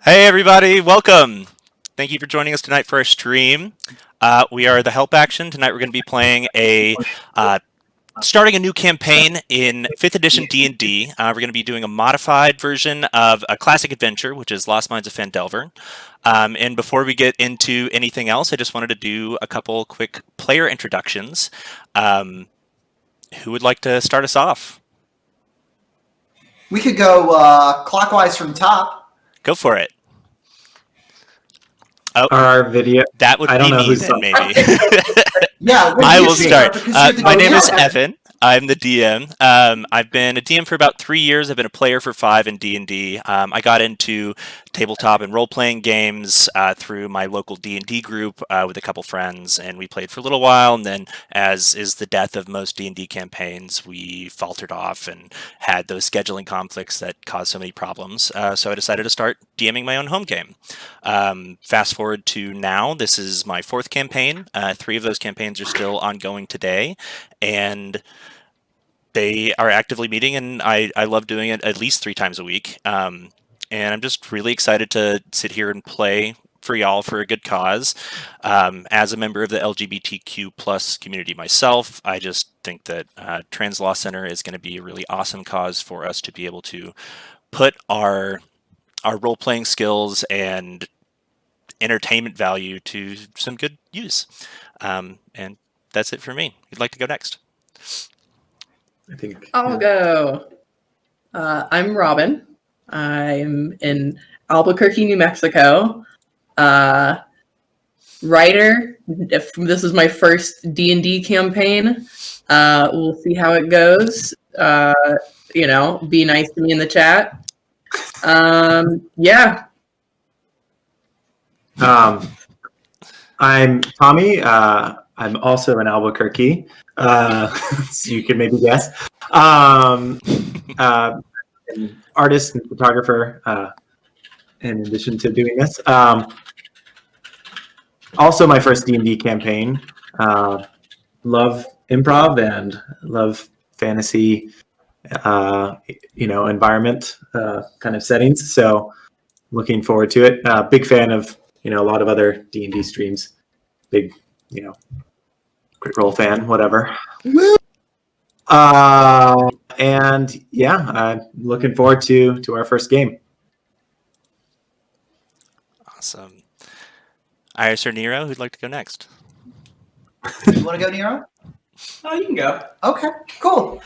Hey everybody, welcome! Thank you for joining us tonight for our stream. We are the Help Action. Tonight we're going to be playing starting a new campaign in 5th edition D&D. We're going to be doing a modified version of a classic adventure, which is Lost Mines of Phandelver. And before we get into anything else, I just wanted to do a couple quick player introductions. Who would like to start us off? We could go clockwise from top. Go for it. Oh, our video. that would I don't be know me who's then, maybe. Yeah, I will start. My name is Evan. Evan. I'm the DM. I've been a DM for about 3 years. I've been a player for 5 in D&D. I got into tabletop and role-playing games through my local D&D group with a couple friends, and we played for a little while, and then, as is the death of most D&D campaigns, we faltered off and had those scheduling conflicts that caused so many problems. So I decided to start DMing my own home game. Fast forward to now, this is my 4th campaign. 3 of those campaigns are still ongoing today, and they are actively meeting, and I love doing it at least 3 times a week. And I'm just really excited to sit here and play for y'all for a good cause. As a member of the LGBTQ plus community myself, I just think that Trans Law Center is going to be a really awesome cause for us to be able to put our role-playing skills and entertainment value to some good use. And that's it for me. Who'd like to go next? I think I'll go. I'm Robin. I'm in Albuquerque, New Mexico. Writer. This is my first D&D campaign. We'll see how it goes. Be nice to me in the chat. Yeah. I'm Tommy. I'm also in Albuquerque. So you can maybe guess. An artist and photographer. In addition to doing this, also my first D&D campaign. Love improv and love fantasy. Environment kind of settings. So looking forward to it. Big fan of a lot of other D&D streams. Big Crit Role fan, whatever. And yeah, I'm looking forward to our first game. Awesome. Iris or Nero, who'd like to go next? You want to go, Nero? Oh, you can go. Okay, cool.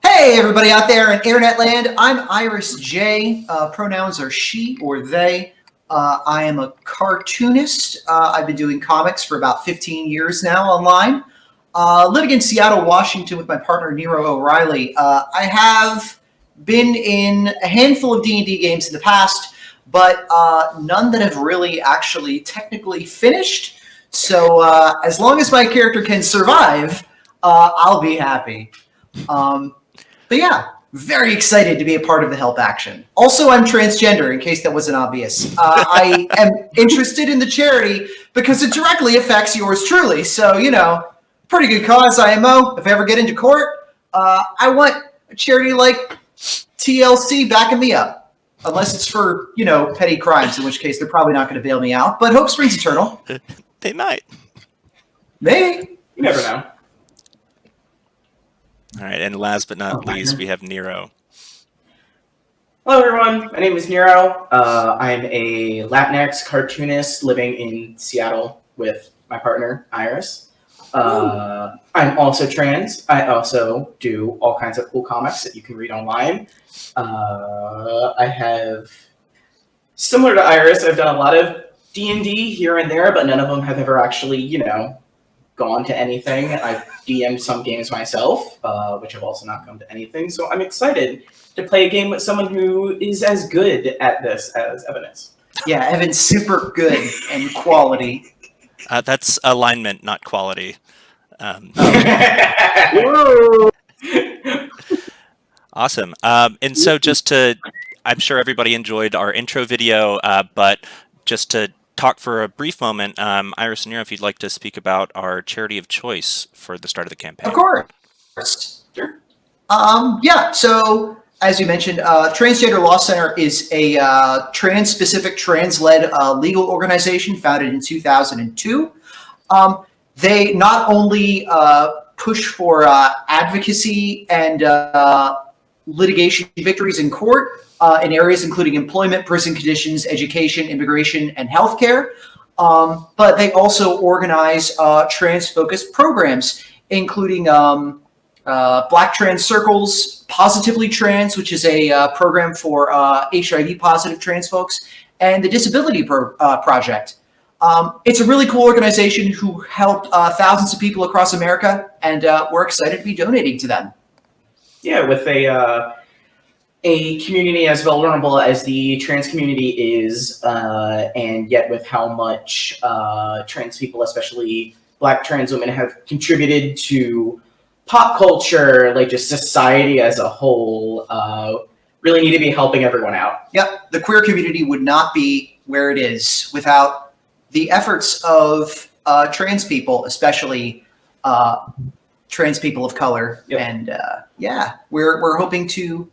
Hey, everybody out there in internet land. I'm Iris J. Pronouns are she or they. I am a cartoonist. I've been doing comics for about 15 years now online. Living in Seattle, Washington with my partner, Nero O'Reilly. I have been in a handful of D&D games in the past, but none that have really actually technically finished. So as long as my character can survive, I'll be happy. But yeah, very excited to be a part of the Help Action. Also, I'm transgender, in case that wasn't obvious. I am interested in the charity because it directly affects yours truly. So, pretty good cause, IMO. If I ever get into court, I want a charity like TLC backing me up. Unless it's for, petty crimes, in which case they're probably not going to bail me out. But hope springs eternal. They might. Maybe. You never know. All right, and last but not least, we have Nero. Hello, everyone. My name is Nero. I'm a Latinx cartoonist living in Seattle with my partner, Iris. I'm also trans. I also do all kinds of cool comics that you can read online. I have, similar to Iris, I've done a lot of D&D here and there, but none of them have ever actually, gone to anything. I've DM'd some games myself, which have also not come to anything. So I'm excited to play a game with someone who is as good at this as Evan is. Yeah, Evan's super good and quality. That's alignment, not quality. Whoa! Awesome. And so I'm sure everybody enjoyed our intro video, but just to talk for a brief moment, Iris and Nero, if you'd like to speak about our charity of choice for the start of the campaign. Of course. Sure. Yeah, so as you mentioned, Transgender Law Center is a trans-specific, trans-led legal organization founded in 2002. They not only push for advocacy and litigation victories in court in areas including employment, prison conditions, education, immigration, and healthcare, but they also organize trans-focused programs, including Black Trans Circles, Positively Trans, which is a program for HIV-positive trans folks, and the Disability Project. It's a really cool organization who helped thousands of people across America, and we're excited to be donating to them. Yeah, with a community as vulnerable as the trans community is, and yet with how much trans people, especially Black trans women, have contributed to pop culture, like just society as a whole, really need to be helping everyone out. Yep, the queer community would not be where it is without the efforts of trans people, especially trans people of color. Yep. And yeah, we're hoping to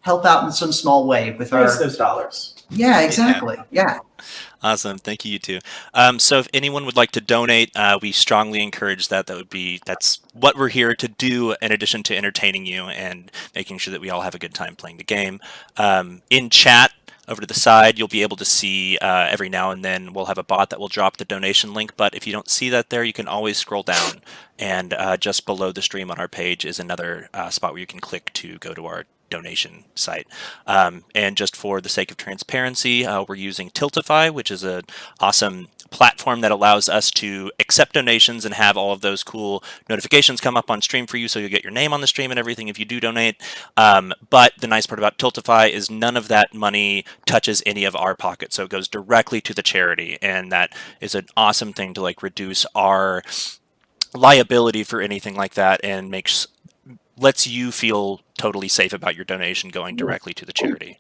help out in some small way with those dollars. Yeah, exactly. Yeah. Awesome. Thank you, you two. So if anyone would like to donate, we strongly encourage that. That's what we're here to do in addition to entertaining you and making sure that we all have a good time playing the game. In chat, over to the side, you'll be able to see every now and then we'll have a bot that will drop the donation link. But if you don't see that there, you can always scroll down. And just below the stream on our page is another spot where you can click to go to our donation site. And just for the sake of transparency, we're using Tiltify, which is an awesome platform that allows us to accept donations and have all of those cool notifications come up on stream for you, so you'll get your name on the stream and everything if you do donate. But the nice part about Tiltify is none of that money touches any of our pockets, so it goes directly to the charity, and that is an awesome thing to like reduce our liability for anything like that and lets you feel totally safe about your donation going directly to the charity.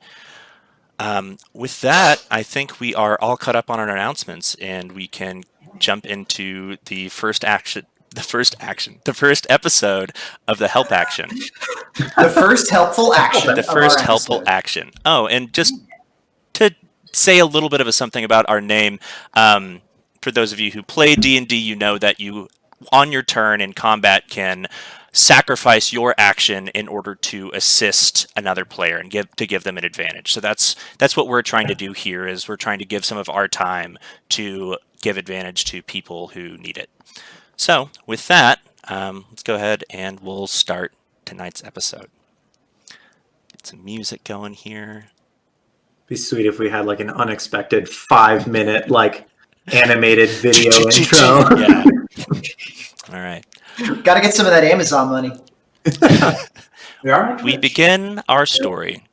With that, I think we are all caught up on our announcements, and we can jump into the first episode of the Help Action. The first helpful action. The first helpful action. Oh, and just to say a little bit of something about our name, for those of you who play D&D, you know that you, on your turn in combat, can sacrifice your action in order to assist another player and give them an advantage. So that's what we're trying to do here, is we're trying to give some of our time to give advantage to people who need it. So with that, let's go ahead and we'll start tonight's episode. Get some music going here. Be sweet if we had like an unexpected 5-minute like animated video intro. Yeah. All right. Got to get some of that Amazon money. We begin our story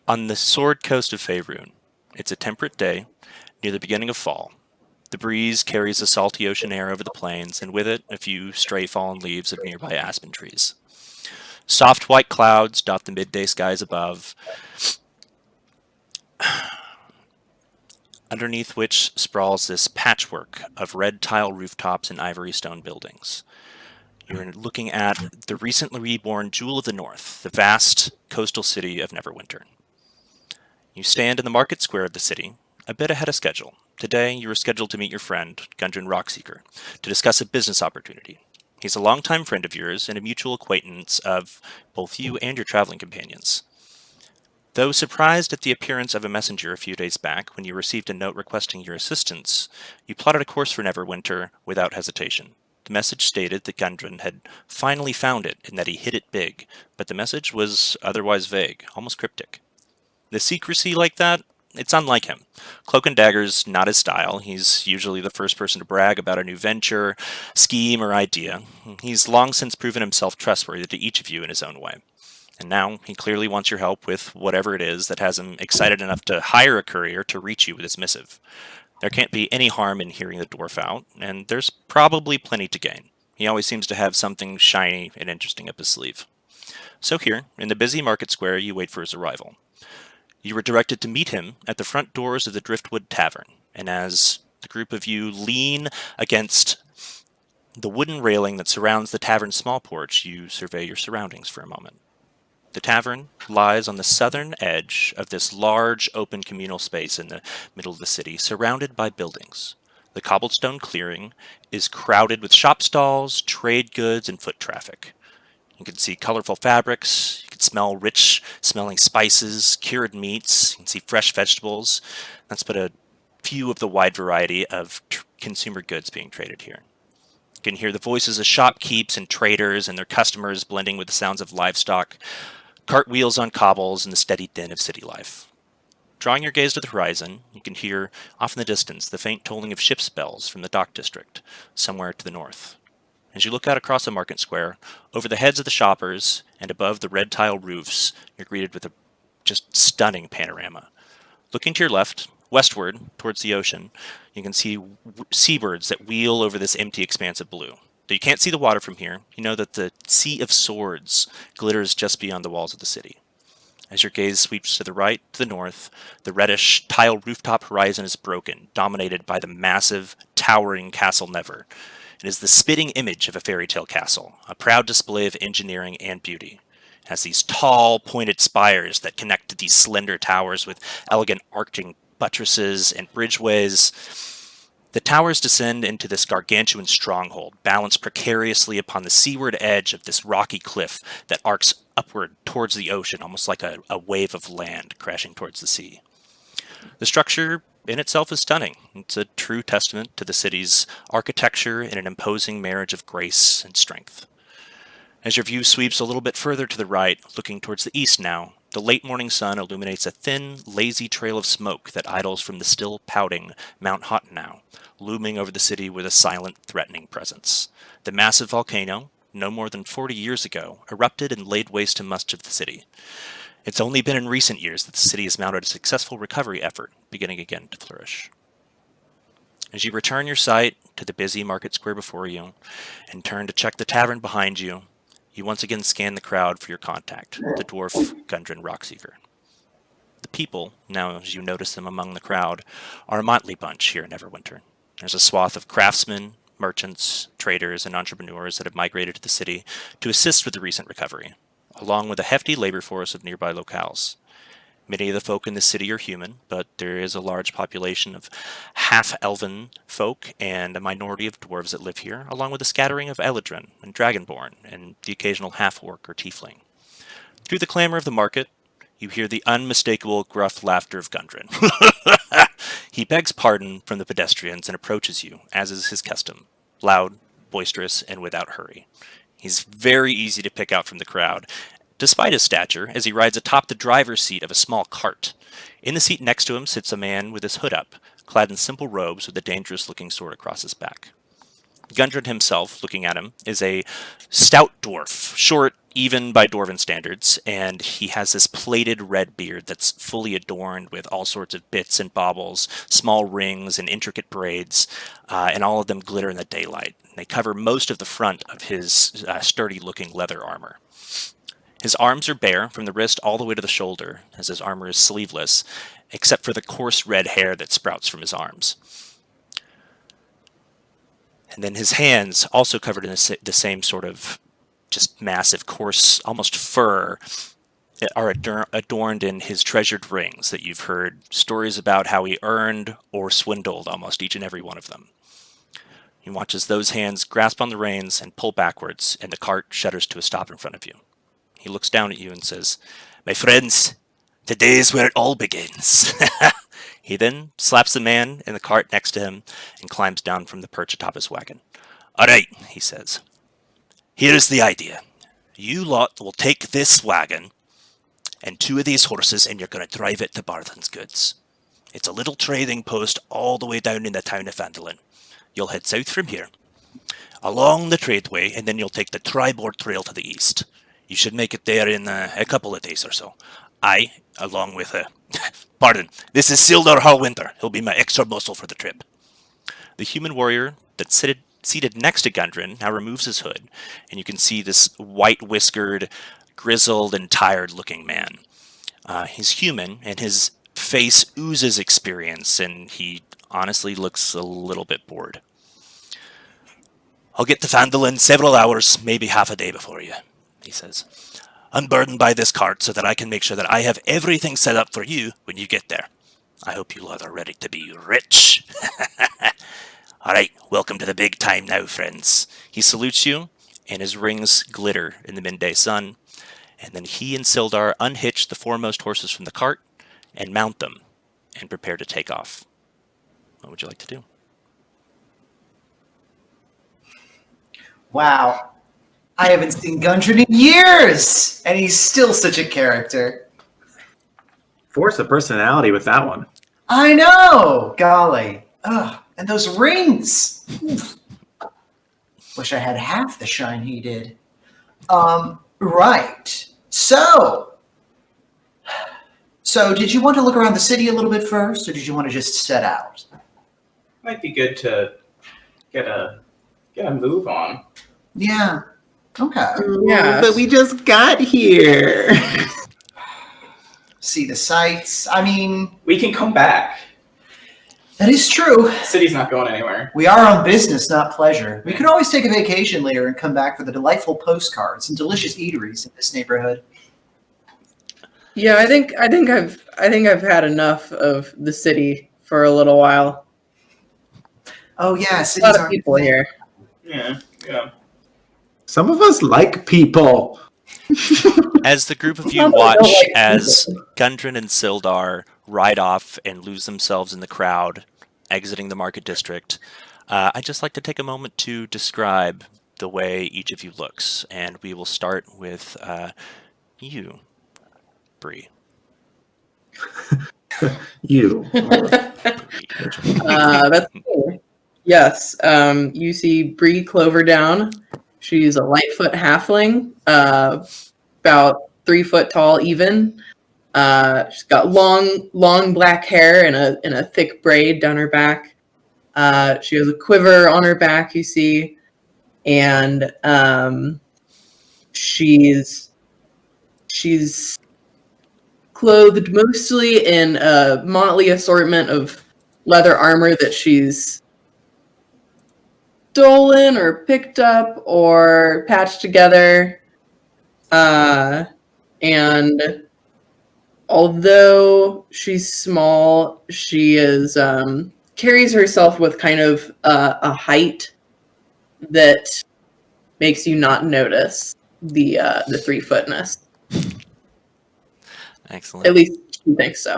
on the Sword Coast of Faerun. It's a temperate day near the beginning of fall. The breeze carries a salty ocean air over the plains, and with it, a few stray fallen leaves of nearby aspen trees. Soft white clouds dot the midday skies above, underneath which sprawls this patchwork of red tile rooftops and ivory stone buildings. You're looking at the recently reborn Jewel of the North, the vast coastal city of Neverwinter. You stand in the market square of the city, a bit ahead of schedule. Today, you are scheduled to meet your friend, Gundren Rockseeker, to discuss a business opportunity. He's a longtime friend of yours and a mutual acquaintance of both you and your traveling companions. Though surprised at the appearance of a messenger a few days back when you received a note requesting your assistance, you plotted a course for Neverwinter without hesitation. The message stated that Gundren had finally found it and that he hid it big, but the message was otherwise vague, almost cryptic. The secrecy like that, it's unlike him. Cloak and Dagger's not his style. He's usually the first person to brag about a new venture, scheme, or idea. He's long since proven himself trustworthy to each of you in his own way. And now he clearly wants your help with whatever it is that has him excited enough to hire a courier to reach you with his missive. There can't be any harm in hearing the dwarf out, and there's probably plenty to gain. He always seems to have something shiny and interesting up his sleeve. So here, in the busy market square, you wait for his arrival. You were directed to meet him at the front doors of the Driftwood Tavern, and as the group of you lean against the wooden railing that surrounds the tavern's small porch, you survey your surroundings for a moment. The tavern lies on the southern edge of this large open communal space in the middle of the city, surrounded by buildings. The cobblestone clearing is crowded with shop stalls, trade goods, and foot traffic. You can see colorful fabrics, you can smell rich smelling spices, cured meats, you can see fresh vegetables. That's but a few of the wide variety of consumer goods being traded here. You can hear the voices of shopkeepers and traders and their customers blending with the sounds of livestock, cartwheels on cobbles, and the steady din of city life. Drawing your gaze to the horizon, you can hear off in the distance the faint tolling of ship's bells from the dock district, somewhere to the north. As you look out across the market square, over the heads of the shoppers and above the red tile roofs, you're greeted with a just stunning panorama. Looking to your left, westward, towards the ocean, you can see seabirds that wheel over this empty expanse of blue. Though you can't see the water from here, you know that the Sea of Swords glitters just beyond the walls of the city. As your gaze sweeps to the right, to the north, the reddish tile rooftop horizon is broken, dominated by the massive, towering Castle Never. It is the spitting image of a fairy tale castle, a proud display of engineering and beauty. It has these tall, pointed spires that connect to these slender towers with elegant arching buttresses and bridgeways. The towers descend into this gargantuan stronghold, balanced precariously upon the seaward edge of this rocky cliff that arcs upward towards the ocean, almost like a wave of land crashing towards the sea. The structure in itself is stunning. It's a true testament to the city's architecture in an imposing marriage of grace and strength. As your view sweeps a little bit further to the right, looking towards the east now, the late morning sun illuminates a thin, lazy trail of smoke that idles from the still pouting Mount Hottenau, looming over the city with a silent, threatening presence. The massive volcano, no more than 40 years ago, erupted and laid waste to much of the city. It's only been in recent years that the city has mounted a successful recovery effort, beginning again to flourish. As you return your sight to the busy market square before you, and turn to check the tavern behind you, you once again scan the crowd for your contact, the dwarf Gundren Rockseeker. The people, now as you notice them among the crowd, are a motley bunch here in Neverwinter. There's a swath of craftsmen, merchants, traders, and entrepreneurs that have migrated to the city to assist with the recent recovery, along with a hefty labor force of nearby locales. Many of the folk in the city are human, but there is a large population of half-elven folk and a minority of dwarves that live here, along with a scattering of Eladrin and Dragonborn and the occasional half-orc or tiefling. Through the clamor of the market, you hear the unmistakable gruff laughter of Gundren. He begs pardon from the pedestrians and approaches you, as is his custom, loud, boisterous, and without hurry. He's very easy to pick out from the crowd, despite his stature, as he rides atop the driver's seat of a small cart. In the seat next to him sits a man with his hood up, clad in simple robes with a dangerous-looking sword across his back. Gundren himself, looking at him, is a stout dwarf, short even by dwarven standards, and he has this plaited red beard that's fully adorned with all sorts of bits and baubles, small rings and intricate braids, and all of them glitter in the daylight. They cover most of the front of his sturdy-looking leather armor. His arms are bare from the wrist all the way to the shoulder, as his armor is sleeveless, except for the coarse red hair that sprouts from his arms. And then his hands, also covered in the same sort of just massive, coarse, almost fur, are adorned in his treasured rings that you've heard stories about how he earned or swindled almost each and every one of them. He watches those hands grasp on the reins and pull backwards, and the cart shudders to a stop in front of you. He looks down at you and says, "My friends, today's where it all begins." He then slaps the man in the cart next to him and climbs down from the perch atop his wagon. "All right," he says. "Here's the idea. You lot will take this wagon and 2 of these horses, and you're going to drive it to Barthen's Goods. It's a little trading post all the way down in the town of Phandalin. You'll head south from here, along the tradeway, and then you'll take the Triboard Trail to the east. You should make it there in a couple of days or so. I, along with pardon, this is Sildar Hallwinter. He'll be my extra muscle for the trip." The human warrior that's seated next to Gundren now removes his hood, and you can see this white-whiskered, grizzled, and tired-looking man. He's human, and his face oozes experience, and he honestly looks a little bit bored. "I'll get to Phandalin several hours, maybe half a day before you," he says. unburdened by this cart so that I can make sure that I have everything set up for you when you get there. I hope you lot are ready to be rich. All right, welcome to the big time now, friends. He salutes you, and his rings glitter in the midday sun. And then he and Sildar unhitch the foremost horses from the cart and mount them and prepare to take off. What would you like to do? Wow. I haven't seen Gundren in years, and he's still such a character. Force of personality with that one. I know! Golly. Ugh, and those rings! Oof. Wish I had half the shine he did. Right. So did you want to look around the city a little bit first, or did you want to just set out? Might be good to get a move on. Yeah. Okay. Yeah. But we just got here. See the sights. I mean, We can come back. that is true. The city's not going anywhere. We are on business, not pleasure. We could always take a vacation later and come back for the delightful postcards and delicious eateries in this neighborhood. Yeah, I think I've had enough of the city for a little while. Oh yeah, A lot cities of aren't people here. Yeah. Some of us like people. As the group of you Some don't watch like as people. Gundren and Sildar ride off and lose themselves in the crowd, exiting the market district, I'd just like to take a moment to describe the way each of you looks. And we will start with you, Bree. You. That's cool. Yes. You see Bree Cloverdown. She's a Lightfoot halfling, about 3 foot tall, even. She's got long black hair and a thick braid down her back. She has a quiver on her back, you see, and she's clothed mostly in a motley assortment of leather armor that she's stolen or picked up or patched together. And although she's small, she is carries herself with kind of a height that makes you not notice the 3-footness. Excellent. At least she thinks so.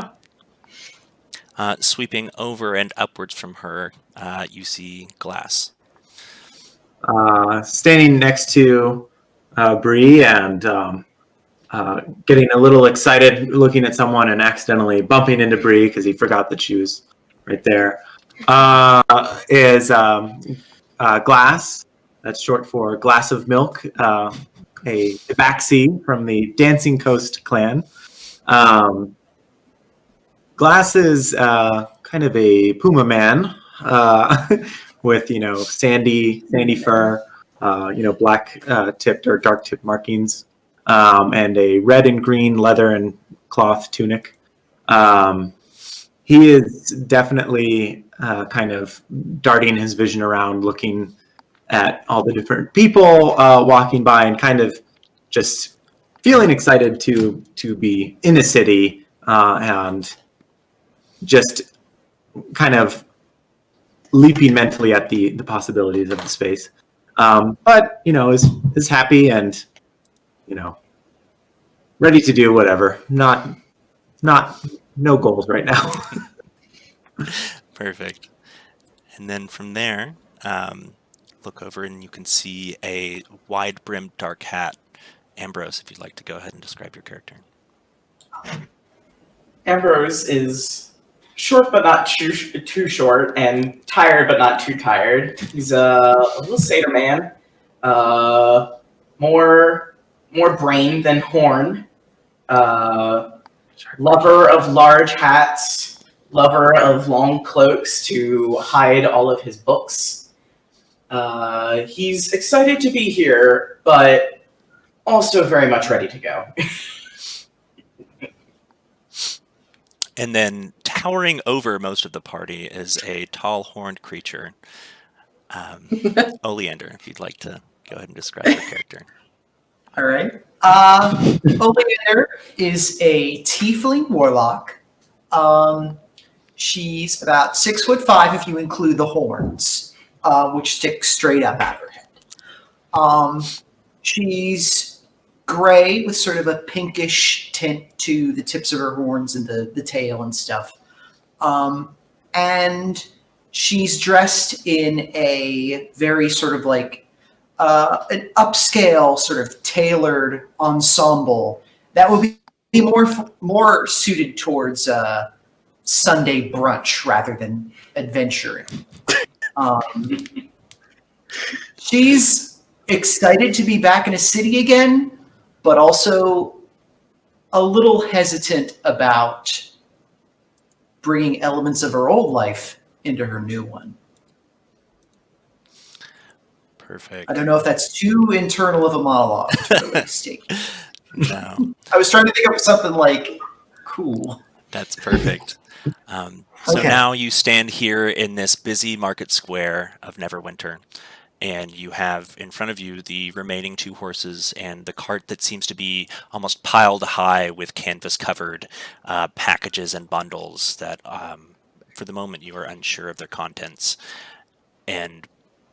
Sweeping over and upwards from her, you see Glass. Standing next to Bree and getting a little excited, looking at someone and accidentally bumping into Bree because he forgot that she was right there, is Glass. That's short for Glass of Milk, a Tabaxi from the Dancing Coast clan. Glass is kind of a puma man with sandy fur, black tipped or dark tipped markings, and a red and green leather and cloth tunic. He is definitely kind of darting his vision around, looking at all the different people walking by, and kind of just feeling excited to be in a city and just kind of leaping mentally at the possibilities of the space. But is happy and ready to do whatever. No goals right now. Perfect. And then from there, look over and you can see a wide-brimmed dark hat. Ambrose, if you'd like to go ahead and describe your character. Ambrose is short but not too short, and tired but not too tired. He's a little satyr man, more brain than horn. Lover of large hats, lover of long cloaks to hide all of his books. He's excited to be here, but also very much ready to go. And then towering over most of the party is a tall horned creature. Oleander, if you'd like to go ahead and describe your character. All right. Oleander is a tiefling warlock. She's about 6'5" if you include the horns, which stick straight up out of her head. She's gray with sort of a pinkish tint to the tips of her horns and the tail and stuff. And she's dressed in a very sort of like an upscale, sort of tailored ensemble that would be more suited towards Sunday brunch rather than adventuring. She's excited to be back in a city again, but also a little hesitant about bringing elements of her old life into her new one. Perfect. I don't know if that's too internal of a monologue to really state. No, I was trying to think of something like cool. that's perfect. So Okay. now you stand here in this busy market square of Neverwinter, and you have in front of you the remaining 2 horses and the cart that seems to be almost piled high with canvas-covered packages and bundles that, for the moment, you are unsure of their contents. And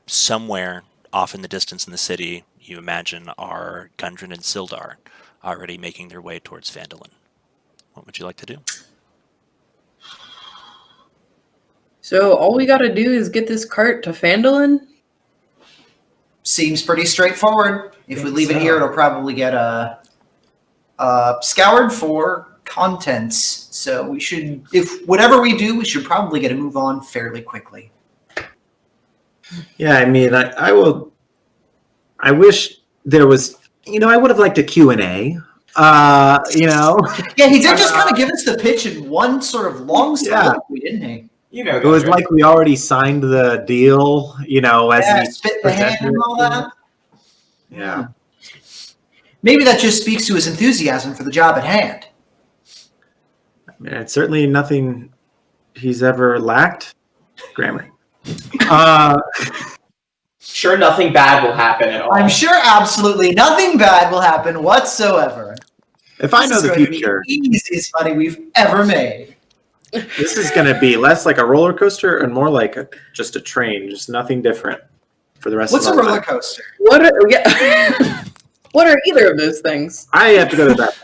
somewhere off in the distance in the city, you imagine are Gundren and Sildar already making their way towards Phandalin. What would you like to do? So all we gotta do is get this cart to Phandalin? Seems pretty straightforward. If we Think leave it so. here, it'll probably get scoured for contents. So we should, if whatever we do, we should probably get a move on fairly quickly. Yeah, I mean, I wish there was, I would have liked a Q&A, Yeah, he did just kind of give us the pitch in one sort of long soliloquy, didn't he? It was like we already signed the deal, as Yeah, he spit the hand presented and all it. that. Yeah. Maybe that just speaks to his enthusiasm for the job at hand. I mean, it's certainly nothing he's ever lacked. Grammar. Uh, Sure, nothing bad will happen at all. I'm sure absolutely nothing bad will happen whatsoever. if I This know is the going to be future, the easiest money we've ever made. this is going to be less like a roller coaster and more like just a train, just nothing different for the rest What's a of our roller life. coaster? What are what are either of those things? I have to go to that.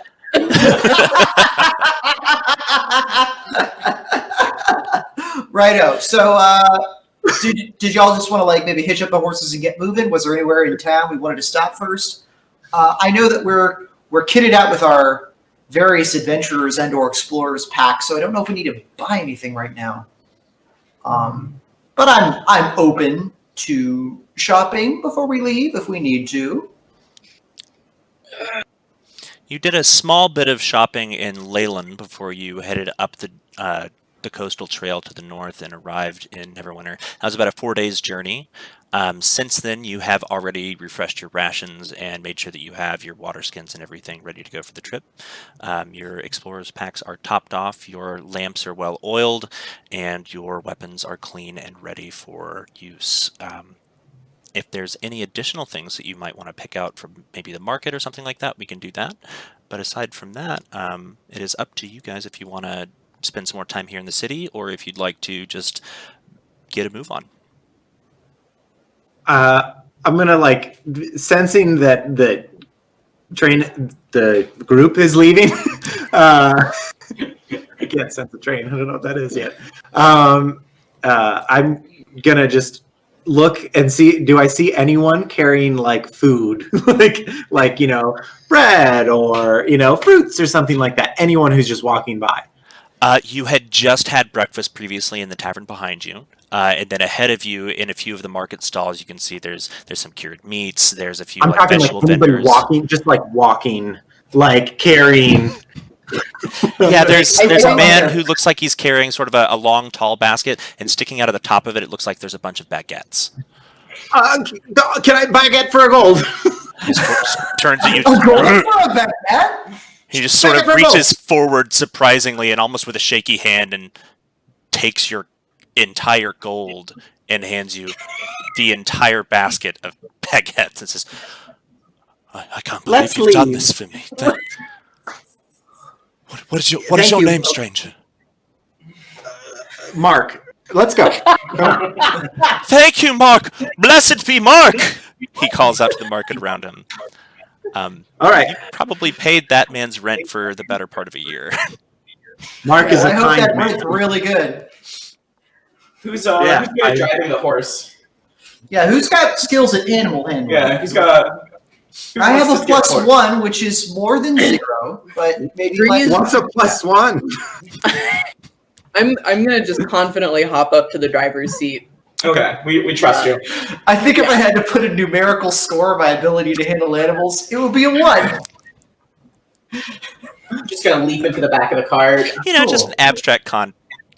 Righto. So, did y'all just want to maybe hitch up the horses and get moving? Was there anywhere in town we wanted to stop first? I know that we're kitted out with our various adventurers and/or explorers pack, so I don't know if we need to buy anything right now. But I'm open to shopping before we leave if we need to. You did a small bit of shopping in Leyland before you headed up the coastal trail to the north and arrived in Neverwinter. That was about a 4 days journey. Since then, you have already refreshed your rations and made sure that you have your water skins and everything ready to go for the trip. Your explorer's packs are topped off, your lamps are well oiled, and your weapons are clean and ready for use. If there's any additional things that you might want to pick out from maybe the market or something like that, we can do that. But aside from that, it is up to you guys if you want to spend some more time here in the city or if you'd like to just get a move on. I'm gonna sensing that the group is leaving. I can't sense the train. I don't know what that is yet. I'm gonna just look and see. Do I see anyone carrying food, like bread or fruits or something like that? Anyone who's just walking by. You had just had breakfast previously in the tavern behind you. And then ahead of you, in a few of the market stalls, you can see there's some cured meats. There's a few I'm talking vegetable anybody vendors. walking, carrying. Yeah, there's a think- man who looks like he's carrying sort of a long, tall basket, and sticking out of the top of it, it looks like there's a bunch of baguettes. Can I buy a get for a gold? He just turns at you. A gold for a baguette? He just sort of Baguette for both. reaches forward surprisingly and almost with a shaky hand and takes your entire gold and hands you the entire basket of baguettes and says, I can't believe Let's you've done leave. this for me. What is Thank your you. name, stranger? Mark, let's go. Come on. Thank you, Mark. Blessed be Mark. He calls out to the market around him. All right. You probably paid that man's rent for the better part of a year. Mark is Well, a I hope kind that man. rent's really good. Who's Yeah, who's good at driving the horse? Yeah, who's got skills at animal handling? Yeah, who's got? Who I wants have to a skip plus horse? 1, which is more than 0, but maybe Three less. is- What's a +1? I'm gonna just confidently hop up to the driver's seat. Okay, we trust you. I think if I had to put a numerical score on my ability to handle animals, it would be a 1. Just gonna leap into the back of the cart. You know, just Cool. an abstract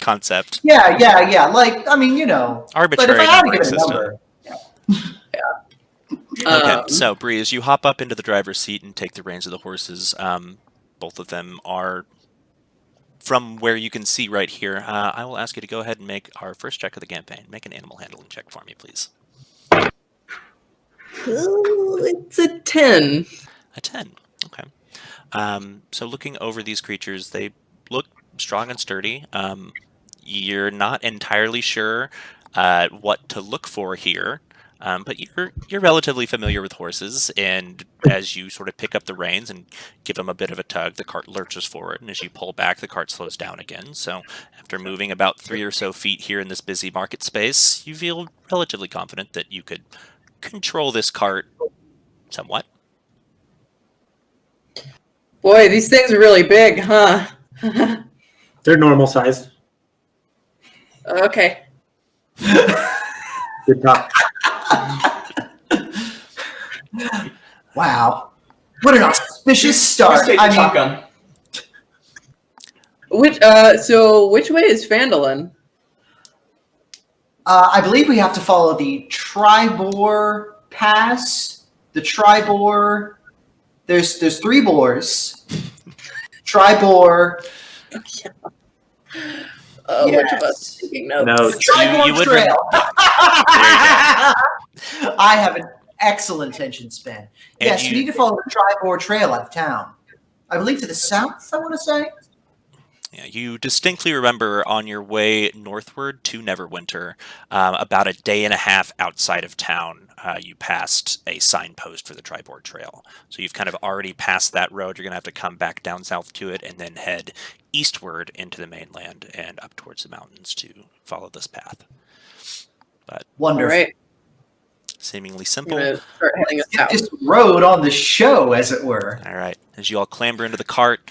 concept. Yeah. Like, I mean, but if Arbitrary I had to numbering give a system. number, Okay, so Bree, as you hop up into the driver's seat and take the reins of the horses, both of them are from where you can see right here. I will ask you to go ahead and make our first check of the campaign. Make an animal handling check for me, please. It's a 10. A 10. Okay. So looking over these creatures, they look strong and sturdy. You're not entirely sure what to look for here. But you're relatively familiar with horses, and as you sort of pick up the reins and give them a bit of a tug, the cart lurches forward, and as you pull back, the cart slows down again. So after moving about 3 or so feet here in this busy market space, you feel relatively confident that you could control this cart somewhat. Boy, these things are really big, huh? They're normal sized. Okay. Good talk. wow. What an auspicious start. Just take the I mean, shotgun. Which way is Fandolin? I believe we have to follow the Tribor Pass. The Tribor. There's 3 bores. Tribor. Which of us is taking notes? No. Tribor you would Trail. There I have an excellent attention span. And Yes, you- we need to follow the Tribor Trail out of town. I believe to the south, I want to say. Yeah, you distinctly remember on your way northward to Neverwinter, about a day and a half outside of town, you passed a signpost for the Tribord Trail. So you've kind of already passed that road. You're going to have to come back down south to it and then head eastward into the mainland and up towards the mountains to follow this path. All Wonderful. right. Seemingly I'm simple. gonna start heading us Get out. this road on the show, as it were. All right. As you all clamber into the cart,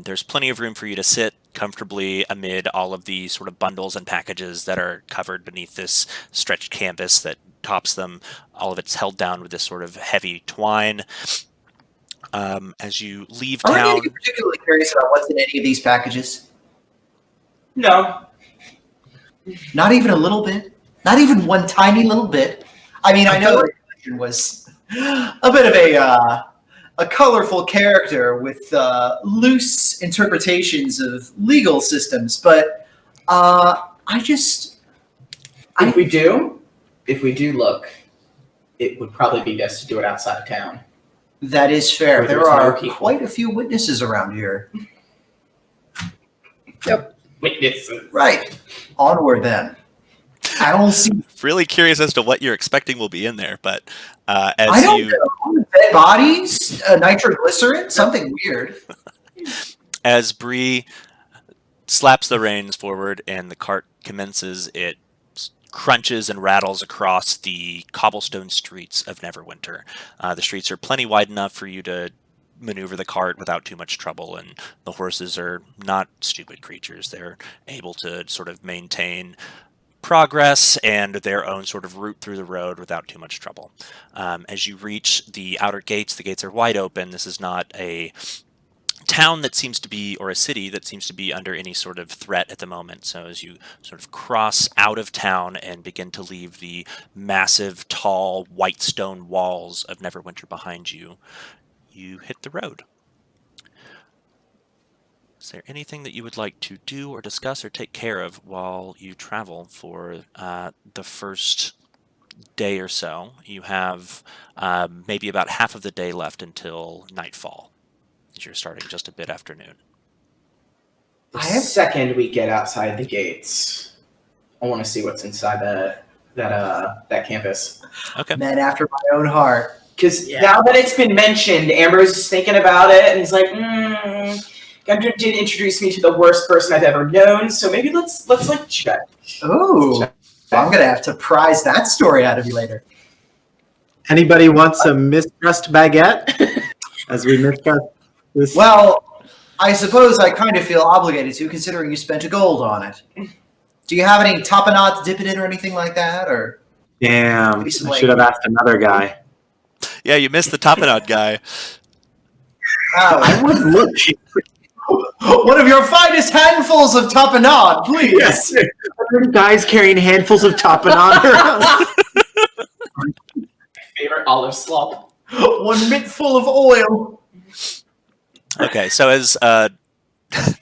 there's plenty of room for you to sit comfortably amid all of the sort of bundles and packages that are covered beneath this stretched canvas that tops them. All of it's held down with this sort of heavy twine. As you leave Are town, you particularly curious about what's in any of these packages? No. Not even a little bit. Not even one tiny little bit. I mean, I know the question was a bit of a colorful character with loose interpretations of legal systems, but If we do look, it would probably be best to do it outside of town. that is fair. Where There there's no are people. quite a few witnesses around here. Witnesses. Right. Onward then. I don't see. really curious as to what you're expecting will be in there, but I as don't you know. Dead bodies, nitroglycerin, something weird. as Bree slaps the reins forward and the cart commences, it crunches and rattles across the cobblestone streets of Neverwinter. The streets are plenty wide enough for you to maneuver the cart without too much trouble, and the horses are not stupid creatures. They're able to sort of maintain progress and their own sort of route through the road without too much trouble. As you reach the outer gates, the gates are wide open. This is not a town that seems to be, or a city that seems to be under any sort of threat at the moment. So as you sort of cross out of town and begin to leave the massive, tall, white stone walls of Neverwinter behind you, you hit the road. Is there anything that you would like to do or discuss or take care of while you travel for the first day or so. You have maybe about half of the day left until nightfall, as you're starting just a bit afternoon. The I have- second we get outside the gates, I want to see what's inside that campus. Okay. Man after my own heart. Because now that it's been mentioned, Ambrose is thinking about it, and he's like, Gundren did introduce me to the worst person I've ever known, so maybe let's like check. Ooh, I'm gonna have to prize that story out of you later. Anybody want some mistrust baguette? As we mistrust this. Well, I suppose I kind of feel obligated to, considering you spent a gold on it. Do you have any tapenade to dip it in or anything like that, or? Damn, Maybe some I should have asked another guy. Yeah, you missed the tapenade guy. I would look. One of your finest handfuls of tapenade, please. Yes, guys carrying handfuls of tapenade around. Favorite olive slop. One mitt full of oil. Okay, so as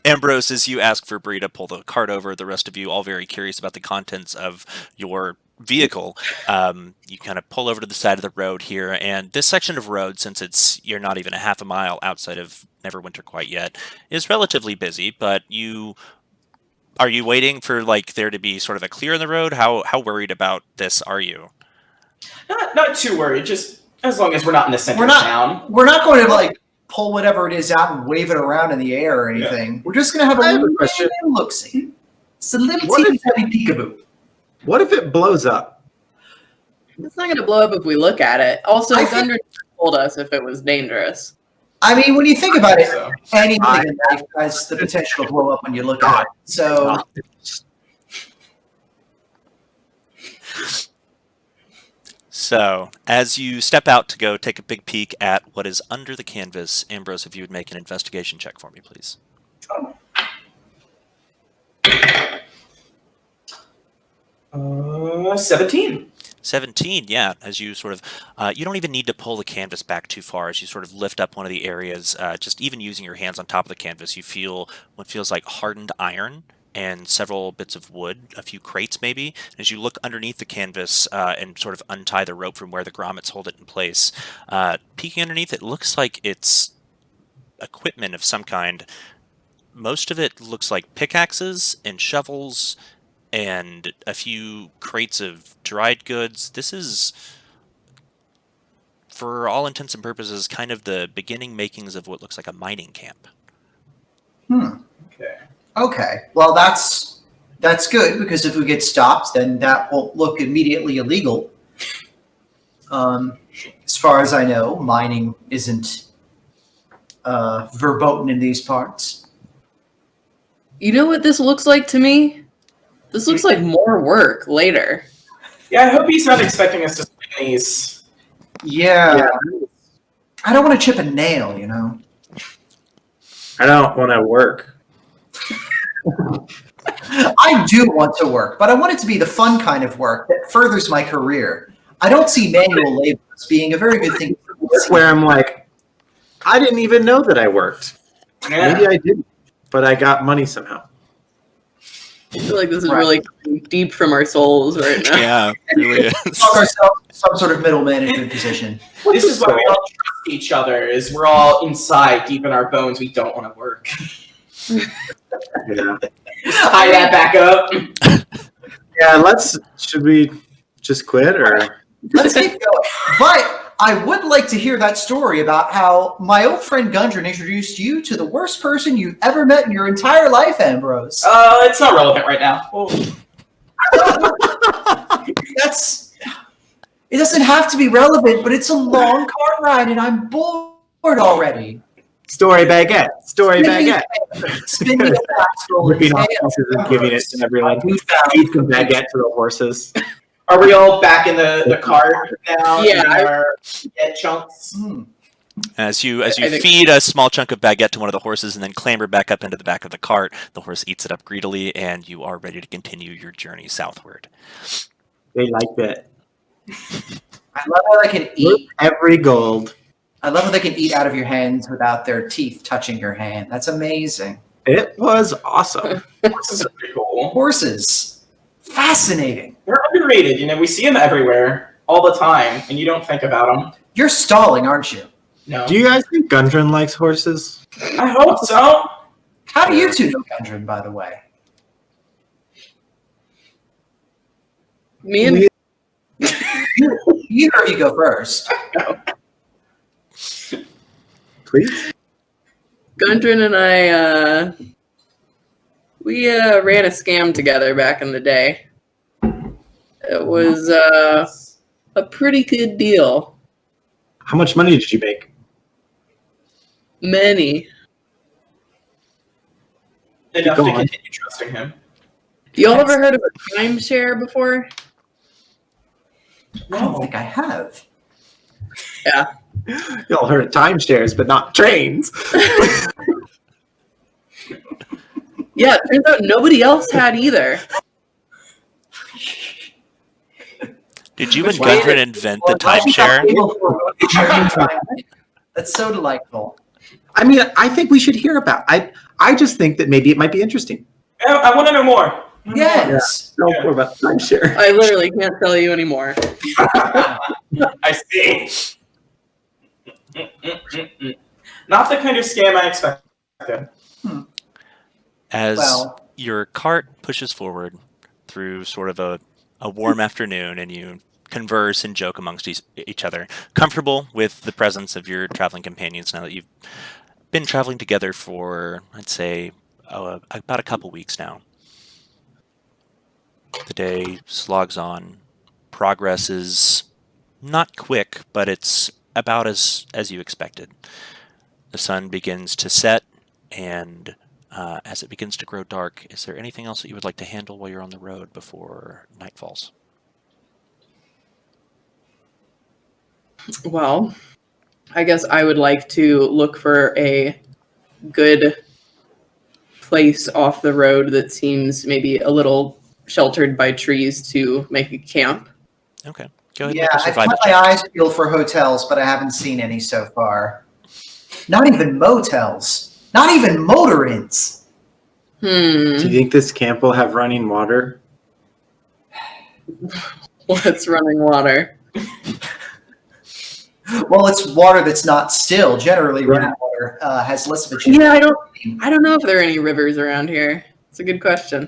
Ambrose, as you ask for Bree to pull the cart over, the rest of you all very curious about the contents of your vehicle, you kind of pull over to the side of the road here, and this section of road, since you're not even a half a mile outside of Neverwinter quite yet, is relatively busy. But are you waiting for like there to be sort of a clear in the road? How worried about this are you? Not too worried, just as long as we're not in the center of town. We're not going to like pull whatever it is out and wave it around in the air or anything. We're just going to have I have a little question. look-see. It's a little What teeny tiny peekaboo. What if it blows up? It's not going to blow up if we look at it. Also, I think- Gundren told us if it was dangerous. I mean, when you think about it, So, anything in life has the potential to blow up when you look at it. So, So, as you step out to go take a big peek at what is under the canvas, Ambrose, if you would make an investigation check for me, please. 17. 17, yeah. As you sort of, you don't even need to pull the canvas back too far. As you sort of lift up one of the areas, just even using your hands on top of the canvas, you feel what feels like hardened iron and several bits of wood, a few crates maybe. As you look underneath the canvas and sort of untie the rope from where the grommets hold it in place, peeking underneath, it looks like it's equipment of some kind. Most of it looks like pickaxes and shovels and a few crates of dried goods. This is, for all intents and purposes, kind of the beginning makings of what looks like a mining camp. Okay. okay. Well, that's good because if we get stopped, then that won't look immediately illegal. As far as I know, mining isn't verboten in these parts. You know what this looks like to me? This looks like more work later. Yeah, I hope he's not expecting us to spin these. Yeah. I don't want to chip a nail, you know. I don't want to work. I do want to work, but I want it to be the fun kind of work that furthers my career. I don't see manual labor as being a very good thing. Where I'm like, I didn't even know that I worked. Yeah. Maybe I didn't, but I got money somehow. I feel like this is Right. really coming deep from our souls right now. Yeah, it really is. Fuck ourselves in some sort of middle management position. This is why we all trust each other, is we're all inside, deep in our bones, we don't want to work. Yeah. Tie that back up. Yeah, should we just quit or? Let's keep going. But I would like to hear that story about how my old friend Gundren introduced you to the worst person you've ever met in your entire life, Ambrose. It's not relevant right now. It doesn't have to be relevant, but it's a long car ride and I'm bored already. Story baguette. Story Spin me- baguette. Spin me a fast roll and Ripping off say, horses and giving it to everyone. "We found Feed some baguette to the horses. Are we all back in the car now? Yeah, eating our baguette chunks. As you I think- feed a small chunk of baguette to one of the horses and then clamber back up into the back of the cart, the horse eats it up greedily, and you are ready to continue your journey southward. They liked it. I love how they can eat. Every gold. I love how they can eat out of your hands without their teeth touching your hand. That's amazing. It was awesome. This is pretty cool. Horses. Fascinating. They're underrated. You know, we see them everywhere all the time, and you don't think about them. You're stalling, aren't you? No. Do you guys think Gundren likes horses? I hope so. How do you two know Gundren, by the way? Me and Either of you go first. Please. Gundren and I, we ran a scam together back in the day. It was a pretty good deal. How much money did you make? Many. Enough Go to on. continue trusting him. Y'all ever heard of a timeshare before? I don't think I have. Y'all heard of timeshares, but not trains. Yeah, it turns out nobody else had either. Did you Which and way- Gundren invent the Well, timeshare? That's so delightful. I mean, I think we should hear about. I just think that maybe it might be interesting. I want to know more. Yes. Know more about timeshare. I literally can't tell you anymore. I see. Not the kind of scam I expected. As Well, your cart pushes forward through sort of a warm afternoon and you converse and joke amongst each other, comfortable with the presence of your traveling companions now that you've been traveling together for, I'd say, about a couple weeks now. The day slogs on. Progress is not quick, but it's about as you expected. The sun begins to set, and as it begins to grow dark, is there anything else that you would like to handle while you're on the road before night falls? Well, I guess I would like to look for a good place off the road that seems maybe a little sheltered by trees to make a camp. Okay, go ahead and yeah, make a I've survival got my check. eyes peeled for hotels, but I haven't seen any so far. Not even motels. Not even motor inns. Do you think this camp will have running water? What's running water? Well, it's water that's not still. Generally, running water has less of a chance. Yeah, I don't know if there are any rivers around here. It's a good question.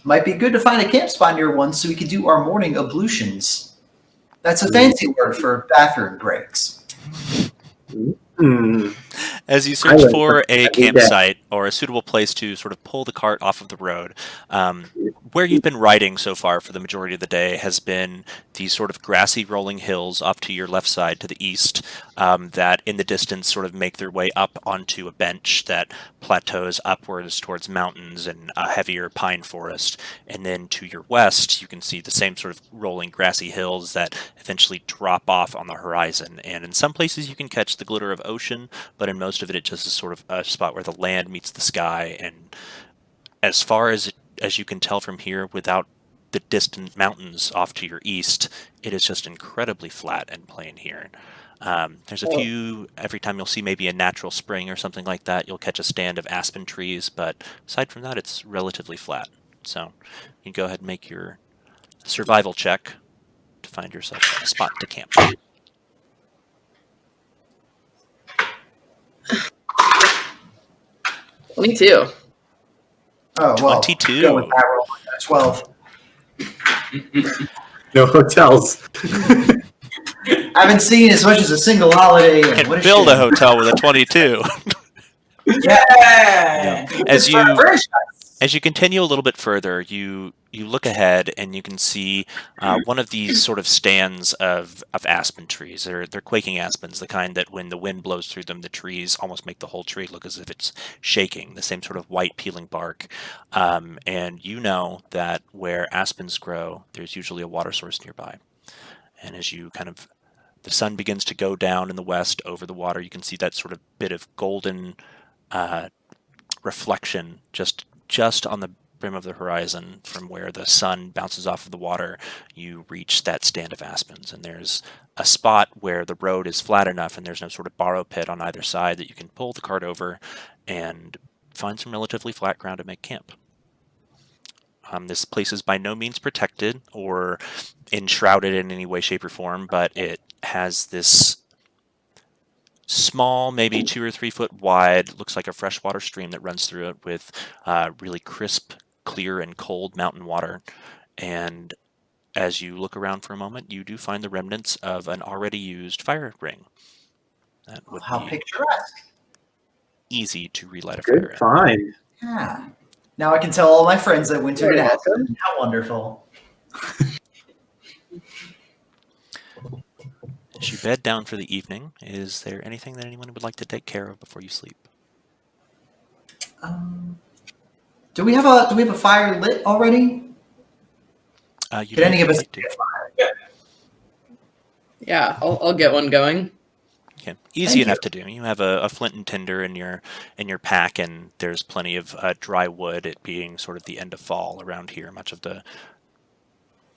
Might be good to find a camp spot near one so we could do our morning ablutions. That's a fancy word for bathroom breaks. As you I search would for a every day. campsite or a suitable place to sort of pull the cart off of the road, where you've been riding so far for the majority of the day has been these sort of grassy rolling hills off to your left side to the east that in the distance sort of make their way up onto a bench that plateaus upwards towards mountains and a heavier pine forest. And then to your west, you can see the same sort of rolling grassy hills that eventually drop off on the horizon. And in some places you can catch the glitter of ocean, but in most of it just is sort of a spot where the land meets the sky. And as far as you can tell from here, without the distant mountains off to your east, it is just incredibly flat and plain here. There's a few, every time you'll see maybe a natural spring or something like that, you'll catch a stand of aspen trees, but aside from that, it's relatively flat. So you can go ahead and make your survival check to find yourself a spot to camp. 22. Oh, well. 22. Go with that roll. 12. No hotels. I haven't seen as much as a single holiday. You Inn. can What a build a shame. hotel with a 22. Yeah. As you Very nice. As you continue a little bit further, you look ahead and you can see one of these sort of stands of aspen trees. They're quaking aspens, the kind that when the wind blows through them, the trees almost make the whole tree look as if it's shaking, the same sort of white peeling bark. And you know that where aspens grow, there's usually a water source nearby. And as you the sun begins to go down in the west over the water, you can see that sort of bit of golden reflection just on the brim of the horizon from where the sun bounces off of the water. You reach that stand of aspens, and there's a spot where the road is flat enough and there's no sort of borrow pit on either side that you can pull the cart over and find some relatively flat ground to make camp. This place is by no means protected or enshrouded in any way, shape, or form, but it has this small, maybe 2 or 3 foot wide, looks like a freshwater stream that runs through it with really crisp, clear, and cold mountain water. And as you look around for a moment, you do find the remnants of an already used fire ring. That would How be picturesque. easy to relight a fire Good in. find. Yeah. Now I can tell all my friends that winter You're it has welcome. been how wonderful. As you bed down for the evening, is there anything that anyone would like to take care of before you sleep? Do we have a fire lit already? You Could any may of us like to. get a fire? Yeah, I'll get one going. Okay. Easy Thank enough to do. You have a flint and tinder in your pack, and there's plenty of dry wood. It being sort of the end of fall around here, much of the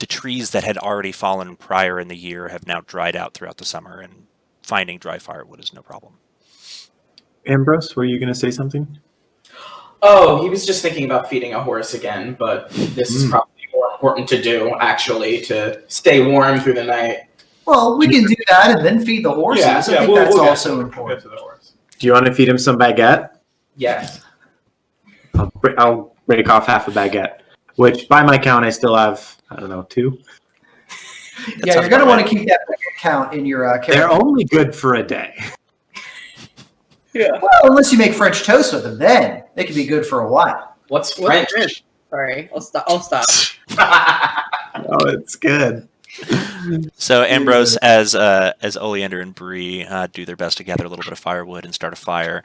trees that had already fallen prior in the year have now dried out throughout the summer, and finding dry firewood is no problem. Ambrose, were you going to say something? Oh, he was just thinking about feeding a horse again, but this is probably more important to do, actually, to stay warm through the night. Well, we can do that and then feed the horses. I think that's we'll also get important. to the horse. Do you want to feed him some baguette? Yes. I'll break off half a baguette, which by my count, I still have, I don't know, 2. Yeah, sounds you're going to about want right. to keep that count in your They're character. only good for a day. Yeah. Well, unless you make French toast with them, then they can be good for a while. What's What's French? Sorry, I'll stop. Oh, it's good. So Ambrose, as Oleander and Bree do their best to gather a little bit of firewood and start a fire,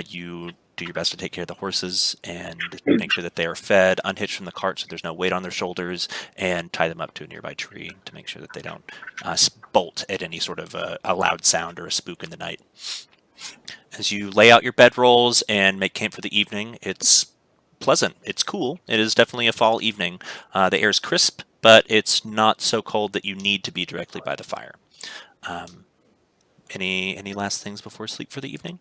you do your best to take care of the horses and make sure that they are fed, unhitched from the cart so there's no weight on their shoulders, and tie them up to a nearby tree to make sure that they don't bolt at any sort of a loud sound or a spook in the night. As you lay out your bedrolls and make camp for the evening, it's pleasant. It's cool. It is definitely a fall evening. The air is crisp, but it's not so cold that you need to be directly by the fire. Any last things before sleep for the evening?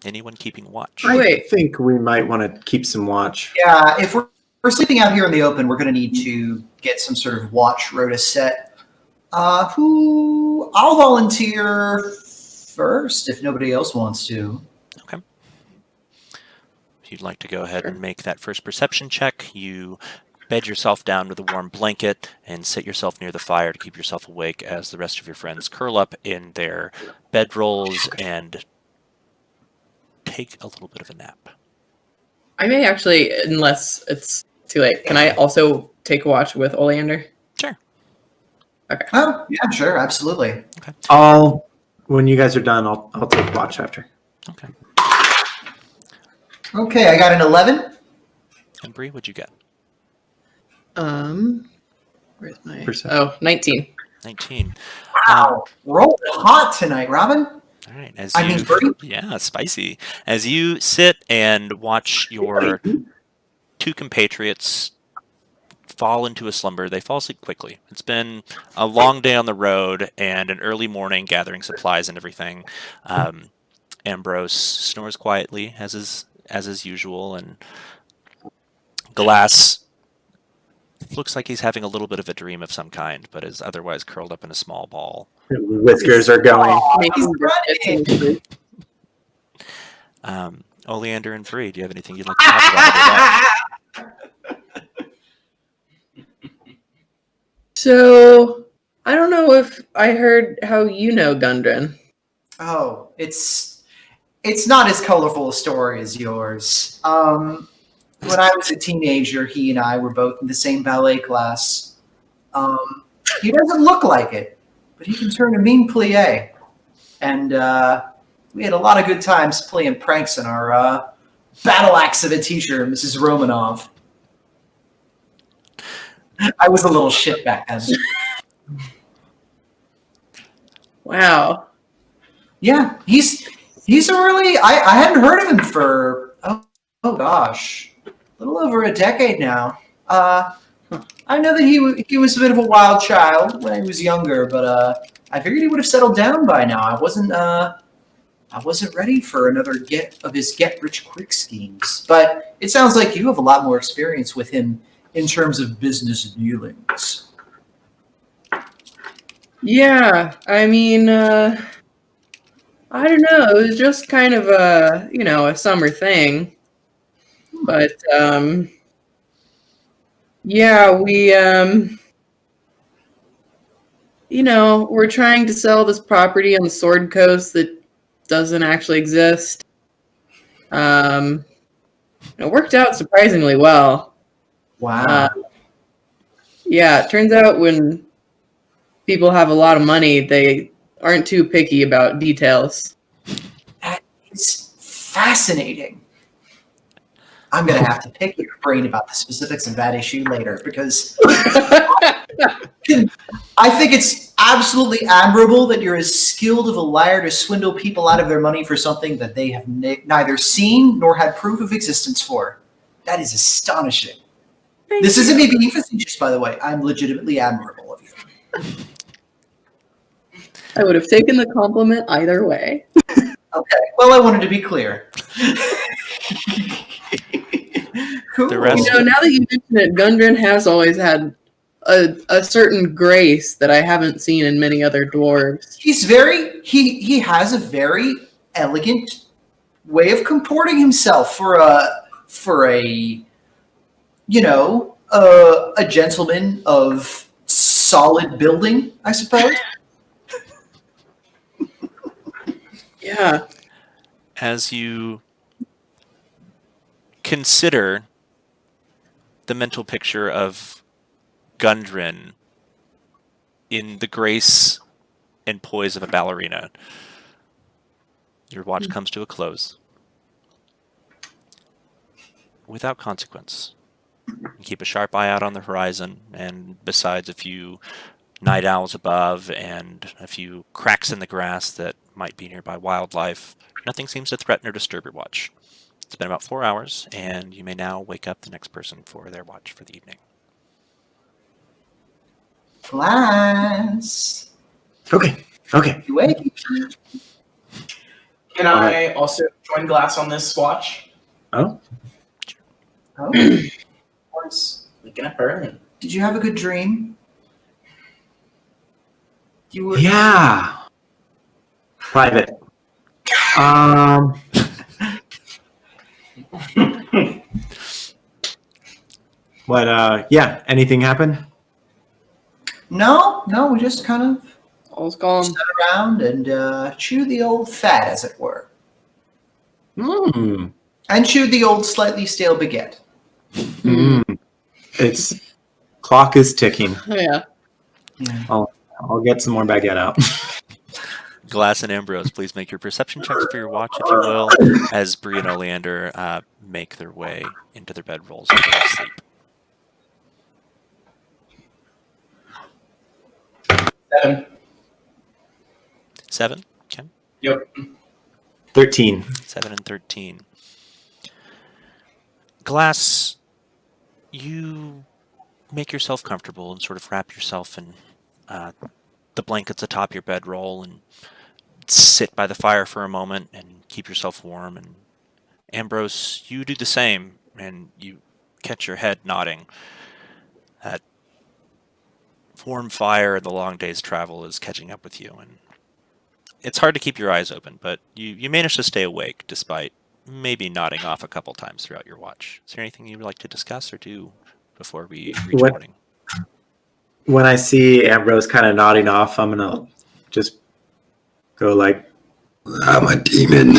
Anyone keeping watch? I think we might want to keep some watch. Yeah, if we're sleeping out here in the open, we're going to need to get some sort of watch rota set. I'll volunteer first if nobody else wants to. Okay. If you'd like to go ahead and make that first perception check, you bed yourself down with a warm blanket and sit yourself near the fire to keep yourself awake as the rest of your friends curl up in their bedrolls and take a little bit of a nap. I may actually, unless it's too late, can I also take a watch with Oleander? Sure. Okay. Oh, yeah, sure, absolutely. When you guys are done, I'll take watch after. Okay. Okay, I got an 11. And Bree, what'd you get? Where's my... Perception. Oh, 19. 19. Wow, rolling hot tonight, Robin. All right. As I mean, Bree. yeah, spicy. As you sit and watch your 2 compatriots fall into a slumber, they fall asleep quickly. It's been a long day on the road and an early morning gathering supplies and everything. Ambrose snores quietly as is usual, and Glass looks like he's having a little bit of a dream of some kind, but is otherwise curled up in a small ball. Whiskers are going. Making running. Oleander and Bree, do you have anything you'd like to talk about? So, I don't know if I heard how you know Gundren. Oh, it's not as colorful a story as yours. When I was a teenager, he and I were both in the same ballet class. He doesn't look like it, but he can turn a mean plie. And we had a lot of good times playing pranks on our battle axe of a teacher, Mrs. Romanov. I was a little shit back then. Wow. Yeah, he's a really I hadn't heard of him for oh gosh, a little over a decade now. I know that he was a bit of a wild child when he was younger, but I figured he would have settled down by now. I wasn't I wasn't ready for another of his get-rich-quick schemes. But it sounds like you have a lot more experience with him in terms of business dealings. Yeah, I mean, I don't know. It was just kind of a summer thing. But, yeah, we're trying to sell this property on the Sword Coast that doesn't actually exist. It worked out surprisingly well. Wow. Yeah, it turns out when people have a lot of money, they aren't too picky about details. It's fascinating. I'm going to have to pick your brain about the specifics of that issue later because I think it's absolutely admirable that you're as skilled of a liar to swindle people out of their money for something that they have neither seen nor had proof of existence for. That is astonishing. This isn't me being facetious, by the way. I'm legitimately admirable of you. I would have taken the compliment either way. Okay. Well, I wanted to be clear. Cool. The rest- Now that you mention it, Gundren has always had a certain grace that I haven't seen in many other dwarves. He has a very elegant way of comporting himself for a gentleman of solid building, I suppose. Yeah. As you consider the mental picture of Gundren in the grace and poise of a ballerina, your watch comes to a close. Without consequence. You keep a sharp eye out on the horizon, and besides a few night owls above and a few cracks in the grass that might be nearby wildlife, nothing seems to threaten or disturb your watch. It's been about 4 hours, and you may now wake up the next person for their watch for the evening. Glass. Okay. You wake. Can I also join Glass on this watch? Oh, Oh, Of course. Waking up early. did you have a good dream? You were. yeah. Private. But yeah, anything happen? No, we just kind of All's calm. sat around and chewed the old fat, as it were, Hmm. and chewed the old slightly stale baguette. Its clock is ticking. Oh, yeah. Yeah. I'll get some more baguette out. Glass and Ambrose, please make your perception checks for your watch, if you will, as Bree and Oleander make their way into their bedrolls and go to sleep. 7. 7? Okay. Yep. 13. 7 and 13. Glass, you make yourself comfortable and sort of wrap yourself in the blankets atop your bedroll and sit by the fire for a moment and keep yourself warm. And Ambrose, you do the same, and you catch your head nodding. That warm fire and the long day's travel is catching up with you, and it's hard to keep your eyes open, but you manage to stay awake despite maybe nodding off a couple times throughout your watch. Is there anything you would like to discuss or do before we reach What- morning? When I see Ambrose kind of nodding off, I'm gonna just go like, "I'm a demon."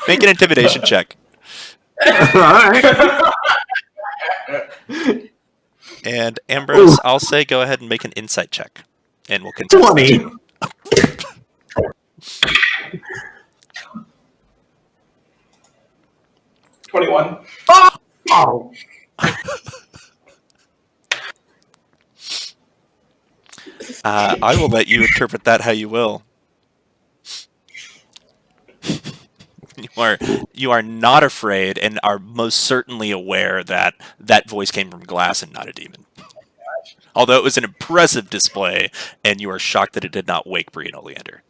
Make an intimidation check. All right. And Ambrose, I'll say go ahead and make an insight check. And we'll continue. 20. $21. Oh. I will let you interpret that how you will. You are not afraid and are most certainly aware that that voice came from Glass and not a demon. Although it was an impressive display, and you are shocked that it did not wake Bree and Oleander.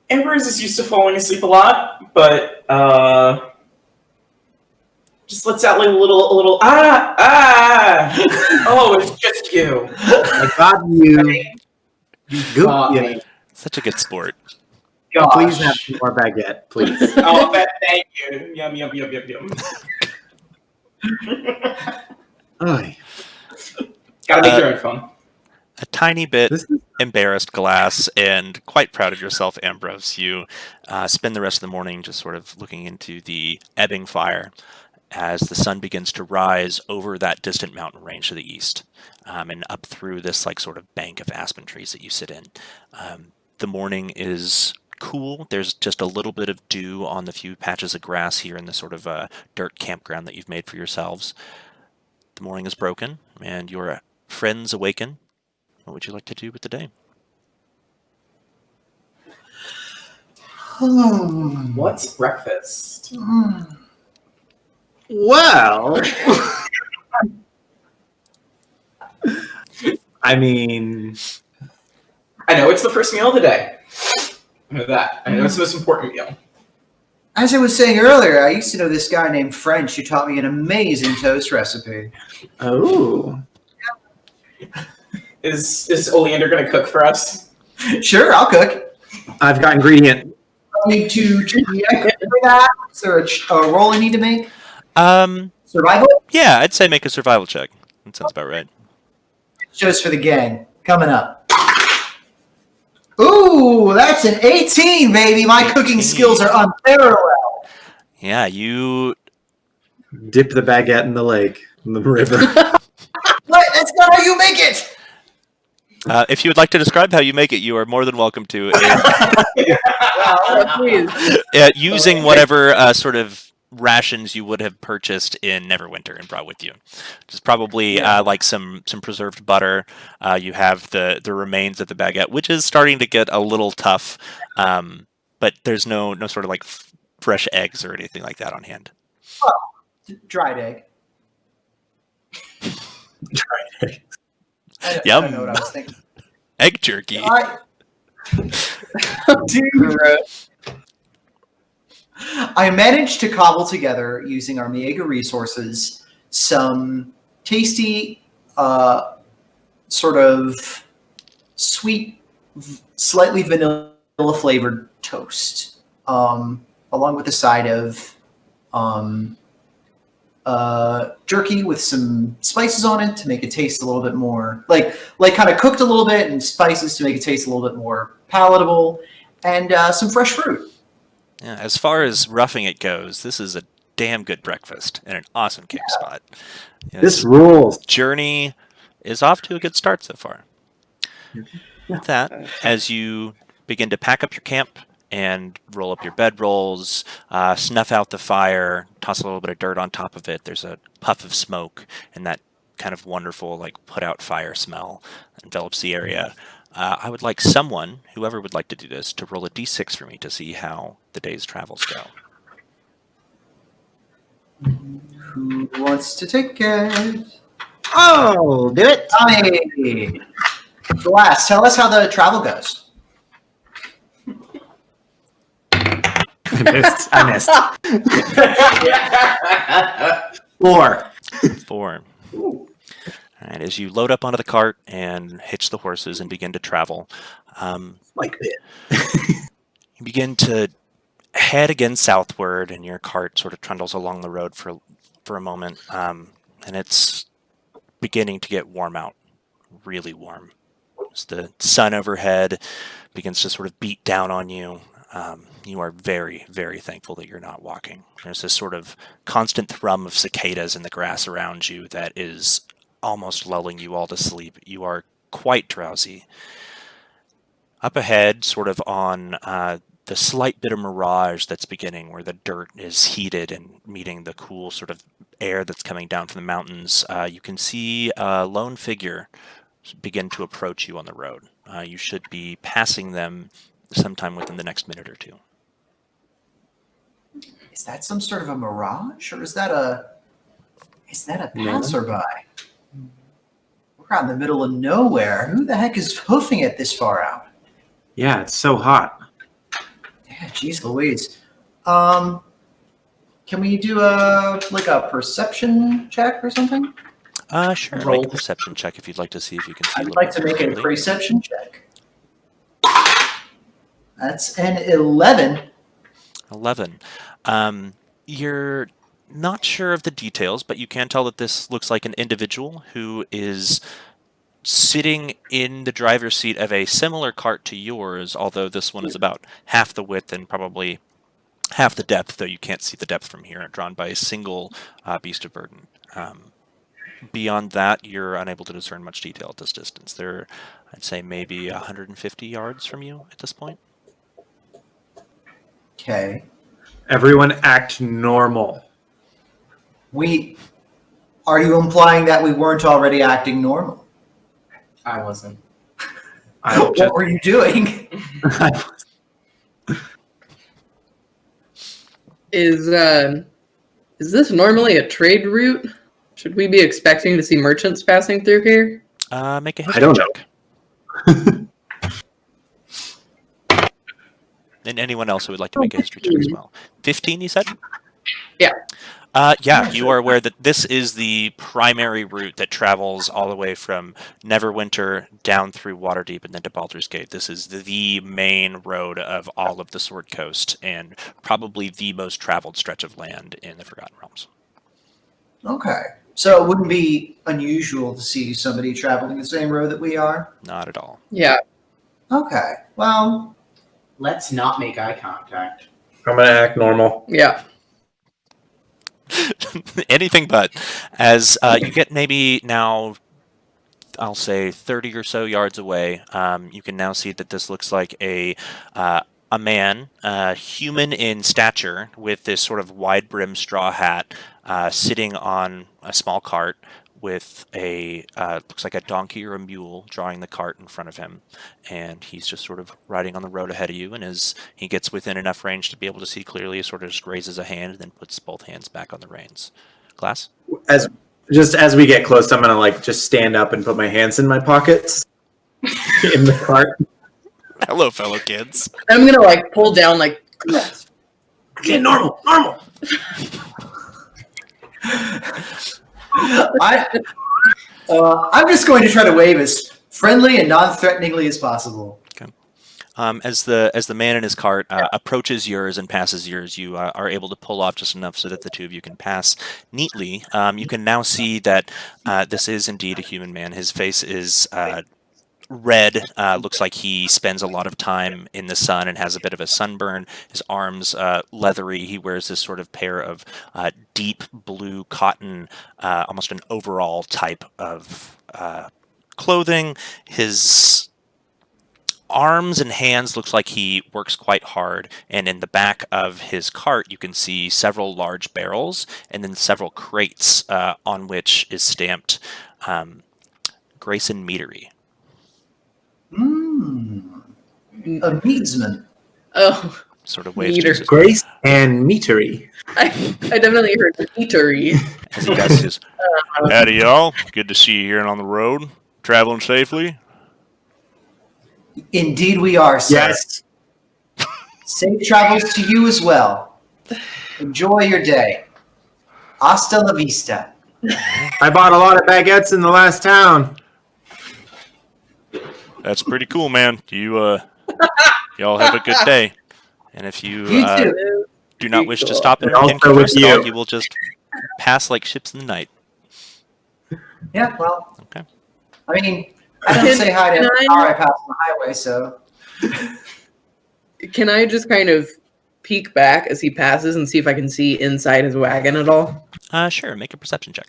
Ambrose is used to falling asleep a lot, but just lets out like a little oh, it's just you. I got you. You goop. Oh, Such a good sport. gosh. Please have some more baguette, please. Oh, thank you. Yum. Oy. Gotta make your own fun. A tiny bit This is embarrassed Glass and quite proud of yourself, Ambrose. You spend the rest of the morning just sort of looking into the ebbing fire as the sun begins to rise over that distant mountain range to the east, and up through this like sort of bank of aspen trees that you sit in. The morning is cool. There's just a little bit of dew on the few patches of grass here in the sort of dirt campground that you've made for yourselves. The morning is broken, and your friends awaken. What would you like to do with the day? What's breakfast? well. I mean, I know it's the first meal of the day. I know that. I know it's the most important meal. As I was saying earlier, I used to know this guy named French who taught me an amazing toast recipe. oh, Is Oleander gonna cook for us? Sure, I'll cook. I've got ingredient. I need to check for that. Is there a roll I need to make? Survival? Yeah, I'd say make a survival check. That sounds about right. Just for the gang. Coming up. Ooh, that's an 18, baby. My cooking 18. skills are unparalleled. Yeah, you Dip the baguette in the lake, in the river. What? That's not how you make it. if you would like to describe how you make it, you are more than welcome to. Please. Using whatever sort of rations you would have purchased in Neverwinter and brought with you. Which is probably like some preserved butter. You have the remains of the baguette, which is starting to get a little tough, but there's no sort of like fresh eggs or anything like that on hand. Dried egg. I Yum. don't know what I was thinking. Egg jerky. Dude. I managed to cobble together, using our Miega resources, some tasty, sort of sweet, slightly vanilla flavored toast, along with a side of jerky with some spices on it to make it taste a little bit more like kind of cooked a little bit, and spices to make it taste a little bit more palatable, and some fresh fruit. Yeah, as far as roughing it goes, this is a damn good breakfast and an awesome camp spot. You know, This rules. journey is off to a good start so far. With that, as you begin to pack up your camp and roll up your bedrolls, snuff out the fire, toss a little bit of dirt on top of it, there's a puff of smoke, and that kind of wonderful like put out fire smell envelops the area. I would like someone, whoever would like to do this, to roll a d6 for me to see how the day's travels go. Who wants to take it? Oh, do it. Tommy! Glass, tell us how the travel goes. I missed. 4. 4. All right, as you load up onto the cart and hitch the horses and begin to travel, Like this. you begin to head again southward, and your cart sort of trundles along the road for a moment, and it's beginning to get warm out, really warm. As the sun overhead begins to sort of beat down on you, you are very, very thankful that you're not walking. There's this sort of constant thrum of cicadas in the grass around you that is almost lulling you all to sleep. You are quite drowsy. Up ahead, sort of on the slight bit of mirage that's beginning, where the dirt is heated and meeting the cool sort of air that's coming down from the mountains, you can see a lone figure begin to approach you on the road. You should be passing them sometime within the next minute or two. Is that some sort of a mirage, or is that a Is that a No. passerby? We're out in the middle of nowhere. Who the heck is hoofing it this far out? Yeah, it's so hot. Yeah, geez Louise. Can we do a perception check or something? Sure. Make Roll. a perception check if you'd like to see if you can see. a I'd little like bit to make a clearly. perception check. That's an 11. 11. You're not sure of the details, but you can tell that this looks like an individual who is sitting in the driver's seat of a similar cart to yours, although this one is about half the width and probably half the depth, though you can't see the depth from here, drawn by a single beast of burden. Beyond that, you're unable to discern much detail at this distance. They're, I'd say, maybe 150 yards from you at this point. Okay. Everyone act normal. Are you implying that we weren't already acting normal? I wasn't. What were you doing? Is this normally a trade route? Should we be expecting to see merchants passing through here? Make a history don't know. check. And anyone else who would like to make a history check as well. 15, you said? Yeah. Yeah, you are aware that this is the primary route that travels all the way from Neverwinter down through Waterdeep and then to Baldur's Gate. This is the main road of all of the Sword Coast and probably the most traveled stretch of land in the Forgotten Realms. Okay. So it wouldn't be unusual to see somebody traveling the same road that we are? Not at all. Yeah. Okay. Well, Let's not make eye contact. I'm gonna act normal. Yeah. Anything but. As you get maybe now, I'll say 30 or so yards away, you can now see that this looks like a man, human in stature, with this sort of wide brim straw hat, sitting on a small cart with a looks like a donkey or a mule drawing the cart in front of him, and he's just sort of riding on the road ahead of you. And as he gets within enough range to be able to see clearly, he sort of just raises a hand and then puts both hands back on the reins. Glass? As we get close, I'm gonna just stand up and put my hands in my pockets in the cart. Hello, fellow kids. I'm gonna pull down Okay, normal. I'm just going to try to wave as friendly and non-threateningly as possible. As the man in his cart approaches yours and passes yours, you are able to pull off just enough so that the two of you can pass neatly. You can now see that this is indeed a human man. His face is red, looks like he spends a lot of time in the sun and has a bit of a sunburn. His arms leathery. He wears this sort of pair of deep blue cotton, almost an overall type of clothing. His arms and hands looks like he works quite hard, and in the back of his cart you can see several large barrels and then several crates on which is stamped Grayson Meadery. A meadsman. Oh, Sort of waves Meter. to his- Grace and meatery. I definitely heard eatery. as he does his howdy y'all, good to see you here and on the road, traveling safely. Indeed we are, sir. Yes. Safe travels to you as well. Enjoy your day. Hasta la vista. I bought a lot of baguettes in the last town. That's pretty cool, man. You y'all have a good day, and if you You too. do not wish to stop and Also converse with at all, you. you will just pass like ships in the night. Yeah, well. Okay. I mean, I don't say hi to Can every I- car I pass on the highway, so. Can I just kind of peek back as he passes and see if I can see inside his wagon at all? Sure. Make a perception check.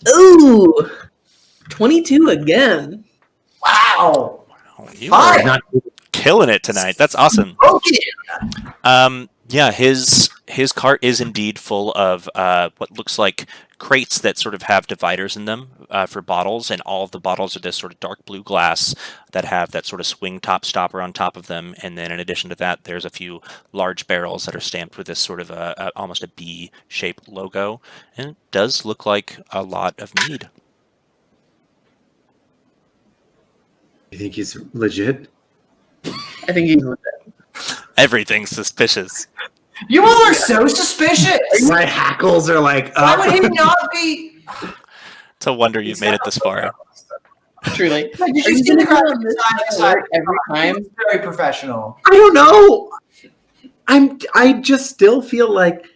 Ooh, 22 again. Wow. Oh, you Fine. are Not killing it tonight. That's awesome. Okay. Yeah, his cart is indeed full of what looks like crates that sort of have dividers in them for bottles, and all of the bottles are this sort of dark blue glass that have that sort of swing top stopper on top of them. And then in addition to that, there's a few large barrels that are stamped with this sort of almost a B-shaped logo, and it does look like a lot of mead. You think he's legit? I think he's Everything's suspicious. You all are so suspicious. My hackles are like Why up. would he not be? It's a wonder you've made it this far. truly. Did you Are you see the gonna graphic do this design every time? It's very professional. I don't know. I just still feel like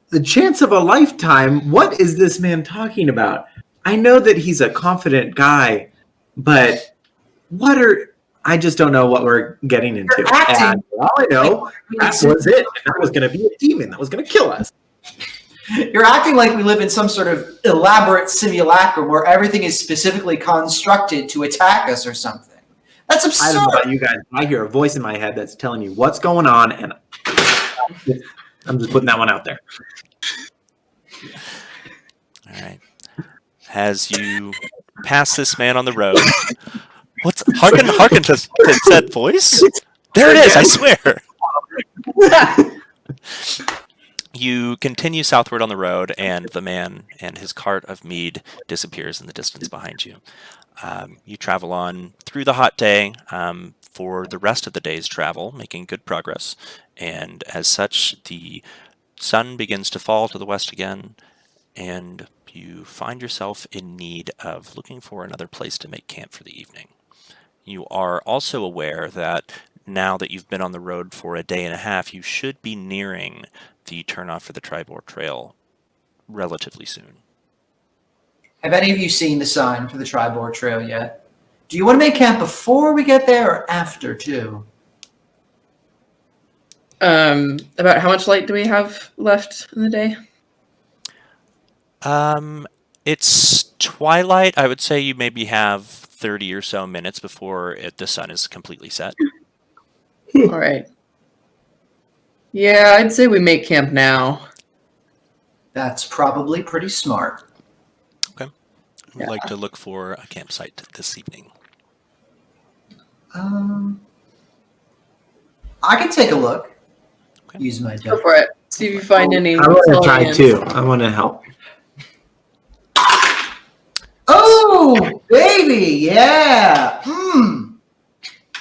the chance of a lifetime. What is this man talking about? I know that he's a confident guy, but I just don't know what we're getting into. You're acting And all I know, that was it. And that was going to be a demon that was going to kill us. You're acting like we live in some sort of elaborate simulacrum where everything is specifically constructed to attack us or something. That's I don't know absurd. about you guys. I hear a voice in my head that's telling me what's going on, and I'm just putting that one out there. All right. As you pass this man on the road, hearken to said voice? There it is, I swear. You continue southward on the road, and the man and his cart of mead disappears in the distance behind you. You travel on through the hot day for the rest of the day's travel, making good progress. And as such, the sun begins to fall to the west again, and you find yourself in need of looking for another place to make camp for the evening. You are also aware that now that you've been on the road for a day and a half, you should be nearing the turnoff for the Tribord Trail relatively soon. Have any of you seen the sign for the Tribord Trail yet? Do you want to make camp before we get there or after too? About how much light do we have left in the day? It's twilight. I would say you maybe have 30 or so minutes before the sun is completely set. All right. Yeah, I'd say we make camp now. That's probably pretty smart. I'd like to look for a campsite this evening. I can take a look. Okay. Use my Go for it. See if you find any. I want to try too. I want to help. Oh, baby, yeah.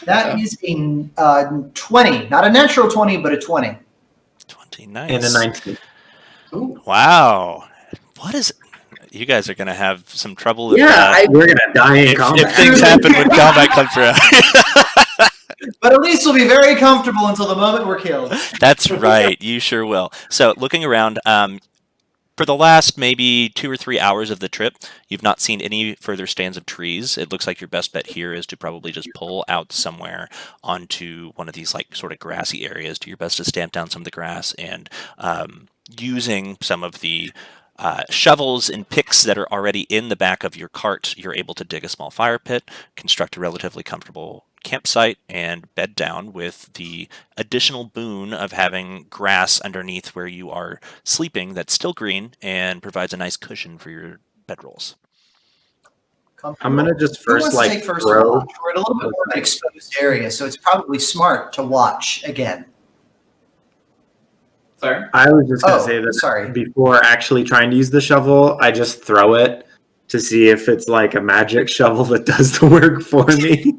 That is a 20. Not a natural 20, but a 20. 20, nice. And a 19. Ooh. Wow. What is... You guys are going to have some trouble if, We're going to die in combat. if things happen when combat comes around. But at least we'll be very comfortable until the moment we're killed. That's right. You sure will. So looking around, for the last maybe 2 or 3 hours of the trip, you've not seen any further stands of trees. It looks like your best bet here is to probably just pull out somewhere onto one of these like sort of grassy areas. Do your best to stamp down some of the grass, and using some of the shovels and picks that are already in the back of your cart, you're able to dig a small fire pit, construct a relatively comfortable campsite, and bed down with the additional boon of having grass underneath where you are sleeping that's still green and provides a nice cushion for your bedrolls. I'm going to just Who wants first to like take first throw. watch? We're in a little bit more of an exposed area, so it's probably smart to watch again. Sorry. I was just going to say that sorry. before actually trying to use the shovel, I just throw it to see if it's like a magic shovel that does the work for me.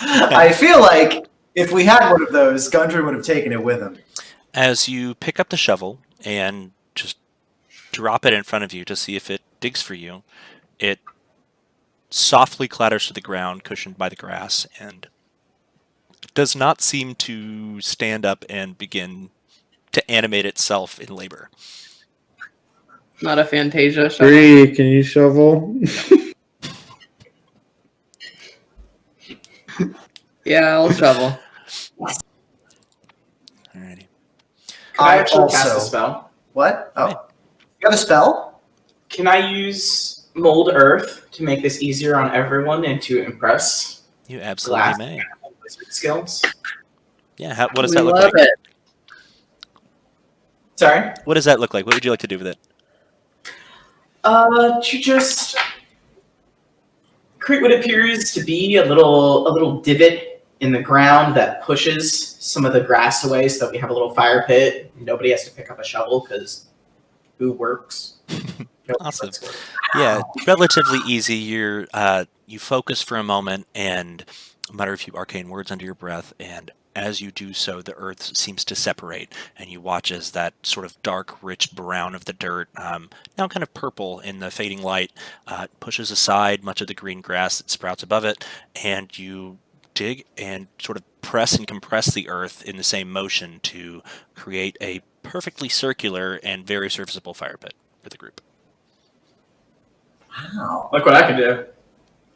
I feel like if we had one of those, Gundren would have taken it with him. As you pick up the shovel and just drop it in front of you to see if it digs for you, it softly clatters to the ground, cushioned by the grass, and does not seem to stand up and begin to animate itself in labor. Not a Fantasia shovel. Bree, can you shovel? Yeah, I'll shovel. Alrighty. Can I actually cast also- a spell? What? Oh. You have a spell? Can I use Mold Earth to make this easier on everyone and to impress You absolutely Glass. may. wizard skills? Yeah, what does We that look love like? it. Sorry. What does that look like? What would you like to do with it? To just create what appears to be a little divot in the ground that pushes some of the grass away, so that we have a little fire pit. Nobody has to pick up a shovel because who works? Nobody Awesome. works. Yeah, relatively easy. You focus for a moment and mutter a few arcane words under your breath, and as you do so, the earth seems to separate, and you watch as that sort of dark, rich brown of the dirt, now kind of purple in the fading light, pushes aside much of the green grass that sprouts above it, and you dig and sort of press and compress the earth in the same motion to create a perfectly circular and very serviceable fire pit for the group. Wow. Look what I can do.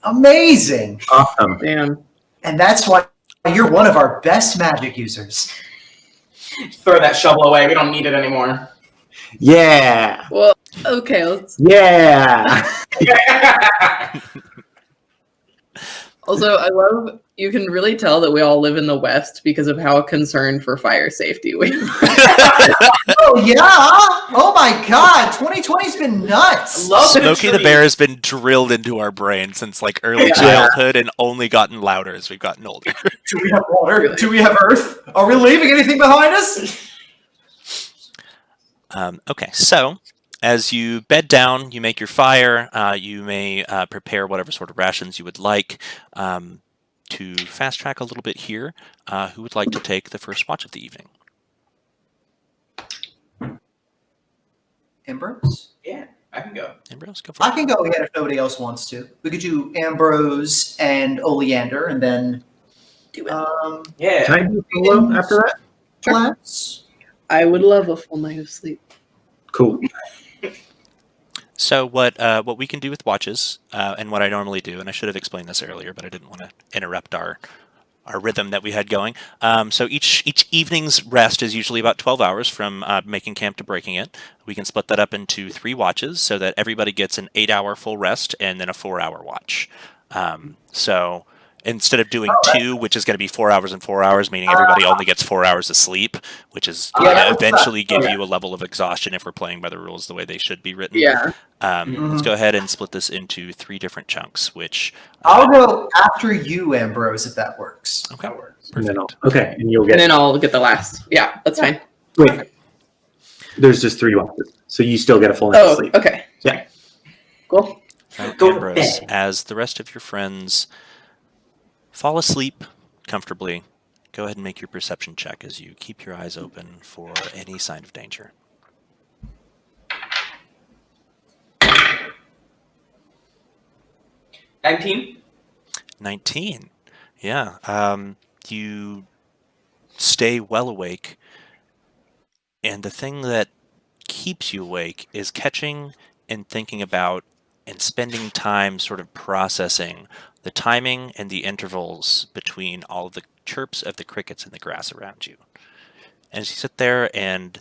Amazing. Awesome. Damn. And that's why you're one of our best magic users. Throw that shovel away. We don't need it anymore. Yeah. Well, okay. Yeah. Also, I love you can really tell that we all live in the West because of how concerned for fire safety we are. Oh, yeah. Oh, my God. 2020's been nuts. Love Smokey the Bear has been drilled into our brain since like early Yeah. childhood and only gotten louder as we've gotten older. Do we have water? Do we have earth? Are we leaving anything behind us? Okay, so as you bed down, you make your fire. You may prepare whatever sort of rations you would like. To fast track a little bit here, who would like to take the first watch of the evening? Ambrose? Yeah, I can go. Ambrose, go for I it. can go ahead if nobody else wants to. We could do Ambrose and Oleander, and then Do it. Yeah. Can I do solo after that? Plants. I would love a full night of sleep. Cool. So what we can do with watches, and what I normally do, and I should have explained this earlier, but I didn't want to interrupt our rhythm that we had going. So each evening's rest is usually about 12 hours from making camp to breaking it. We can split that up into 3 watches so that everybody gets an 8-hour full rest and then a 4-hour watch. So instead of doing 2, which is going to be 4 hours and 4 hours, meaning everybody only gets 4 hours of sleep, which is Yeah, going that to was eventually give okay. you a level of exhaustion if we're playing by the rules the way they should be written. Yeah. Let's go ahead and split this into 3 different chunks, which I'll go after you, Ambrose, if that works. okay, That works. And then perfect. okay, and you'll And get. then I'll get the last. Yeah, that's fine. Wait. There's just 3 watches, so you still get a full night's Oh, sleep. okay. Yeah. Cool. Right, Go to Ambrose, bed. as the rest of your friends fall asleep comfortably, go ahead and make your perception check as you keep your eyes open for any sign of danger. 19. 19. Yeah. You stay well awake, and the thing that keeps you awake is catching and thinking about and spending time sort of processing the timing and the intervals between all of the chirps of the crickets in the grass around you. As you sit there and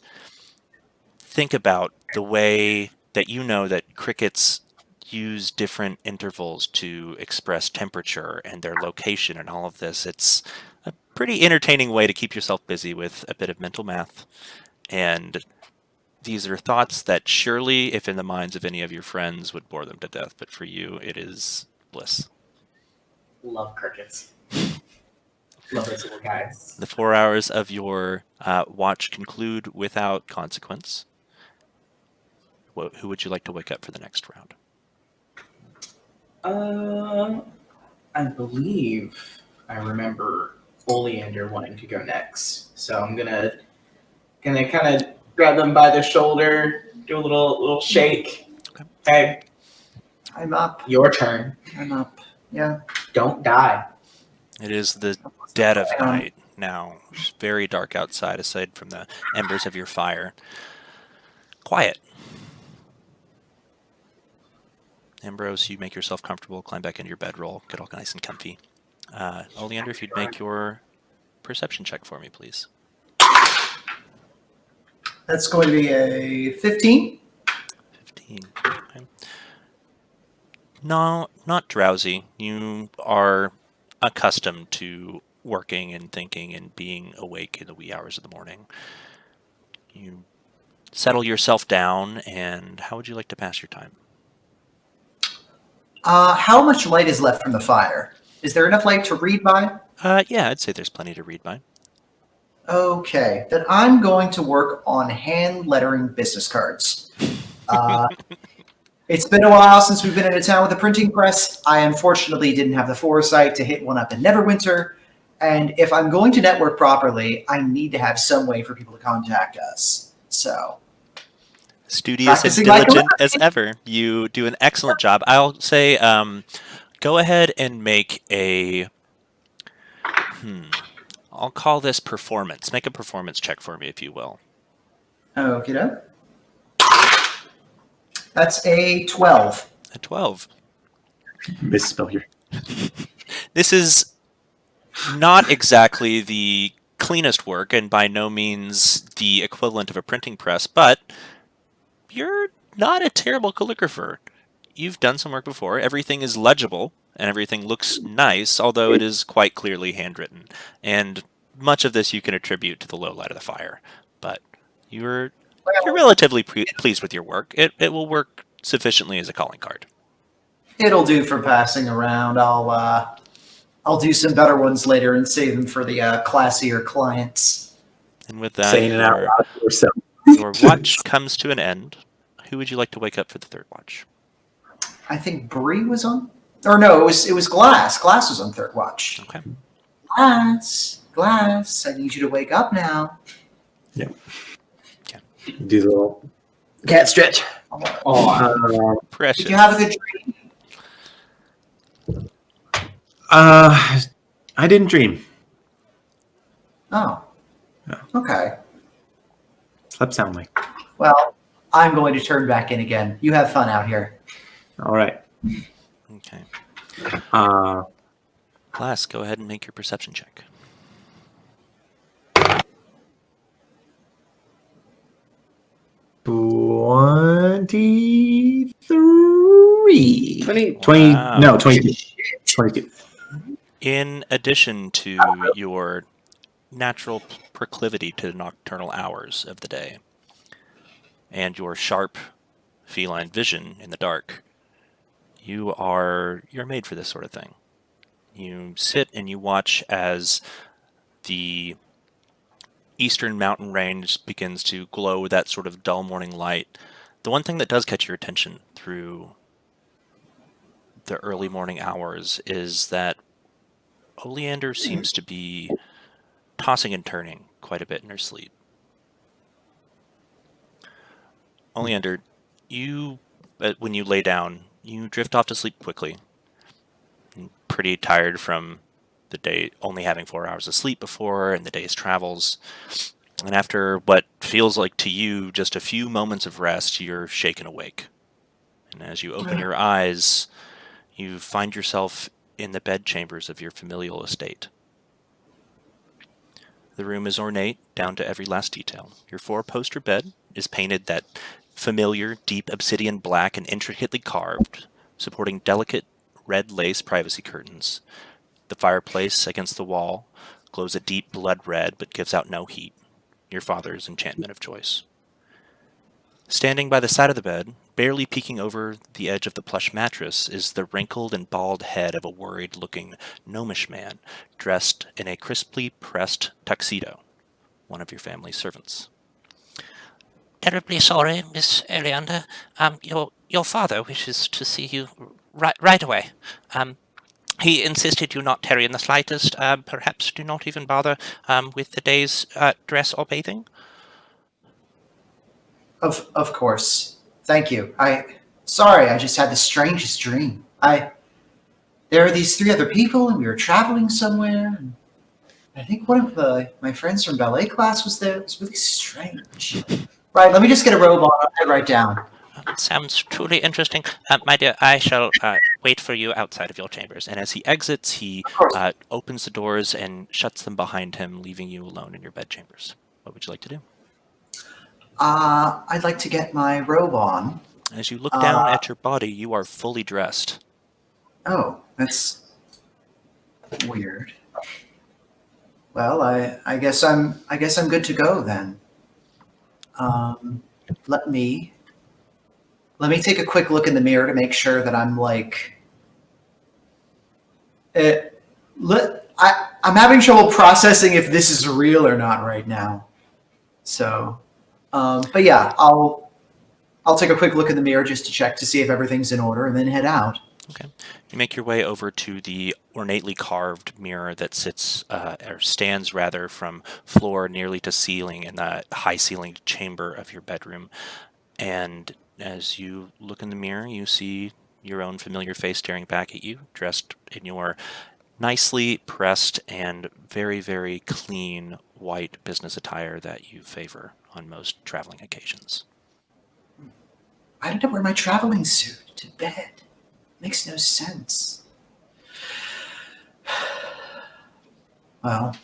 think about the way that you know that crickets use different intervals to express temperature and their location and all of this, it's a pretty entertaining way to keep yourself busy with a bit of mental math. And these are thoughts that surely, if in the minds of any of your friends, would bore them to death, but for you, it is bliss. Love crickets. Love those little guys. The 4 hours of your watch conclude without consequence. Who would you like to wake up for the next round? I believe I remember Oleander wanting to go next, so I'm gonna kind of grab them by the shoulder, do a little shake. Okay. Hey, I'm up. your turn. I'm up. Yeah. Don't die. It is the dead of night now. It's very dark outside, aside from the embers of your fire. Quiet. Ambrose, you make yourself comfortable, climb back into your bedroll, get all nice and comfy. Oleander, if you'd make your perception check for me, please. That's going to be a 15. 15. Okay. No, not drowsy. You are accustomed to working and thinking and being awake in the wee hours of the morning. You settle yourself down, and how would you like to pass your time? How much light is left from the fire? Is there enough light to read by? Yeah, I'd say there's plenty to read by. Okay, then I'm going to work on hand lettering business cards. It's been a while since we've been in a town with a printing press. I unfortunately didn't have the foresight to hit one up in Neverwinter. And if I'm going to network properly, I need to have some way for people to contact us. So, Studious and Practicing like a diligent as ever. You do an excellent job. I'll say, go ahead and make a. I'll call this performance. Make a performance check for me, if you will. okie doke. That's a 12. A 12. Misspell here. This is not exactly the cleanest work, and by no means the equivalent of a printing press, but you're not a terrible calligrapher. You've done some work before. Everything is legible, and everything looks nice, although it is quite clearly handwritten. And much of this you can attribute to the low light of the fire. But you're relatively pleased with your work. It will work sufficiently as a calling card. It'll do for passing around. I'll do some better ones later and save them for the classier clients. And with that, Saying it out loud to yourself. your watch comes to an end. Who would you like to wake up for the third watch? I think Bree was on, or no, it was Glass. Glass was on third watch. Okay. Glass, I need you to wake up now. Do the little cat stretch. Precious. Did you have a good dream? I didn't dream. Oh, No. okay. Slept soundly. Well, I'm going to turn back in again. You have fun out here. All right. Okay. Class, go ahead and make your perception check. 23. 20. Wow. No, 22. 22. In addition to your natural proclivity to nocturnal hours of the day and your sharp feline vision in the dark, you're made for this sort of thing. You sit and you watch as the eastern mountain range begins to glow with that sort of dull morning light. The one thing that does catch your attention through the early morning hours is that Oleander seems to be tossing and turning quite a bit in her sleep. Oleander, when you lay down, you drift off to sleep quickly. Pretty tired from the day, only having 4 hours of sleep before and the day's travels. And after what feels like to you just a few moments of rest, you're shaken awake. And as you open your eyes, you find yourself in the bedchambers of your familial estate. The room is ornate down to every last detail. Your 4-poster bed is painted that familiar, deep obsidian black and intricately carved, supporting delicate red lace privacy curtains. The fireplace against the wall glows a deep blood red but gives out no heat, your father's enchantment of choice. Standing by the side of the bed, barely peeking over the edge of the plush mattress, is the wrinkled and bald head of a worried-looking gnomish man dressed in a crisply pressed tuxedo, one of your family's servants. Terribly sorry, Miss Oleander. Your father wishes to see you right away. He insisted you not tarry in the slightest. Perhaps do not even bother with the day's dress or bathing. Of course. Thank you. Sorry, I just had the strangest dream. There are these 3 other people, and we were traveling somewhere. And I think one of my friends from ballet class was there. It was really strange. Right, let me just get a robe on. I'll head right down. Sounds truly interesting. My dear, I shall wait for you outside of your chambers. And as he exits, he Of course. opens the doors and shuts them behind him, leaving you alone in your bedchambers. What would you like to do? I'd like to get my robe on. As you look down at your body, you are fully dressed. Oh, that's weird. Well, I guess I'm good to go then. let me take a quick look in the mirror to make sure that I'm like. I'm having trouble processing if this is real or not right now. So, but yeah, I'll take a quick look in the mirror just to check to see if everything's in order, and then head out. Okay. You make your way over to the ornately carved mirror that sits, or stands rather, from floor nearly to ceiling in the high ceilinged chamber of your bedroom. And as you look in the mirror, you see your own familiar face staring back at you, dressed in your nicely pressed and very, very clean white business attire that you favor on most traveling occasions. I didn't wear my traveling suit to bed. Makes no sense. Well,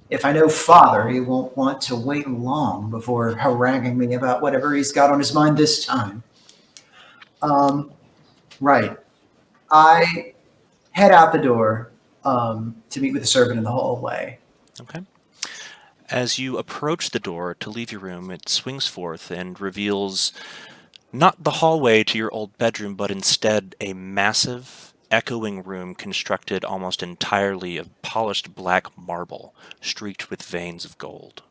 if I know Father, he won't want to wait long before haranguing me about whatever he's got on his mind this time. Right. I head out the door to meet with the servant in the hallway. Okay. As you approach the door to leave your room, it swings forth and reveals not the hallway to your old bedroom, but instead a massive, echoing room constructed almost entirely of polished black marble, streaked with veins of gold.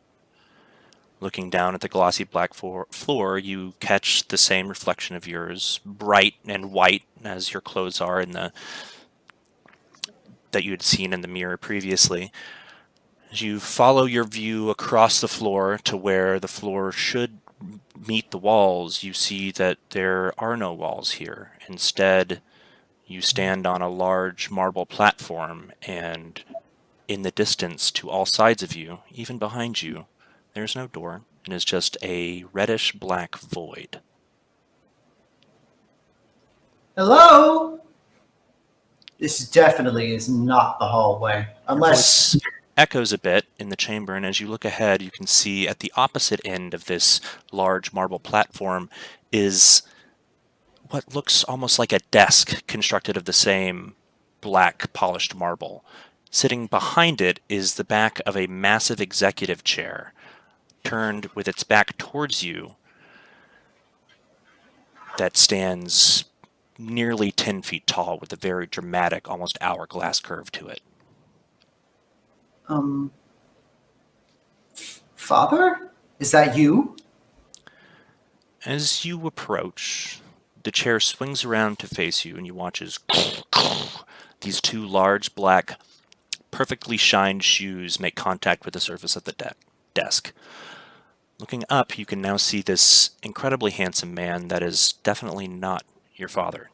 Looking down at the glossy black floor, you catch the same reflection of yours, bright and white as your clothes are in that you had seen in the mirror previously. As you follow your view across the floor to where the floor should meet the walls, you see that there are no walls here. Instead, you stand on a large marble platform, and in the distance to all sides of you, even behind you, there's no door. It is just a reddish-black void. Hello? This definitely is not the hallway. Unless... Your voice echoes a bit in the chamber, and as you look ahead, you can see at the opposite end of this large marble platform is what looks almost like a desk constructed of the same black polished marble. Sitting behind it is the back of a massive executive chair, turned with its back towards you, that stands nearly 10 feet tall with a very dramatic, almost hourglass curve to it. Father? Is that you? As you approach, the chair swings around to face you, and you watch as these two large, black, perfectly shined shoes make contact with the surface of the desk. Looking up, you can now see this incredibly handsome man that is definitely not your father.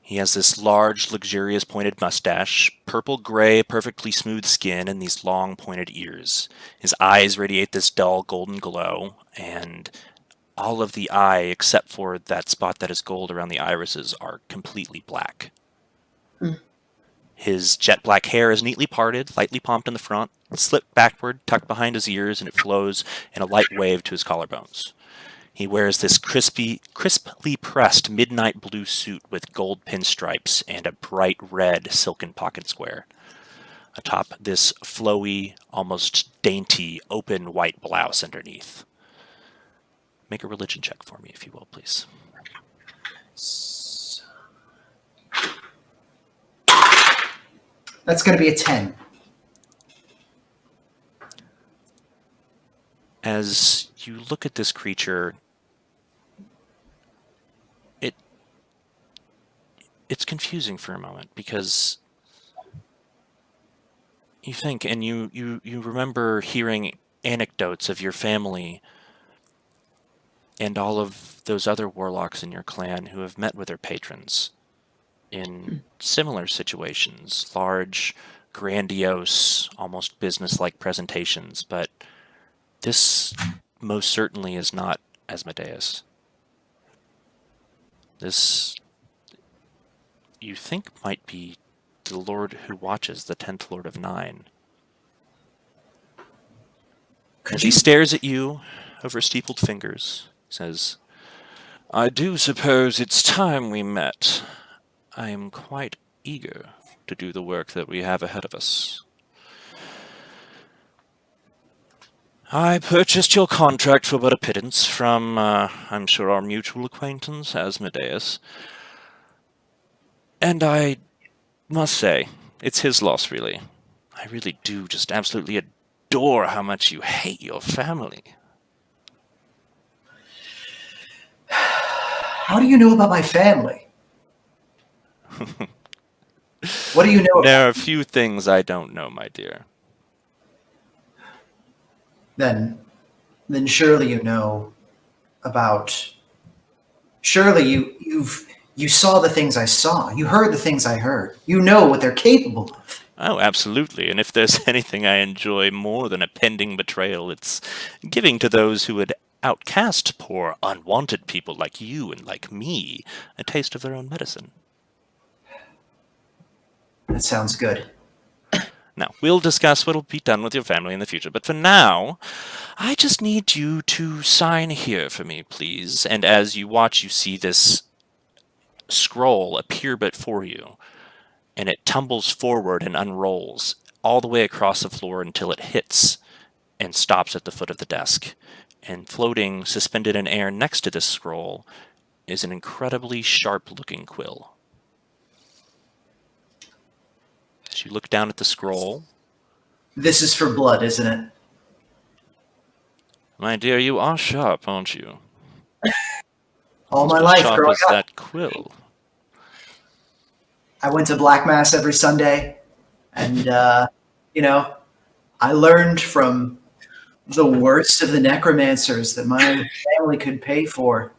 He has this large, luxurious pointed mustache, purple-gray, perfectly smooth skin, and these long, pointed ears. His eyes radiate this dull, golden glow, and all of the eye, except for that spot that is gold around the irises, are completely black. His jet black hair is neatly parted, lightly pomped in the front, slipped backward, tucked behind his ears, and it flows in a light wave to his collarbones. He wears this crisply pressed midnight blue suit with gold pinstripes and a bright red silken pocket square. Atop this flowy, almost dainty, open white blouse underneath. Make a religion check for me, if you will, please. That's going to be a 10. As you look at this creature, it's confusing for a moment, because you think, and you remember hearing anecdotes of your family and all of those other warlocks in your clan who have met with their patrons in similar situations, large, grandiose, almost business-like presentations, but this most certainly is not Asmodeus. This, you think, might be the Lord who watches, the 10th Lord of Nine. As he stares at you over steepled fingers, says, "I do suppose it's time we met. I am quite eager to do the work that we have ahead of us. I purchased your contract for but a pittance from, I'm sure, our mutual acquaintance, Asmodeus. And I must say, it's his loss, really. I really do just absolutely adore how much you hate your family. How do you know about my family? What do you know? There are a few things I don't know, my dear. Then surely you know about. Surely you saw the things I saw. You heard the things I heard. You know what they're capable of. Oh, absolutely. And if there's anything I enjoy more than a pending betrayal, it's giving to those who would outcast poor, unwanted people like you and like me a taste of their own medicine. That sounds good. Now, we'll discuss what'll be done with your family in the future, but for now, I just need you to sign here for me, please. And as you watch, you see this scroll appear before you, and it tumbles forward and unrolls all the way across the floor until it hits and stops at the foot of the desk. And floating, suspended in air next to this scroll, is an incredibly sharp-looking quill. As you look down at the scroll... This is for blood, isn't it? My dear, you are sharp, aren't you? All my As life sharp growing as up. that quill. I went to Black Mass every Sunday, and, I learned from the worst of the necromancers that my family could pay for.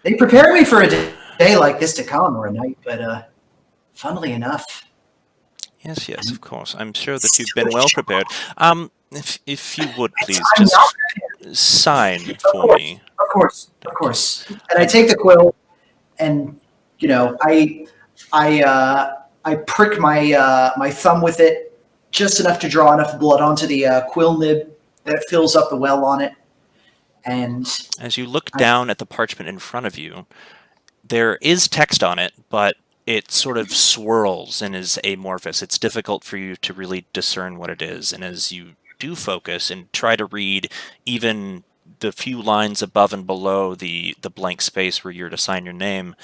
They prepared me for a day like this to come, or a night, but funnily enough... Yes, of course. I'm sure that you've been well prepared. If you would please I'm just not- sign for me. Of course. And I take the quill, and I prick my thumb with it, just enough to draw enough blood onto the quill nib that fills up the well on it. And As you look down at the parchment in front of you, there is text on it, but it sort of swirls and is amorphous. It's difficult for you to really discern what it is. And as you do focus and try to read even the few lines above and below the blank space where you're to sign your name,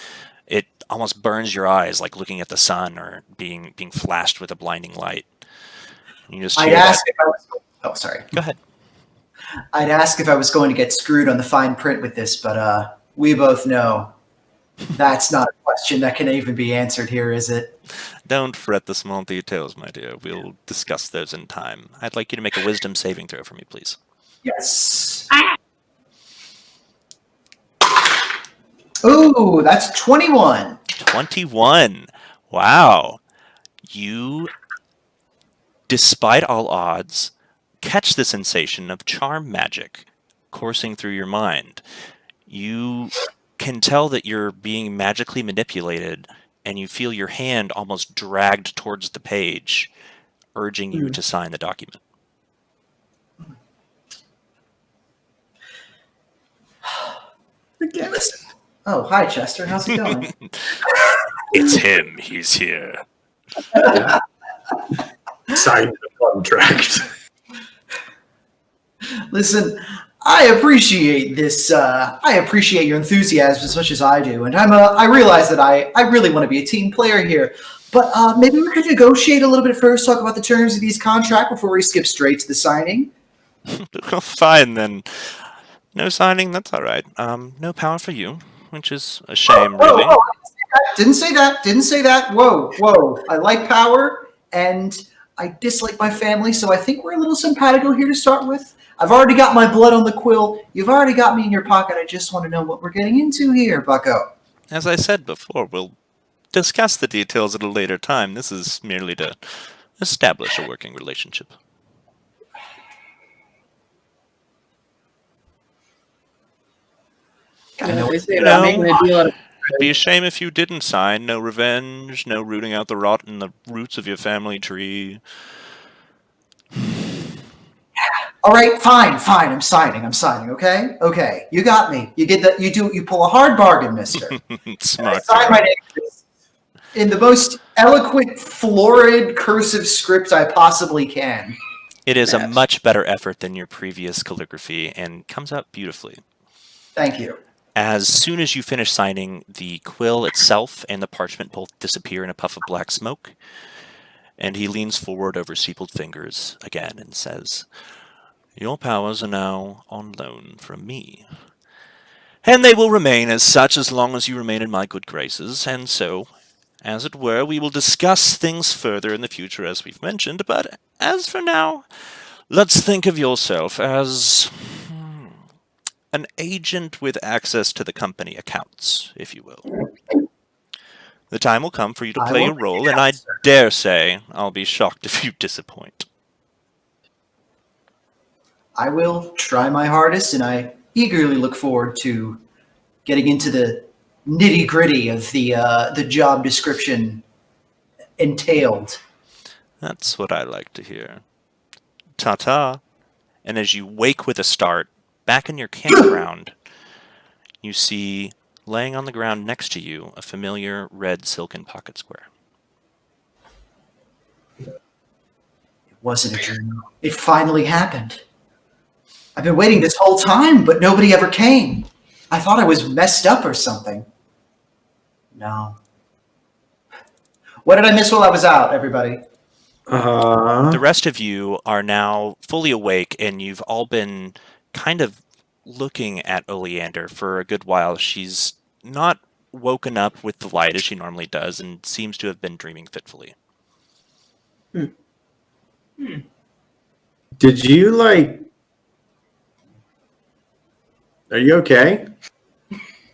it almost burns your eyes, like looking at the sun or being flashed with a blinding light. You just I'd hear that. ask if I was... Oh, sorry. Go ahead. I'd ask if I was going to get screwed on the fine print with this, but we both know that's not a question that can even be answered here, is it? Don't fret the small details, my dear. We'll discuss those in time. I'd like you to make a wisdom saving throw for me, please. Yes. Ooh, that's 21. 21. Wow. You, despite all odds, catch the sensation of charm magic coursing through your mind. You can tell that you're being magically manipulated, and you feel your hand almost dragged towards the page, urging you to sign the document. Listen. Oh, hi, Chester. How's it going? It's him. He's here. Sign the contract. Listen, I appreciate this. I appreciate your enthusiasm as much as I do, and I realize that I really want to be a team player here. But maybe we could negotiate a little bit first, talk about the terms of these contract before we skip straight to the signing. Well, fine then. No signing, that's all right. No power for you, which is a shame, really. Whoa, didn't say that. Whoa. I like power, and I dislike my family, so I think we're a little simpatico here to start with. I've already got my blood on the quill. You've already got me in your pocket. I just want to know what we're getting into here, bucko. As I said before, we'll discuss the details at a later time. This is merely to establish a working relationship. They say You about know, making a deal out of It'd be a shame if you didn't sign. No revenge, no rooting out the rot in the roots of your family tree. All right, fine. I'm signing. Okay. You got me. You did that. You pull a hard bargain, mister. I Smart. sign my name in the most eloquent, florid, cursive script I possibly can. It is a Yes. much better effort than your previous calligraphy and comes out beautifully. Thank you. As soon as you finish signing, the quill itself and the parchment both disappear in a puff of black smoke, and he leans forward over steepled fingers again and says, "Your powers are now on loan from me. And they will remain as such as long as you remain in my good graces, and so, as it were, we will discuss things further in the future as we've mentioned, but as for now, let's think of yourself as an agent with access to the company accounts, if you will. The time will come for you to I play will your role, and I dare say I'll be shocked if you disappoint." I will try my hardest, and I eagerly look forward to getting into the nitty-gritty of the job description entailed. That's what I like to hear. Ta-ta. And as you wake with a start, back in your campground, you see, laying on the ground next to you, a familiar red silken pocket square. It wasn't a dream. It finally happened. I've been waiting this whole time, but nobody ever came. I thought I was messed up or something. No. What did I miss while I was out, everybody? The rest of you are now fully awake, and you've all been kind of looking at Oleander for a good while. She's not woken up with the light as she normally does and seems to have been dreaming fitfully. Did you Are you okay?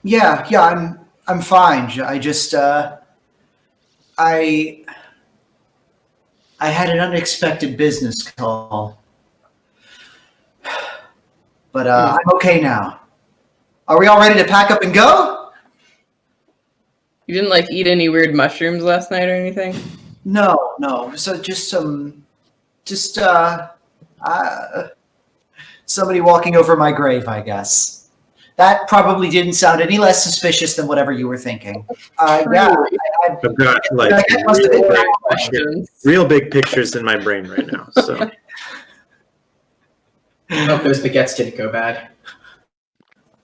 Yeah, I'm fine. I just I had an unexpected business call. But I'm okay now. Are we all ready to pack up and go? You didn't eat any weird mushrooms last night or anything? No. So just somebody walking over my grave, I guess. That probably didn't sound any less suspicious than whatever you were thinking. Yeah, I've got that must have been very Questions. real big pictures in my brain right now. So I hope those baguettes didn't go bad.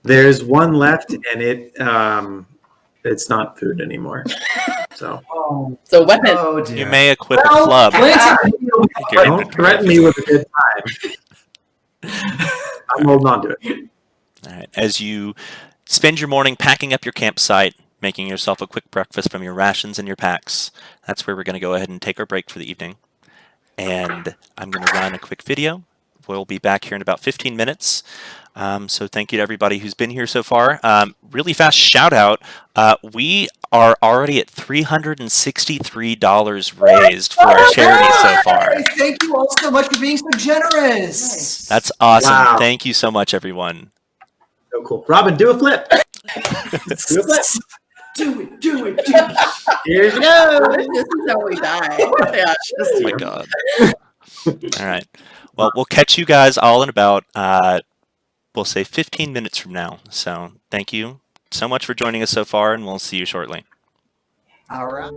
there's one left, and it's not food anymore. So So weapon. Oh dear. You may equip a Well, club. Lansing, Your don't inventory. threaten me with a good time. I'm holding on to it. All right. As you spend your morning packing up your campsite, making yourself a quick breakfast from your rations and your packs, that's where we're going to go ahead and take our break for the evening. And I'm going to run a quick video. We'll be back here in about 15 minutes. So thank you to everybody who's been here so far. Really fast shout out. We are already at $363 raised for our charity so far. Hey, thank you all so much for being so generous. That's awesome. Wow. Thank you so much, everyone. So cool. Robin, do a flip. Do a flip. Do it. Here you go. No, this is how we die. Yeah. Oh my God. All right. Well, we'll catch you guys all in about, we'll say 15 minutes from now. So thank you so much for joining us so far, and we'll see you shortly. All right.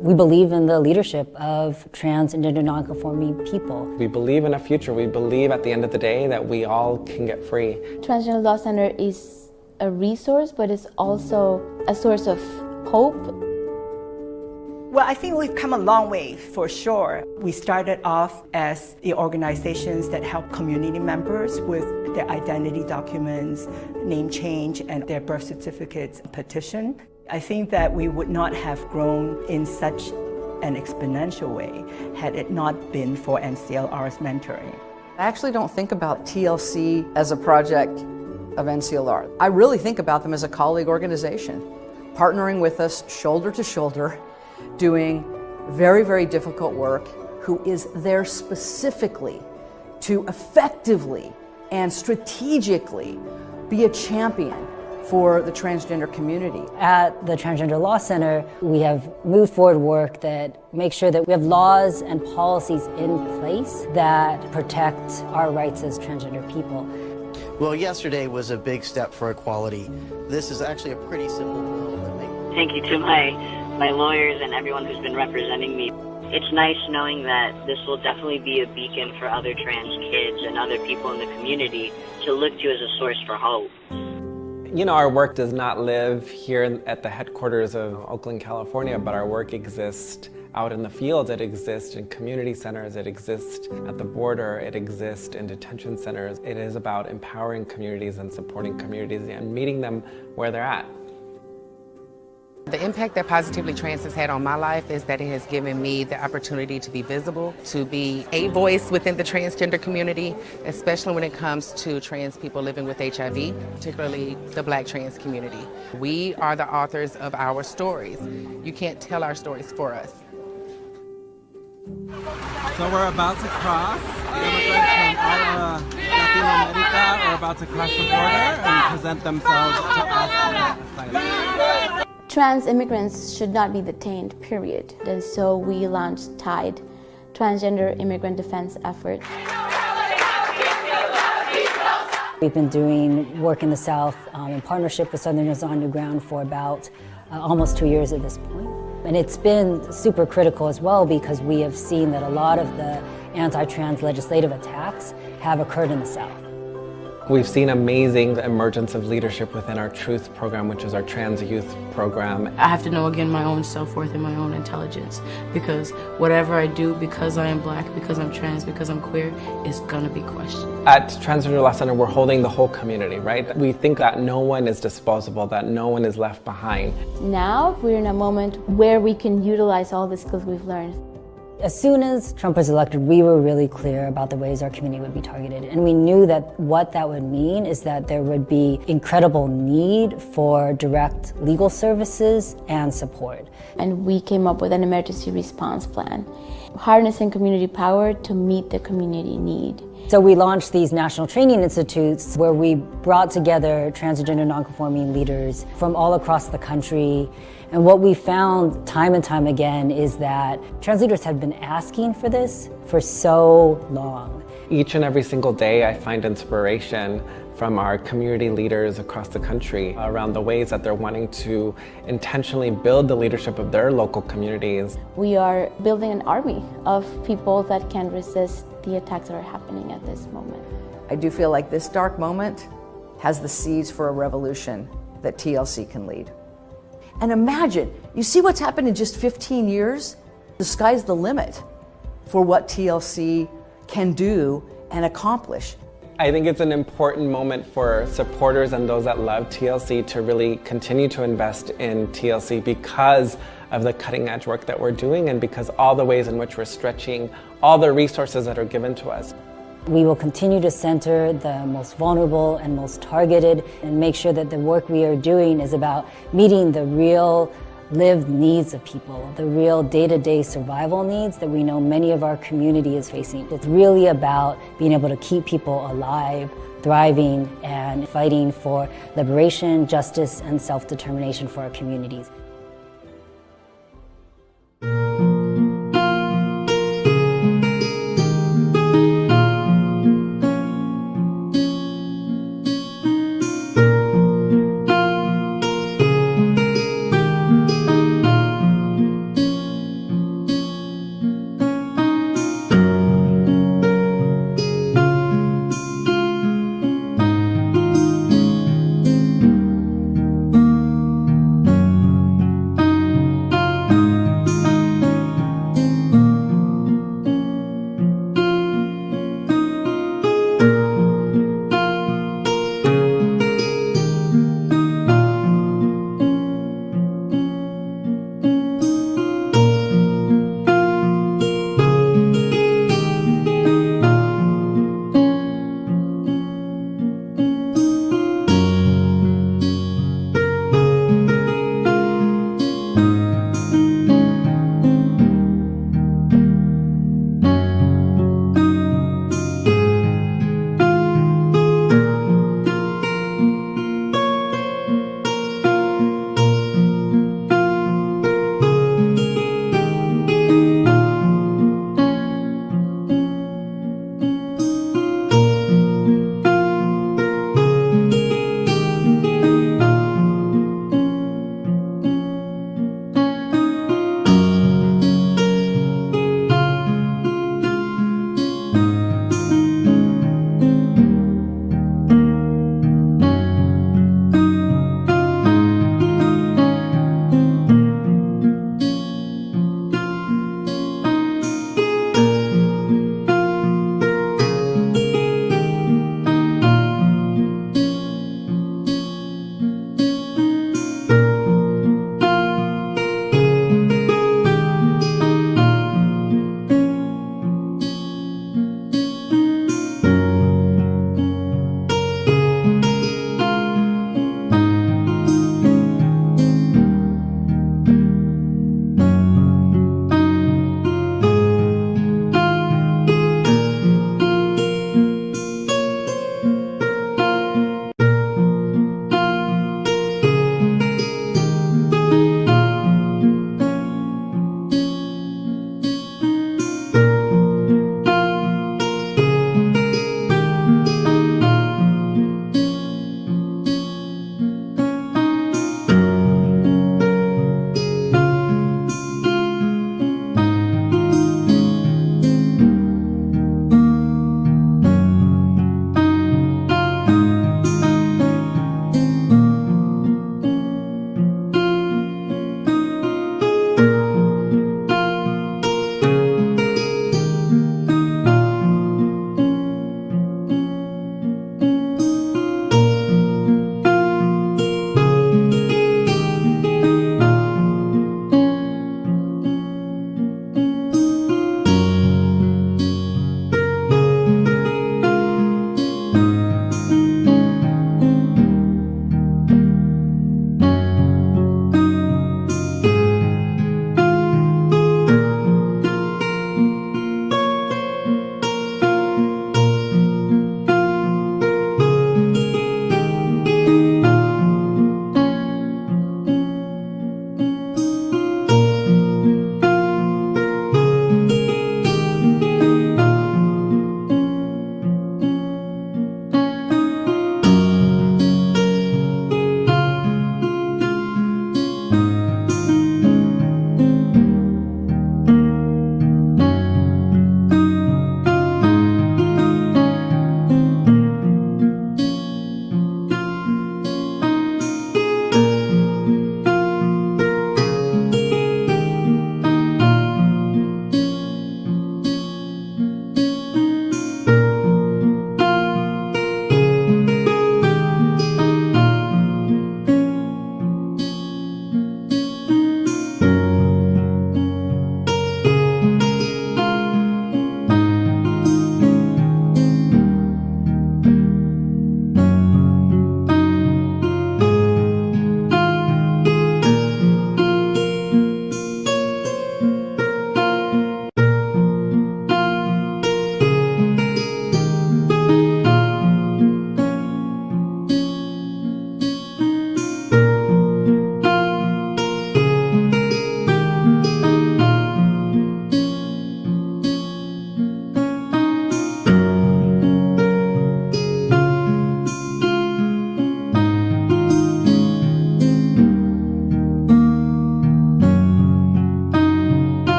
We believe in the leadership of trans and gender nonconforming people. We believe in a future. We believe at the end of the day that we all can get free. Transgender Law Center is a resource, but it's also a source of hope. Well, I think we've come a long way for sure. We started off as the organizations that help community members with their identity documents, name change, and their birth certificates petition. I think that we would not have grown in such an exponential way had it not been for NCLR's mentoring. I actually don't think about TLC as a project of NCLR. I really think about them as a colleague organization, partnering with us shoulder to shoulder, doing very, very difficult work, who is there specifically to effectively and strategically be a champion for the transgender community. At the Transgender Law Center, we have moved forward work that makes sure that we have laws and policies in place that protect our rights as transgender people. Well, yesterday was a big step for equality. This is actually a pretty simple bill that makes... Thank you, Tim. Hi. my lawyers and everyone who's been representing me. It's nice knowing that this will definitely be a beacon for other trans kids and other people in the community to look to as a source for hope. You know, our work does not live here at the headquarters of Oakland, California, but our work exists out in the field. It exists in community centers, it exists at the border, it exists in detention centers. It is about empowering communities and supporting communities and meeting them where they're at. The impact that Positively Trans has had on my life is that it has given me the opportunity to be visible, to be a voice within the transgender community, especially when it comes to trans people living with HIV, particularly the Black trans community. We are the authors of our stories. You can't tell our stories for us. So we're about to cross. Immigrants from all Latin America are about to cross the border and present themselves to us for asylum. Trans immigrants should not be detained, period. And so we launched TIDE, Transgender Immigrant Defense Effort. We've been doing work in the South in partnership with Southerners on New Ground for about almost 2 years at this point. And it's been super critical as well because we have seen that a lot of the anti-trans legislative attacks have occurred in the South. We've seen amazing emergence of leadership within our Truth program, which is our trans youth program. I have to know again my own self-worth and my own intelligence, because whatever I do, because I am Black, because I'm trans, because I'm queer, is gonna be questioned. At Transgender Law Center, we're holding the whole community, right? We think that no one is disposable, that no one is left behind. Now we're in a moment where we can utilize all the skills we've learned. As soon as Trump was elected, we were really clear about the ways our community would be targeted. And we knew that what that would mean is that there would be incredible need for direct legal services and support. And we came up with an emergency response plan, harnessing community power to meet the community need. So we launched these national training institutes where we brought together transgender nonconforming leaders from all across the country. And what we found time and time again is that trans leaders had been asking for this for so long. Each and every single day I find inspiration from our community leaders across the country around the ways that they're wanting to intentionally build the leadership of their local communities. We are building an army of people that can resist the attacks that are happening at this moment. I do feel like this dark moment has the seeds for a revolution that TLC can lead. And imagine, you see what's happened in just 15 years? The sky's the limit for what TLC can do and accomplish. I think it's an important moment for supporters and those that love TLC to really continue to invest in TLC because of the cutting edge work that we're doing and because all the ways in which we're stretching all the resources that are given to us. We will continue to center the most vulnerable and most targeted and make sure that the work we are doing is about meeting the real lived needs of people, the real day-to-day survival needs that we know many of our community is facing. It's really about being able to keep people alive, thriving, and fighting for liberation, justice, and self-determination for our communities.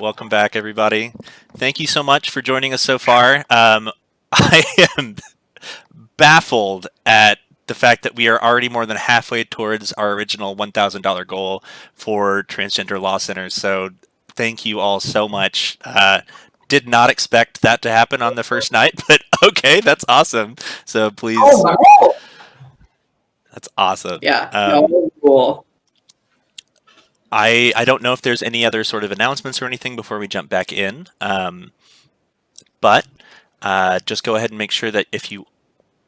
welcome back, everybody. Thank you so much for joining us so far. I am baffled at the fact that we are already more than halfway towards our original $1,000 goal for transgender law centers. So thank you all so much. Did not expect that to happen on the first night, but okay, that's awesome. So please. Oh, wow. That's awesome. Yeah, no, cool. I don't know if there's any other sort of announcements or anything before we jump back in, but just go ahead and make sure that if you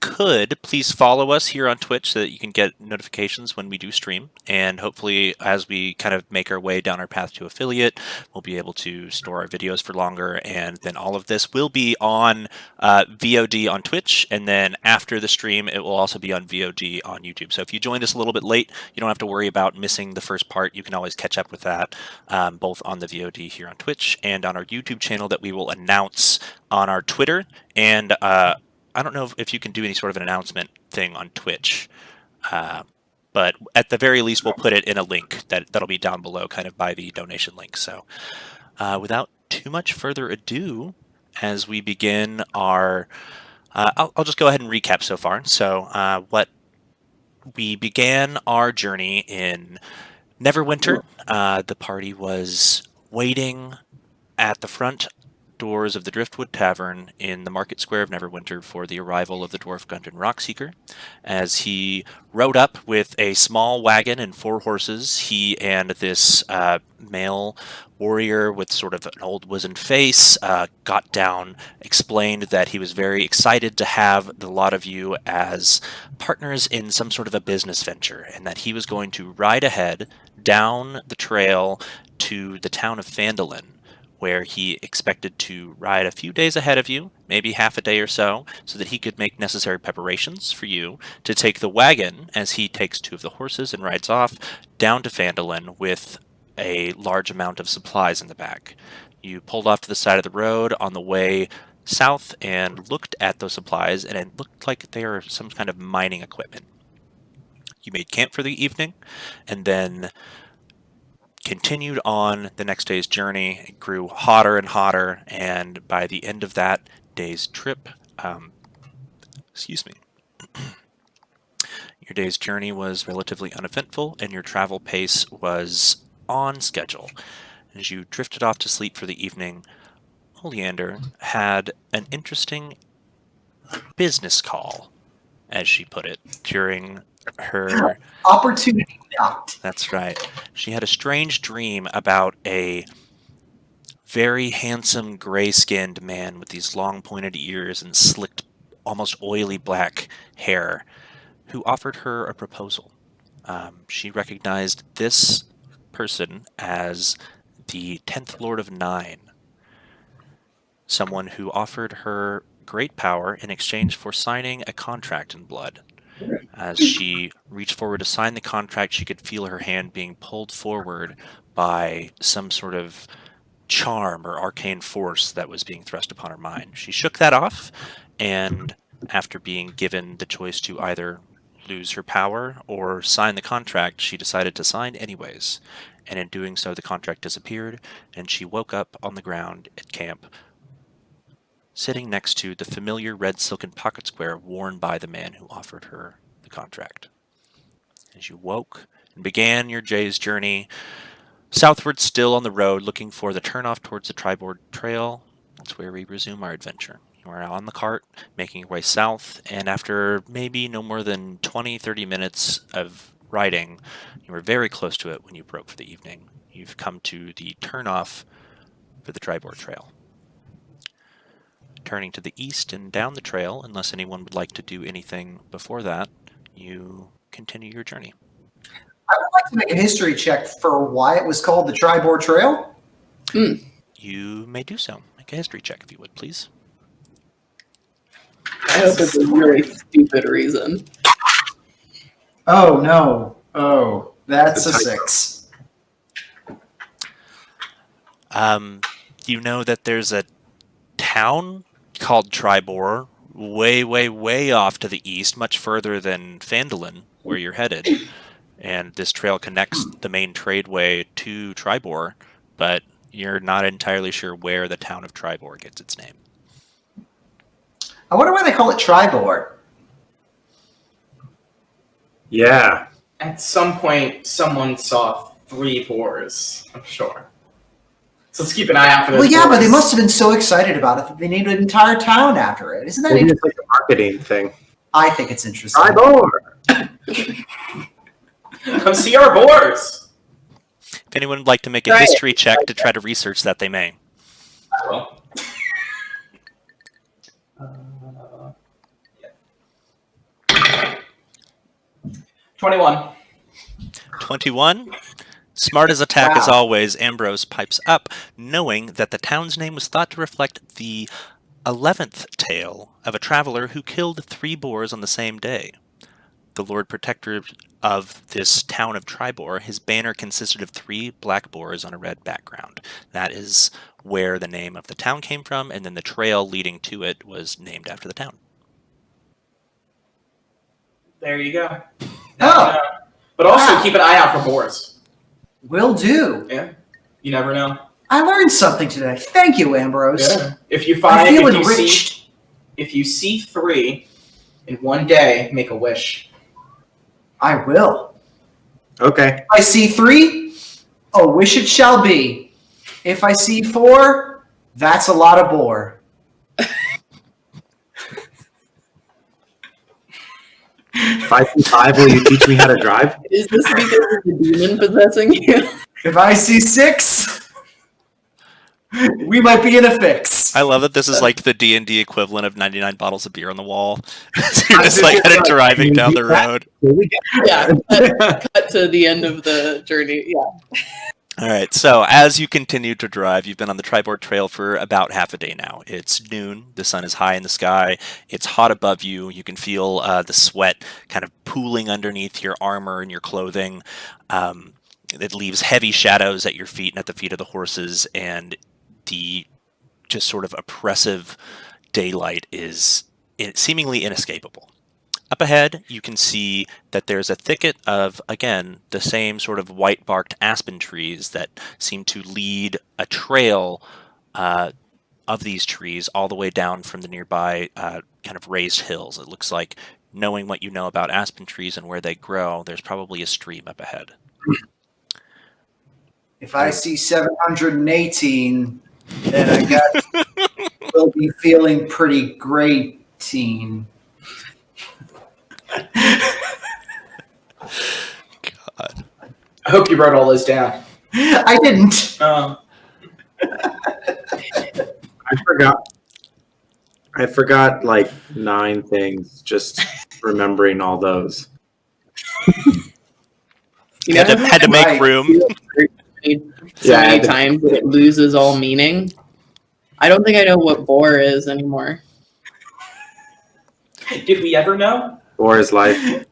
could, please follow us here on Twitch so that you can get notifications when we do stream. And hopefully, as we kind of make our way down our path to affiliate, we'll be able to store our videos for longer. And then all of this will be on VOD on Twitch. And then after the stream, it will also be on VOD on YouTube. So if you joined us a little bit late, you don't have to worry about missing the first part. You can always catch up with that, both on the VOD here on Twitch and on our YouTube channel that we will announce on our Twitter. And I don't know if you can do any sort of an announcement thing on Twitch, but at the very least, we'll put it in a link that'll be down below, kind of by the donation link. So without too much further ado, as we begin our, I'll just go ahead and recap so far. So what we began our journey in Neverwinter. The party was waiting at the front doors of the Driftwood Tavern in the Market Square of Neverwinter for the arrival of the Dwarf Gundren Rockseeker. As he rode up with a small wagon and 4 horses, he and this male warrior with sort of an old wizened face got down, explained that he was very excited to have the lot of you as partners in some sort of a business venture, and that he was going to ride ahead down the trail to the town of Phandalin, where he expected to ride a few days ahead of you, maybe half a day or so that he could make necessary preparations for you to take the wagon as he takes 2 of the horses and rides off down to Phandalin with a large amount of supplies in the back. You pulled off to the side of the road on the way south and looked at those supplies, and it looked like they were some kind of mining equipment. You made camp for the evening, and then continued on the next day's journey. It grew hotter and hotter, and by the end of that day's trip, your day's journey was relatively uneventful, and your travel pace was on schedule. As you drifted off to sleep for the evening, Oleander had an interesting business call, as she put it, during her opportunity knocked. That's right. She had a strange dream about a very handsome gray-skinned man with these long pointed ears and slicked, almost oily black hair, who offered her a proposal. She recognized this person as the 10th Lord of Nine, someone who offered her great power in exchange for signing a contract in blood. As she reached forward to sign the contract, she could feel her hand being pulled forward by some sort of charm or arcane force that was being thrust upon her mind. She shook that off, and after being given the choice to either lose her power or sign the contract, she decided to sign anyways. And in doing so, the contract disappeared, and she woke up on the ground at camp, sitting next to the familiar red silken pocket square worn by the man who offered her the contract. As you woke and began your day's journey southward, still on the road, looking for the turnoff towards the Triboard Trail, that's where we resume our adventure. You are on the cart, making your way south, and after maybe no more than 20-30 minutes of riding, you were very close to it when you broke for the evening. You've come to the turnoff for the Triboard Trail. Turning to the east and down the trail, unless anyone would like to do anything before that, you continue your journey. I would like to make a history check for why it was called the Triboard Trail. You may do so. Make a history check if you would, please. I hope it's a very stupid reason. Oh, no. Oh, that's a 6. You know that there's a town called Tribor way, way, way off to the east, much further than Phandalin, where you're headed. And this trail connects the main tradeway to Tribor, but you're not entirely sure where the town of Tribor gets its name. I wonder why they call it Tribor. Yeah. At some point, someone saw 3 boars, I'm sure. So let's keep an eye out for those Well, yeah, but they boars. must have been so excited about it that they named an entire town after it. Isn't that Maybe interesting? it's like a marketing thing. I think it's interesting. Tribor! Come see our boars! If anyone would like to make a Right. history check to try to research that, they may. I will. 21. 21. Smart as attack as Wow. always, Ambrose pipes up, knowing that the town's name was thought to reflect the 11th tale of a traveler who killed 3 boars on the same day. The Lord Protector of this town of Tribor, his banner consisted of 3 black boars on a red background. That is where the name of the town came from, and then the trail leading to it was named after the town. There you go. Oh, But also Wow. keep an eye out for boars. will do. Yeah. You never know. I learned something today. Thank you, Ambrose. Yeah. If you I find feel if you enriched. if you see 3 in one day, make a wish. I will. Okay. If I see 3, a wish it shall be. If I see 4, that's a lot of boar. If I see 5, will you teach me how to drive? Is this because of the demon possessing you? If I see 6, we might be in a fix. I love that this is like the D&D equivalent of 99 bottles of beer on the wall. You're just like kind of driving down the road. Yeah, cut to the end of the journey. Yeah. All right, so as you continue to drive, you've been on the Tribord Trail for about half a day now. It's noon, the sun is high in the sky, it's hot above you, you can feel the sweat kind of pooling underneath your armor and your clothing. It leaves heavy shadows at your feet and at the feet of the horses, and the just sort of oppressive daylight is seemingly inescapable. Up ahead, you can see that there's a thicket of, again, the same sort of white-barked aspen trees that seem to lead a trail of these trees all the way down from the nearby kind of raised hills. It looks like, knowing what you know about aspen trees and where they grow, there's probably a stream up ahead. If I see 718, then I guess we'll be feeling pretty great, teen. God. I hope you wrote all those down. I didn't. I forgot like 9 things, just remembering all those. You Had to make Right. room. So Yeah, many times that it loses all meaning. I don't think I know what boar is anymore. Did we ever know? Or his life.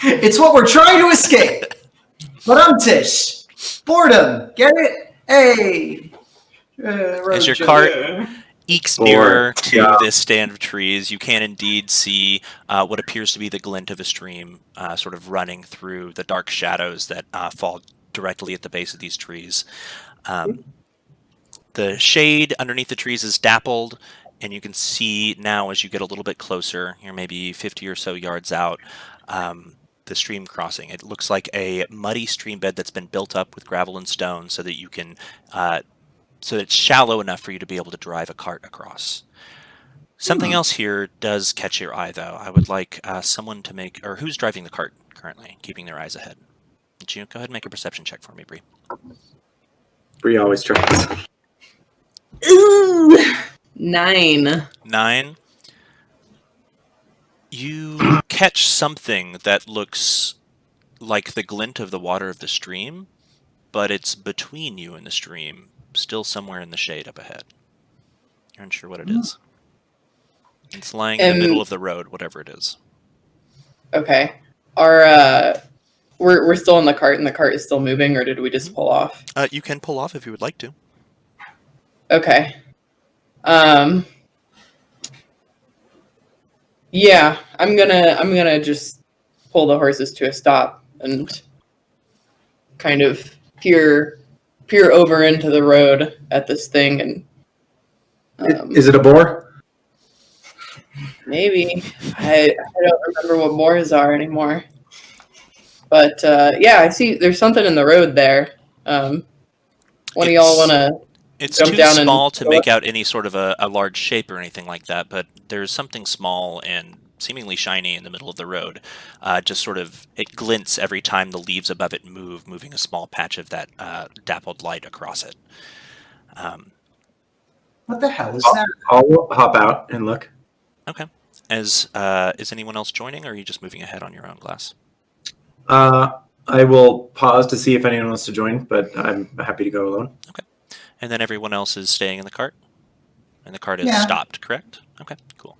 It's what we're trying to escape. But Tish. Boredom. Get it? Hey. As your road cart trip. ekes Or- nearer to yeah. this stand of trees, you can indeed see what appears to be the glint of a stream sort of running through the dark shadows that fall directly at the base of these trees. The shade underneath the trees is dappled, and you can see now as you get a little bit closer, you're maybe 50 or so yards out, the stream crossing. It looks like a muddy stream bed that's been built up with gravel and stone so that you can so that it's shallow enough for you to be able to drive a cart across. Something else here does catch your eye, though. I would like someone to make, or who's driving the cart currently, keeping their eyes ahead? Would you go ahead and make a perception check for me, Bree? Bree always tries. Ooh, 9. 9. You catch something that looks like the glint of the water of the stream, but it's between you and the stream, still somewhere in the shade up ahead. You're unsure what it is. It's lying in the middle of the road, whatever it is. Okay. We're still in the cart and the cart is still moving, or did we just pull off? You can pull off if you would like to. Okay. Yeah, I'm gonna just pull the horses to a stop and kind of peer peer over into the road at this thing, and Is it a boar? maybe I don't remember what boars are anymore. But yeah, I see there's something in the road there. One of y'all want to It's jump too down small and to make out any sort of a large shape or anything like that, but there's something small and seemingly shiny in the middle of the road. Just sort of, it glints every time the leaves above it move, moving a small patch of that dappled light across it. What the hell is that? I'll hop out and look. Okay. Is anyone else joining, or are you just moving ahead on your own, Glass? I will pause to see if anyone wants to join, but I'm happy to go alone. Okay. And then everyone else is staying in the cart? And the cart is Yeah. stopped, correct? Okay, cool.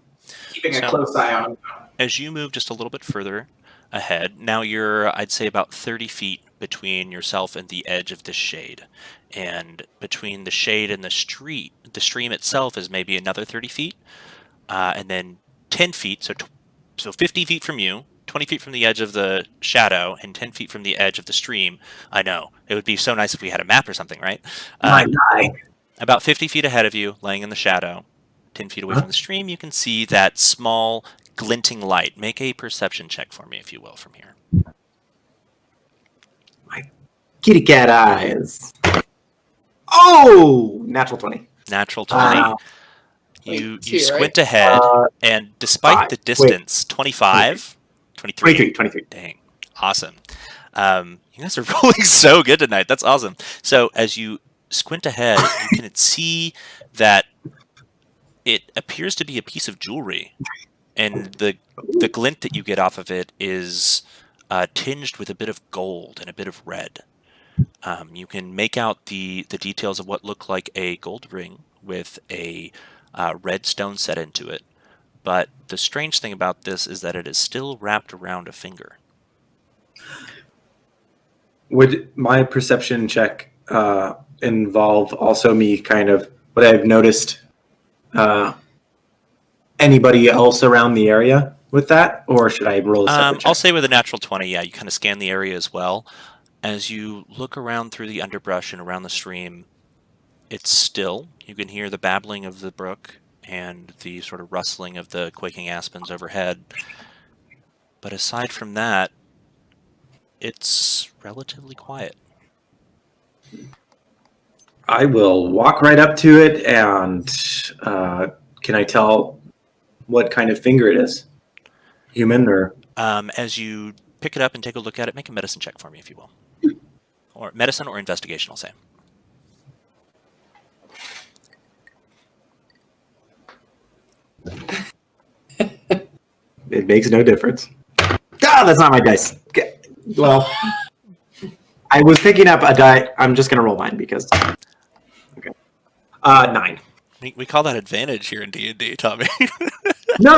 Keeping a close eye on him. As you move just a little bit further ahead, now you're, I'd say, about 30 feet between yourself and the edge of the shade. And between the shade and the stream itself is maybe another 30 feet. And then 10 feet, so 50 feet from you, 20 feet from the edge of the shadow, and 10 feet from the edge of the stream. I know. It would be so nice if we had a map or something, right? My guy. About 50 feet ahead of you, laying in the shadow, 10 feet away from the stream, you can see that small glinting light. Make a perception check for me, if you will, from here. My kitty cat eyes. Oh! Natural 20. Natural 20. Wow. You Wait, two, squint right? ahead, and despite five. the distance, 25, 23. 23. Dang, awesome. You guys are rolling so good tonight. That's awesome. So as you squint ahead, you can see that it appears to be a piece of jewelry, and the glint that you get off of it is tinged with a bit of gold and a bit of red. You can make out the details of what look like a gold ring with a red stone set into it. But the strange thing about this is that it is still wrapped around a finger. Would my perception check involve also me kind of what I've noticed anybody else around the area with that, or should I roll a separate check? I'll say with a natural 20, yeah, you kind of scan the area as well. As you look around through the underbrush and around the stream, it's still. You can hear the babbling of the brook and the sort of rustling of the quaking aspens overhead. But aside from that, it's relatively quiet. I will walk right up to it, and can I tell what kind of finger it is? Human or? As you pick it up and take a look at it, make a medicine check for me, if you will. Or medicine or investigation, I'll say. It makes no difference. God, that's not my dice. Okay. Well, I was picking up a die. I'm just gonna roll mine because. Okay. 9. We call that advantage here in D&D, Tommy. No.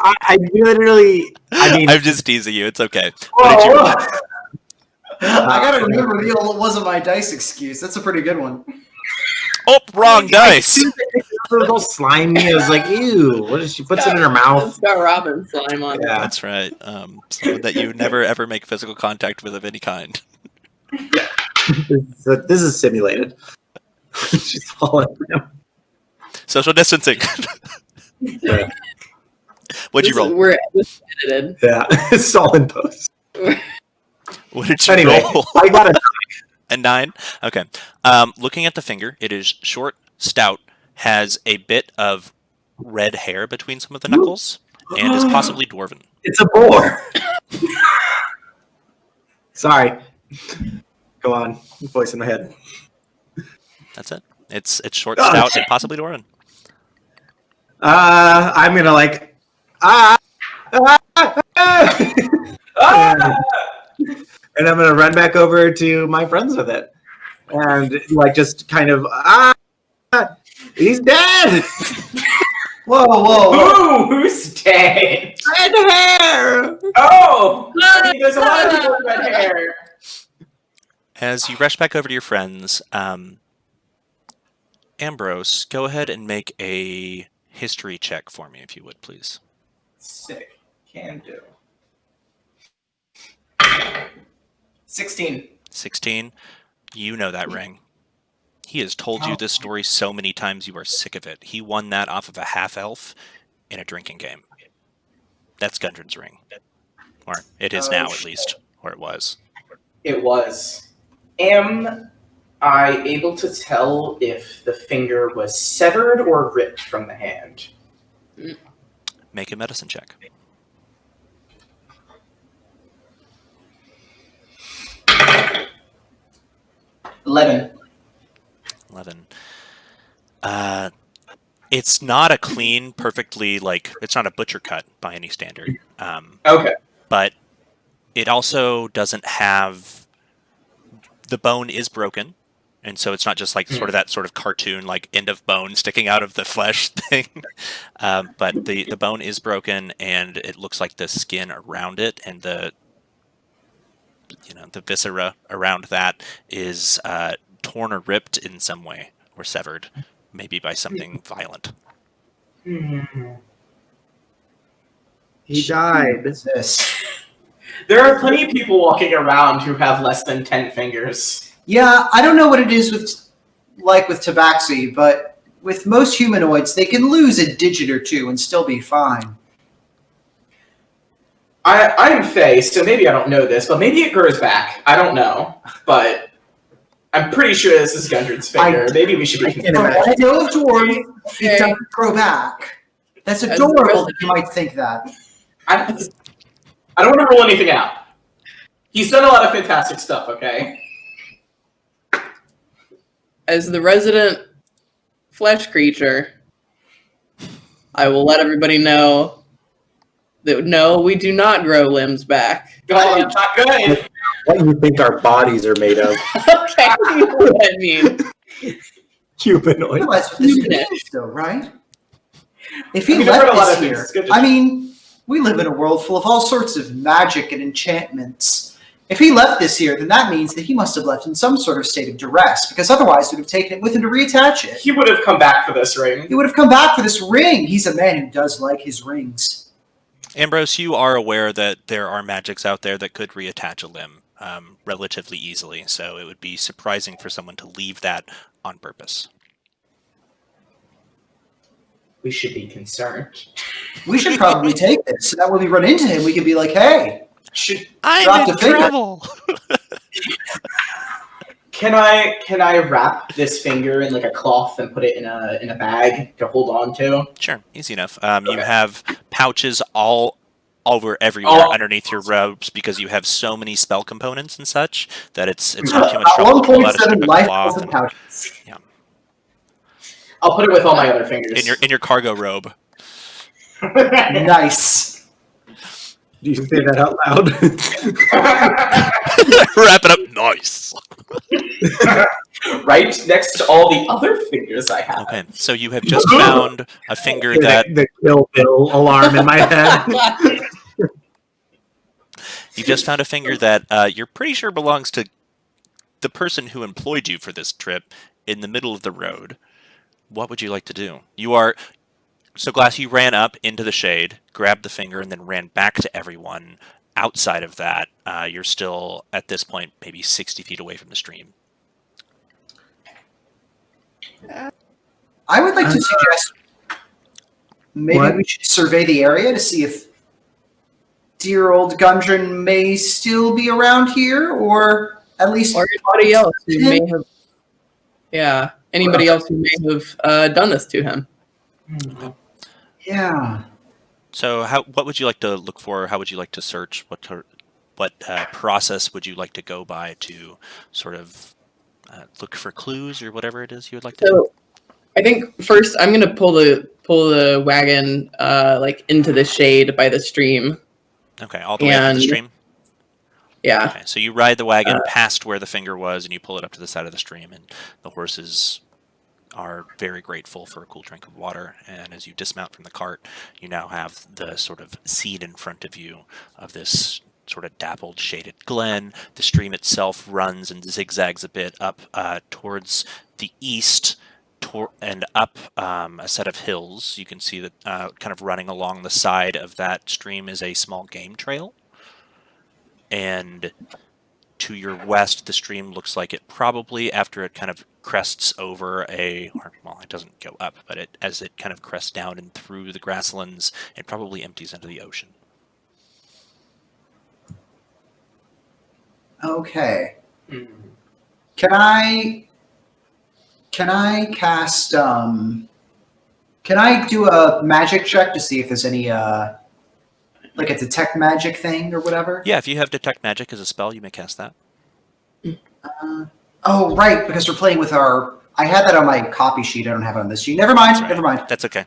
I literally. I mean, I'm just teasing you. It's okay. Whoa, What did you roll? I gotta remember the old "it wasn't my dice" excuse. That's a pretty good one. Oh, wrong dice. It was all slimy. I was like, ew. What is she puts it in her mouth? It's got Robin slime on it. Yeah. That's right. So that you never ever make physical contact with of any kind. This is simulated. She's all in them. Social distancing. Yeah. What'd you roll? We're edited. Yeah, it's all in post. What did you Anyway, roll? I got a 9. Okay. Looking at the finger, it is short, stout, has a bit of red hair between some of the knuckles, and is possibly dwarven. It's a boar. Sorry. Go on. Voice in my head. That's it. It's short, stout, and possibly dwarven. I'm gonna like and I'm gonna run back over to my friends with it, and like just kind of he's dead. Whoa! Who's dead? Red hair. Oh, I mean, there's a lot of people with red hair. As you rush back over to your friends, Ambrose, go ahead and make a history check for me, if you would, please. Sick. Can do. 16. 16. You know that ring. He has told you this story so many times you are sick of it. He won that off of a half-elf in a drinking game. That's Gundren's ring. Or it is now, at least. Or it was. It was. Am I able to tell if the finger was severed or ripped from the hand? Make a medicine check. $11. It's not a clean, perfectly, like, it's not a butcher cut by any standard. Okay. But it also doesn't have, the bone is broken. And so it's not just like sort of that sort of cartoon, like end of bone sticking out of the flesh thing. But the bone is broken, and it looks like the skin around it and the viscera around that is torn or ripped in some way, or severed, maybe by something violent. He died. There are plenty of people walking around who have less than 10 fingers. Yeah, I don't know what it is with Tabaxi, but with most humanoids, they can lose a digit or two and still be fine. I am Faye, so maybe I don't know this, but maybe it grows back. I don't know, but I'm pretty sure this is Gundren's finger. Maybe we should be concerned. I know of dwarves, it doesn't grow back. That's adorable that you might think that. I don't want to rule anything out. He's done a lot of fantastic stuff, okay? As the resident flesh creature, I will let everybody know that no, we do not grow limbs back. Oh, that's not good. What do you think our bodies are made of? Okay, you know what I mean. Humanoid. That's what this means, though, right? If he I've heard a lot left of this things. It's here, good to I mean, we live in a world full of all sorts of magic and enchantments. If he left this here, then that means that he must have left in some sort of state of duress, because otherwise he would have taken it with him to reattach it. He would have come back for this ring. He would have come back for this ring. He's a man who does like his rings. Ambrose, you are aware that there are magics out there that could reattach a limb relatively easily, so it would be surprising for someone to leave that on purpose. We should be concerned. We should probably take this, so that when we run into him, we can be like, hey, I'm in trouble. Can I wrap this finger in like a cloth and put it in a bag to hold on to? Sure, easy enough. You have pouches all over everywhere underneath your robes because you have so many spell components and such that it's not too much trouble to pull out a strip of cloth. Pouches. Yeah. I'll put it with all my other fingers. In your cargo robe. Nice. Do you say that out loud? Wrap it up nice. Right next to all the other fingers I have. Okay, so you have just found a finger that... The Kill Bill alarm in my head. You just found a finger that you're pretty sure belongs to the person who employed you for this trip in the middle of the road. What would you like to do? So Glass, you ran up into the shade, grabbed the finger, and then ran back to everyone. Outside of that, you're still, at this point, maybe 60 feet away from the stream. I would like to suggest maybe we should survey the area to see if dear old Gundren may still be around here, or at least... Or anybody else who may have... Yeah, anybody else who may have done this to him. Yeah. So what would you like to look for? How would you like to search? What process would you like to go by to sort of look for clues or whatever it is you would like to do? I think first I'm going to pull the wagon like into the shade by the stream. Okay, all the way up to the stream? Yeah. Okay, so you ride the wagon past where the finger was and you pull it up to the side of the stream, and the horses are very grateful for a cool drink of water, and as you dismount from the cart, you now have the sort of scene in front of you of this sort of dappled, shaded glen. The stream itself runs and zigzags a bit up towards the east and up a set of hills. You can see that kind of running along the side of that stream is a small game trail, and to your west, the stream looks like it probably, after it kind of crests over it doesn't go up, but as it kind of crests down and through the grasslands, it probably empties into the ocean. Okay. Can I cast? Can I do a magic check to see if there's any like a detect magic thing or whatever? Yeah, if you have detect magic as a spell, you may cast that. Oh, right, because we're playing with our. I had that on my copy sheet. I don't have it on this sheet. Never mind. Never mind. That's okay.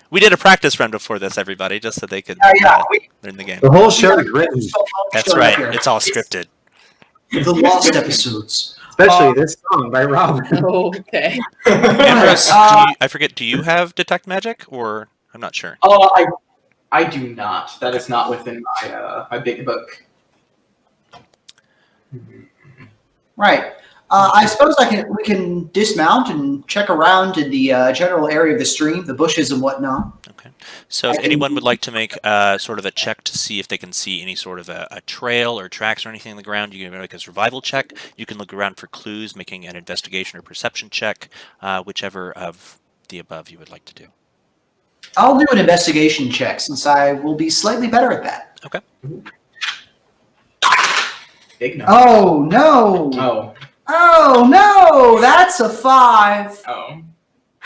We did a practice run before this, everybody, just so they could learn the game. The whole show is written. That's right. It's all scripted. The lost episodes. Especially this song by Robert. Okay. Ambrose, I forget, do you have detect magic, or I'm not sure? Oh, I do not. That is not within my my big book. Right. I suppose we can dismount and check around in the general area of the stream, the bushes and whatnot. Okay. So if anyone would like to make sort of a check to see if they can see any sort of a trail or tracks or anything on the ground, you can make a survival check. You can look around for clues, making an investigation or perception check, whichever of the above you would like to do. I'll do an investigation check since I will be slightly better at that. Okay. Big no. Oh, no. Oh. Oh, no. That's a 5. Oh.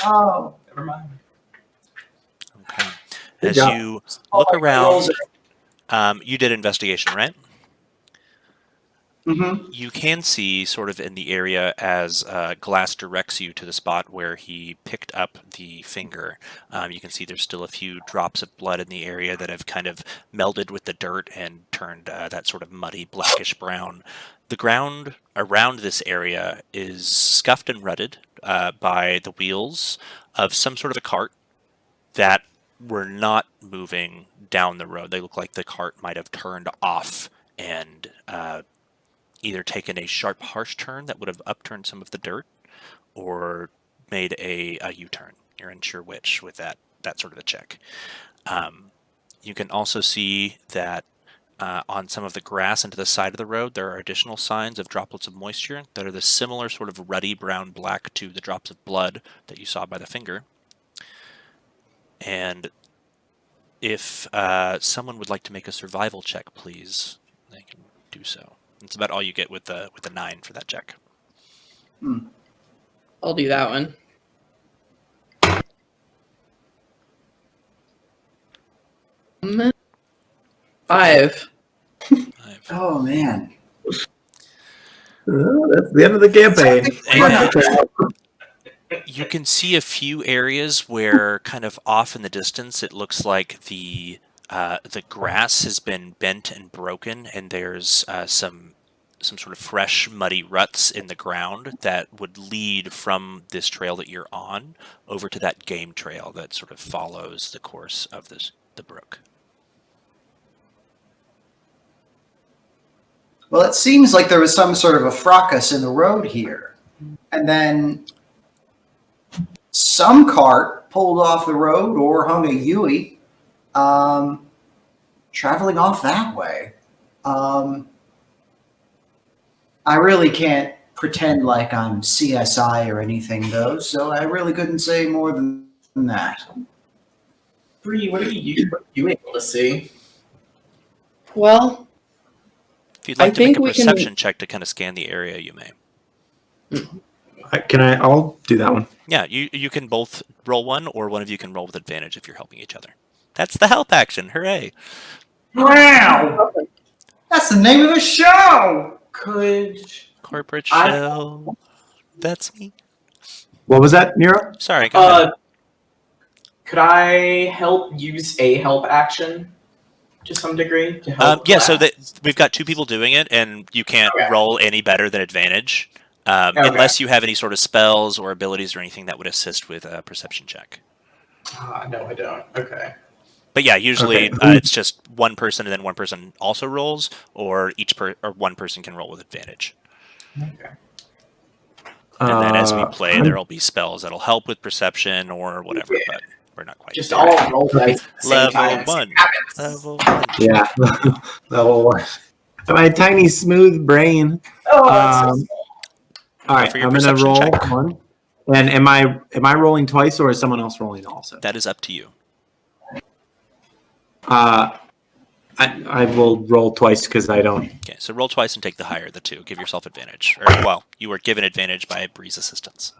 Oh. Never mind. Okay. As you look around, you did investigation, right? Mm-hmm. You can see sort of in the area as Glass directs you to the spot where he picked up the finger. You can see there's still a few drops of blood in the area that have kind of melded with the dirt and turned that sort of muddy blackish brown. The ground around this area is scuffed and rutted by the wheels of some sort of a cart that were not moving down the road. They look like the cart might have turned off and either taken a sharp, harsh turn that would have upturned some of the dirt, or made a U-turn. You're unsure which with that sort of a check. You can also see that on some of the grass and to the side of the road, there are additional signs of droplets of moisture that are the similar sort of ruddy brown black to the drops of blood that you saw by the finger. And if someone would like to make a survival check, please, they can do so. That's about all you get with the 9 for that check. I'll do that one. Five. Oh, man. Oh, that's the end of the campaign. You can see a few areas where kind of off in the distance it looks like the grass has been bent and broken, and there's some sort of fresh muddy ruts in the ground that would lead from this trail that you're on over to that game trail that sort of follows the course of the brook. Well, it seems like there was some sort of a fracas in the road here. And then some cart pulled off the road or hung a Yui, traveling off that way. I really can't pretend like I'm CSI or anything, though, so I really couldn't say more than that. Bree, what are you able to see? Well, if you'd like to make a perception check to kind of scan the area, you may. I'll do that one. Yeah, you can both roll one, or one of you can roll with advantage if you're helping each other. That's the help action. Hooray! Wow! That's the name of the show! Corporate shell. That's me. What was that, Nero? Sorry. Go ahead. Could I help use a help action to some degree? To help yeah, so we've got 2 people doing it, and you can't roll any better than advantage, unless you have any sort of spells or abilities or anything that would assist with a perception check. No, I don't. Okay. But yeah, usually it's just one person and then one person also rolls, or one person can roll with advantage. Okay. And then as we play, there'll be spells that'll help with perception or whatever, but we're not quite just there. all roll dice at the same Level time. 1. Level 1. Yeah. Level 1. My tiny smooth brain. Oh, that's so small. All right, for your I'm gonna perception roll check. one. And am I rolling twice, or is someone else rolling also? That is up to you. I will roll twice because I don't. Okay, so roll twice and take the higher of the two. Give yourself advantage. Or, well, you were given advantage by Bree's assistance.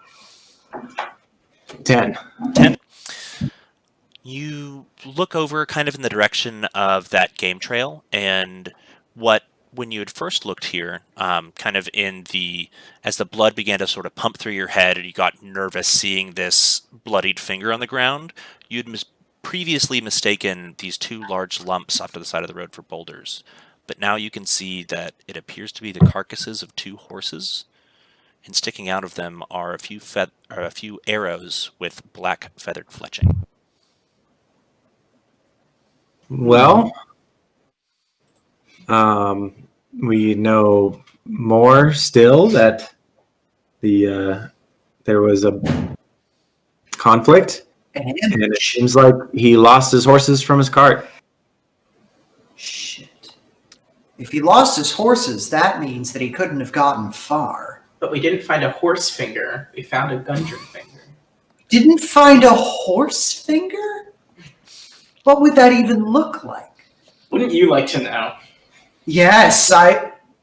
10. 10. You look over kind of in the direction of that game trail, and when you had first looked here, kind of as the blood began to sort of pump through your head and you got nervous seeing this bloodied finger on the ground, you'd previously mistaken these two large lumps off to the side of the road for boulders. But now you can see that it appears to be the carcasses of two horses, and sticking out of them are a few arrows with black feathered fletching. Well, we know more still that there was a conflict, and it seems like he lost his horses from his cart. Shit. If he lost his horses, that means that he couldn't have gotten far. But we didn't find a horse finger. We found a Gundren finger. Didn't find a horse finger? What would that even look like? Wouldn't you like to know? Yes,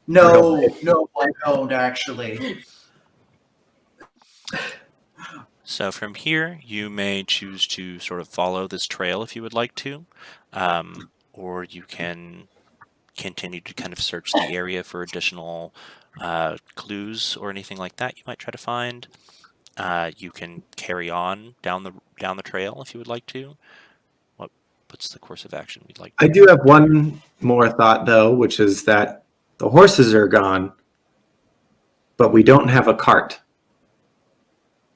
No, I don't actually. So from here, you may choose to sort of follow this trail if you would like to, or you can continue to kind of search the area for additional clues or anything like that you might try to find. You can carry on down the trail if you would like to. What's the course of action we'd like to I do have one more thought, though, which is that the horses are gone, but we don't have a cart.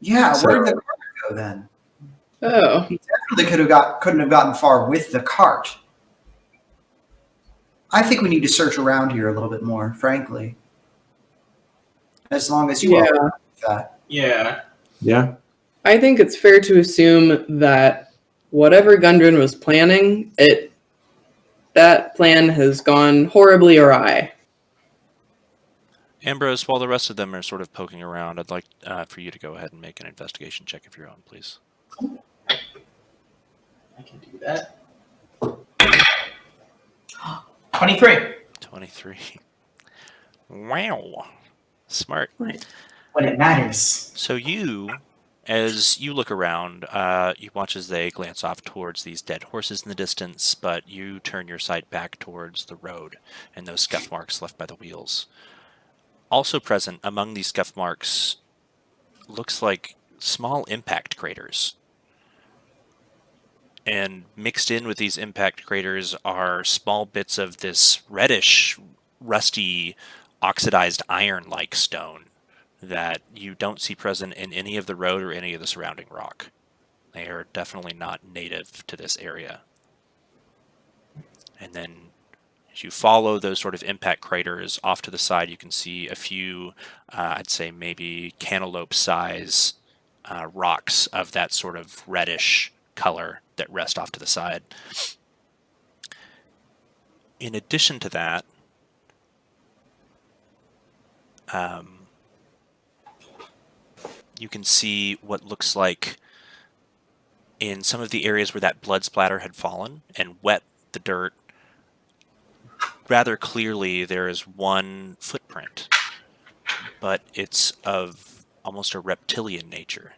Yeah, So- where did the cart go then? Oh. He definitely couldn't have gotten far with the cart. I think we need to search around here a little bit more, frankly. As long as you are with that. Yeah. Yeah. I think it's fair to assume that whatever Gundren was planning, that plan has gone horribly awry. Ambrose, while the rest of them are sort of poking around, I'd like for you to go ahead and make an investigation check of your own, please. I can do that. 23. 23. Wow. Smart. When it matters. So as you look around, you watch as they glance off towards these dead horses in the distance, but you turn your sight back towards the road and those scuff marks left by the wheels. Also present among these scuff marks looks like small impact craters. And mixed in with these impact craters are small bits of this reddish, rusty, oxidized iron-like stone that you don't see present in any of the road or any of the surrounding rock. They are definitely not native to this area. And then as you follow those sort of impact craters off to the side, you can see a few, I'd say maybe cantaloupe size rocks of that sort of reddish color that rest off to the side. In addition to that, you can see what looks like in some of the areas where that blood splatter had fallen and wet the dirt, rather clearly there is one footprint, but it's of almost a reptilian nature.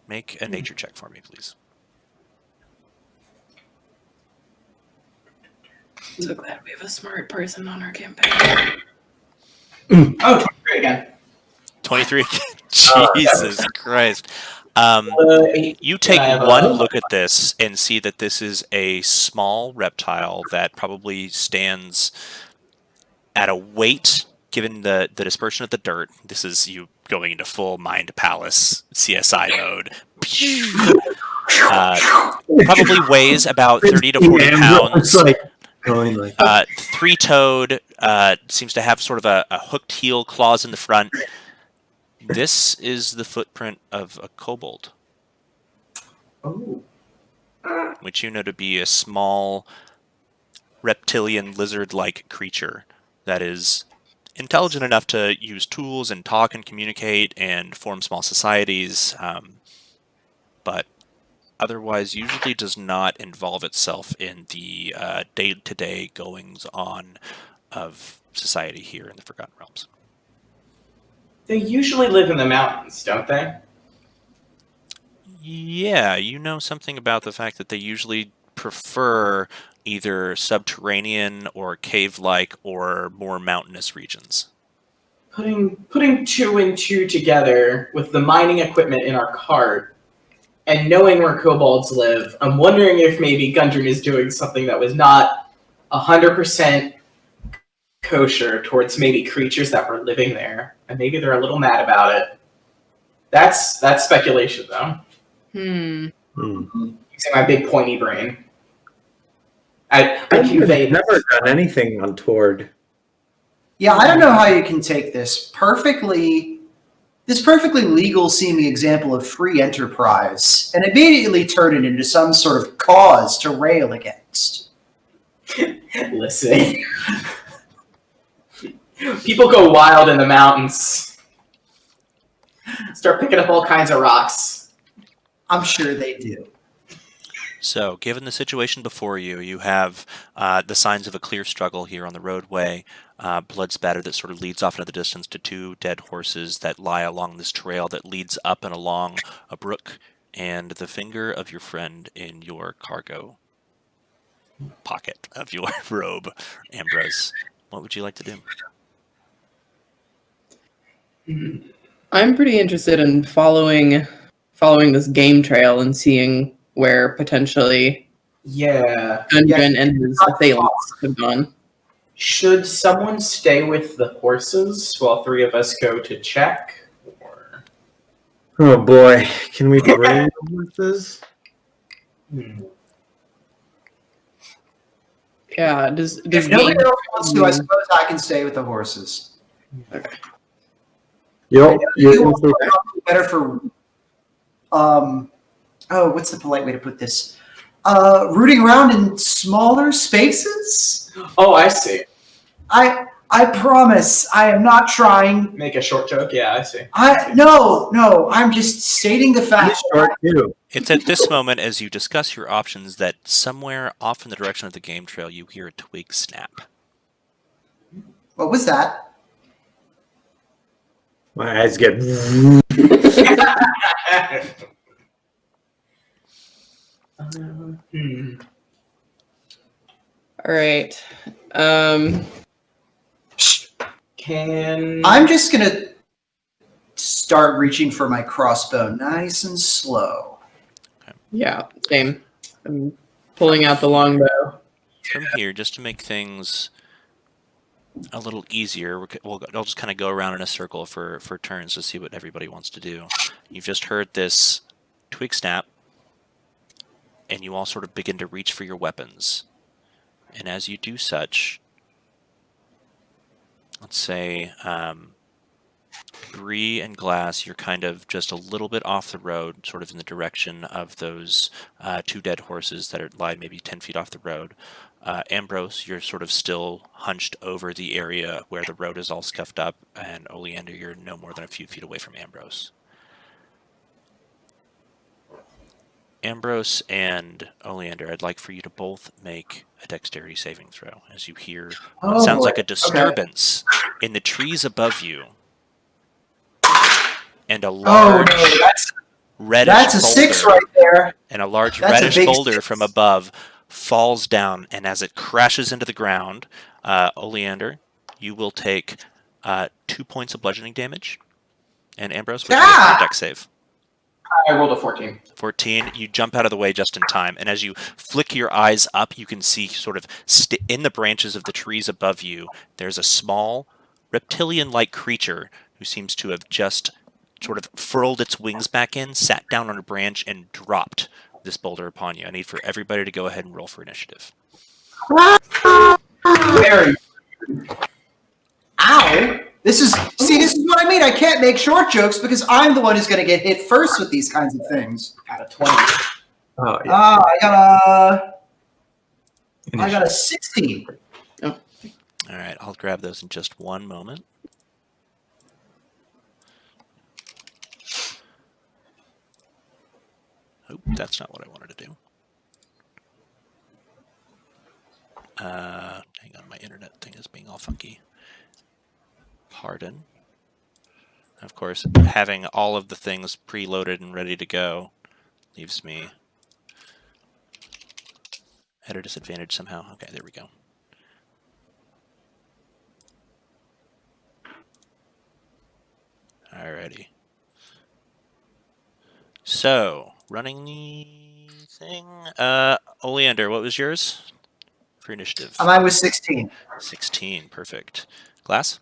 Make a nature check for me, please. I'm so glad we have a smart person on our campaign. Oh, 23 again. 23 again. Jesus Christ. You take I have one a- look at this and see that this is a small reptile that probably stands at a weight, given the dispersion of the dirt. This is you going into full Mind Palace CSI mode. Probably weighs about 30 to 40 pounds. Three-toed, seems to have sort of a hooked heel, claws in the front. This is the footprint of a kobold. Oh. Which you know to be a small reptilian lizard-like creature that is intelligent enough to use tools and talk and communicate and form small societies, but otherwise usually does not involve itself in the day-to-day goings-on of society here in the Forgotten Realms. They usually live in the mountains, don't they? Yeah, you know something about the fact that they usually prefer either subterranean or cave-like or more mountainous regions. Putting 2 and 2 together with the mining equipment in our cart and knowing where kobolds live, I'm wondering if maybe Gundren is doing something that was not 100% kosher towards maybe creatures that were living there, and maybe they're a little mad about it. That's speculation, though. Using my big pointy brain. I convey never done anything untoward. Yeah, I don't know how you can take this perfectly legal seeming example of free enterprise and immediately turn it into some sort of cause to rail against. Listen. People go wild in the mountains. Start picking up all kinds of rocks. I'm sure they do. So, given the situation before you, you have the signs of a clear struggle here on the roadway, blood spatter that sort of leads off into the distance to 2 dead horses that lie along this trail that leads up and along a brook, and the finger of your friend in your cargo pocket of your robe, Ambrose. What would you like to do? I'm pretty interested in following this game trail and seeing where potentially Gundren and his assailants have gone. Should someone stay with the horses while 3 of us go to check? Oh boy, can we bring the horses? Yeah, does If nobody else wants to, I suppose I can stay with the horses. Okay. You're better for what's the polite way to put this? Rooting around in smaller spaces? Oh, I see. I promise I am not trying. Make a short joke? Yeah, I see. No, I'm just stating the fact. It's at this moment, as you discuss your options, that somewhere off in the direction of the game trail, you hear a twig snap. What was that? My eyes get... All right. I'm just gonna start reaching for my crossbow, nice and slow. Yeah, same. I'm pulling out the longbow. From here, just to make things a little easier, I'll just kind of go around in a circle for turns to see what everybody wants to do. You've just heard this twig snap, and you all sort of begin to reach for your weapons. And as you do such, let's say, Bree and Glass, you're kind of just a little bit off the road, sort of in the direction of those 2 dead horses that lie maybe 10 feet off the road. Ambrose, you're sort of still hunched over the area where the road is all scuffed up, and Oleander, you're no more than a few feet away from Ambrose. Ambrose and Oleander, I'd like for you to both make a dexterity saving throw as you hear what sounds like a disturbance in the trees above you, and a large reddish that's a boulder, 6 right there. And a large That's a reddish big boulder 6. from above falls down, and as it crashes into the ground, Oleander, you will take 2 points of bludgeoning damage, and Ambrose, what's your dex save? I rolled a 14. 14. You jump out of the way just in time, and as you flick your eyes up, you can see sort of in the branches of the trees above you, there's a small reptilian-like creature who seems to have just sort of furled its wings back in, sat down on a branch, and dropped this boulder upon you. I need for everybody to go ahead and roll for initiative. Very. Ow! This is what I mean. I can't make short jokes because I'm the one who's going to get hit first with these kinds of things. Got a 20. Oh, yeah. I got a 16. All right. right, I'll grab those in just one moment. Oh, that's not what I wanted to do. Hang on, my internet thing is being all funky. Pardon. Of course, having all of the things preloaded and ready to go leaves me at a disadvantage somehow. Okay, there we go. Alrighty. So, running the thing. Oleander, what was yours for initiative? I was 16. 16, perfect. Glass?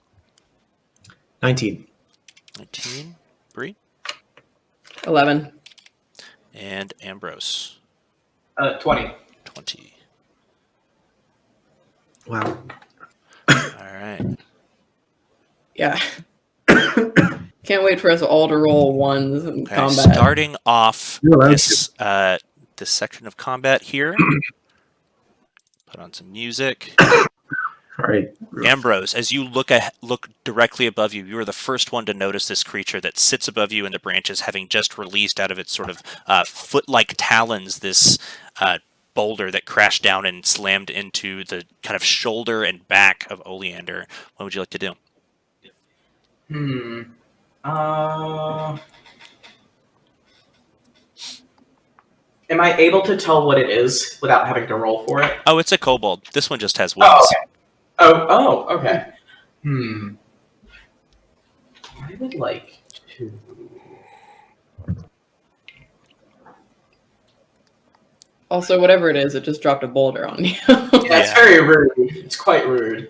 19. 19. Bree? 11. And Ambrose? 20. 20. Wow. Alright. Yeah. Can't wait for us all to roll ones in Okay, combat. starting off this section of combat here. Put on some music. All right. Ambrose, as you look directly above you, you are the first one to notice this creature that sits above you in the branches, having just released out of its sort of foot-like talons this boulder that crashed down and slammed into the kind of shoulder and back of Oleander. What would you like to do? Am I able to tell what it is without having to roll for it? Oh, it's a kobold. This one just has wings. Oh, okay. I would like to... Also, whatever it is, it just dropped a boulder on you. Yeah, it's very rude. It's quite rude.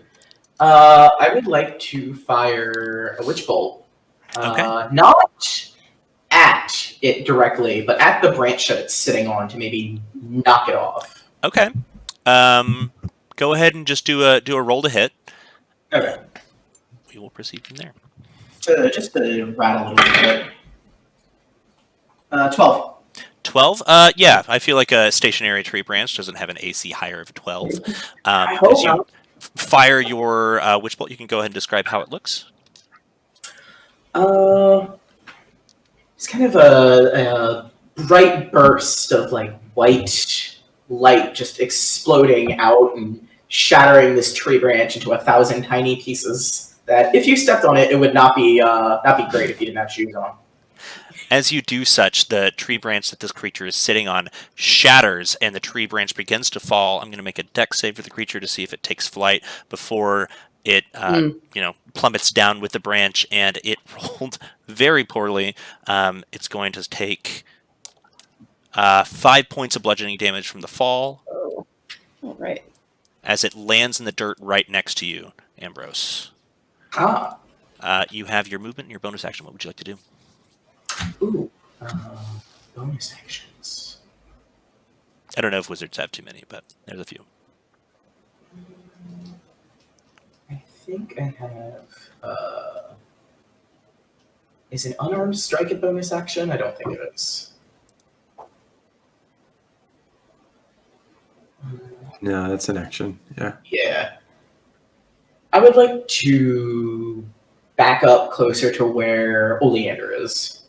I would like to fire a witch bolt. Not at it directly, but at the branch that it's sitting on to maybe knock it off. Okay. Go ahead and just do a roll to hit. Okay. We will proceed from there. Just to rattle a little bit. 12. 12? Yeah, I feel like a stationary tree branch doesn't have an AC higher of 12. I hope As you not. fire your witch bolt, you can go ahead and describe how it looks. It's kind of a bright burst of like white light just exploding out and shattering this tree branch into 1,000 tiny pieces. That if you stepped on it, it would not be great if you didn't have shoes on. As you do such, the tree branch that this creature is sitting on shatters, and the tree branch begins to fall. I'm going to make a dex save for the creature to see if it takes flight before it, plummets down with the branch, and it rolled very poorly. It's going to take 5 points of bludgeoning damage from the fall. Oh, all right. As it lands in the dirt right next to you, Ambrose. You have your movement and your bonus action. What would you like to do? Ooh, bonus actions. I don't know if wizards have too many, but there's a few. I think I have. Is an unarmed strike a bonus action? I don't think it is. No, that's an action. Yeah. Yeah. I would like to back up closer to where Oleander is.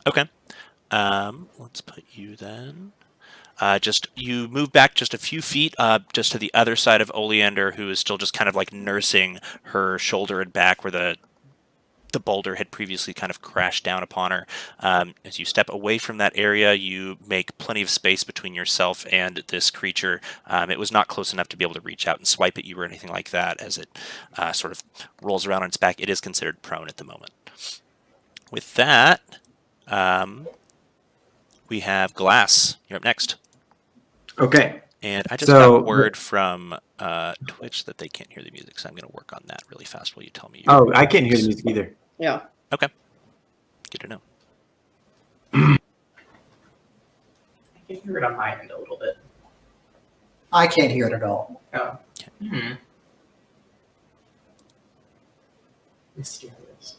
Okay. Let's put you then. You move back just a few feet, just to the other side of Oleander, who is still just kind of like nursing her shoulder and back where the boulder had previously kind of crashed down upon her. As you step away from that area, you make plenty of space between yourself and this creature. It was not close enough to be able to reach out and swipe at you or anything like that. As it sort of rolls around on its back, it is considered prone at the moment. With that, we have Glass. You're up next. Okay. And I just got word from Twitch that they can't hear the music, so I'm going to work on that really fast while you tell me. Oh, I can't hear the music either. Yeah. Okay. Good to know. I can hear it on my end a little bit. I can't hear it at all. Oh. Mysterious.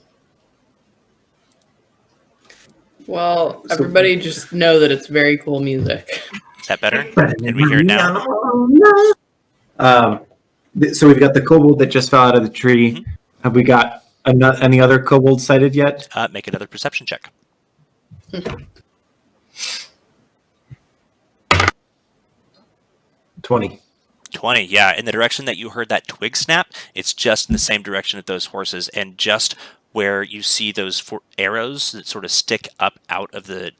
Well, everybody just know that it's very cool music. Is that better? Did we hear it now? So we've got the kobold that just fell out of the tree. Have we got any other kobolds sighted yet? Make another perception check. 20. 20, yeah. In the direction that you heard that twig snap, it's just in the same direction of those horses, and just where you see those arrows that sort of stick up out of the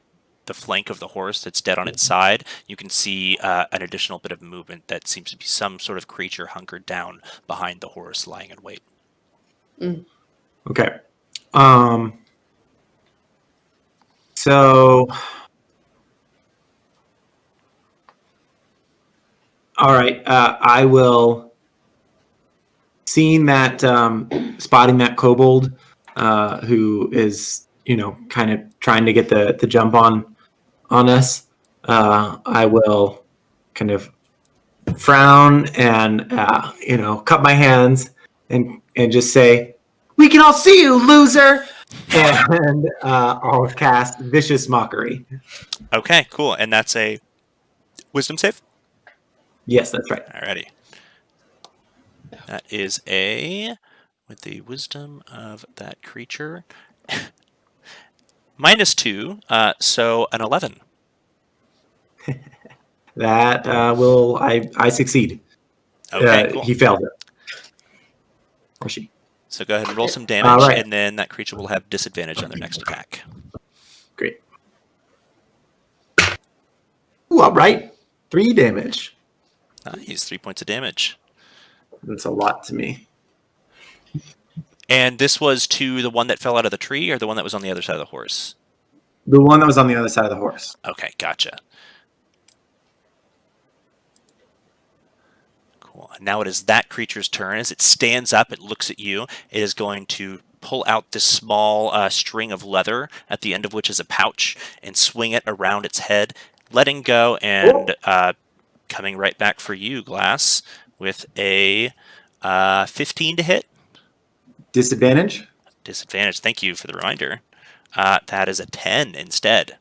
flank of the horse that's dead on its side, you can see an additional bit of movement that seems to be some sort of creature hunkered down behind the horse, lying in wait. Okay. So, all right. I will, seeing that, spotting that kobold, who is, kind of trying to get the jump on us. I will kind of frown and, cup my hands and just say, "We can all see you, loser!" And I'll cast Vicious Mockery. Okay, cool. And that's a wisdom save? Yes, that's right. Alrighty. That is with the wisdom of that creature, -2, so an 11. That I succeed. Okay, cool. He failed it. Or she. So go ahead and roll some damage, right. and then that creature will have disadvantage on their next attack. Great. Ooh, all right. 3 damage. Nice, 3 points of damage. That's a lot to me. And this was to the one that fell out of the tree, or the one that was on the other side of the horse? The one that was on the other side of the horse. Okay, gotcha. Cool. Now it is that creature's turn. As it stands up, it looks at you. It is going to pull out this small string of leather, at the end of which is a pouch, and swing it around its head, letting go, and coming right back for you, Glass, with a 15 to hit. Disadvantage? Disadvantage. Thank you for the reminder. That is a 10 instead.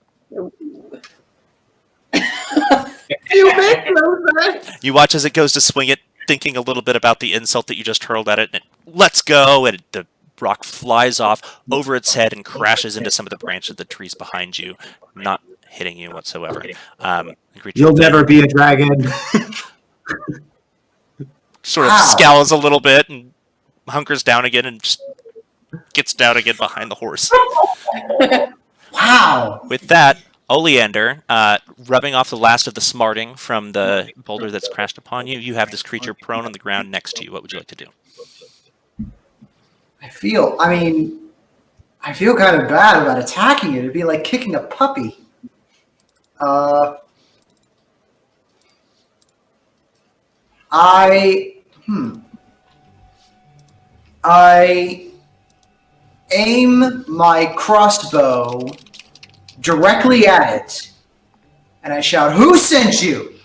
You watch as it goes to swing it, thinking a little bit about the insult that you just hurled at it, and it lets go, and the rock flies off over its head and crashes into some of the branches of the trees behind you, not hitting you whatsoever. You'll never be a dragon. Sort of scowls a little bit and hunkers down again and just gets down again behind the horse. Wow. With that, Oleander, rubbing off the last of the smarting from the boulder that's crashed upon you, you have this creature prone on the ground next to you. What would you like to do? I feel kind of bad about attacking it. It'd be like kicking a puppy. I aim my crossbow directly at it, and I shout, "Who sent you?"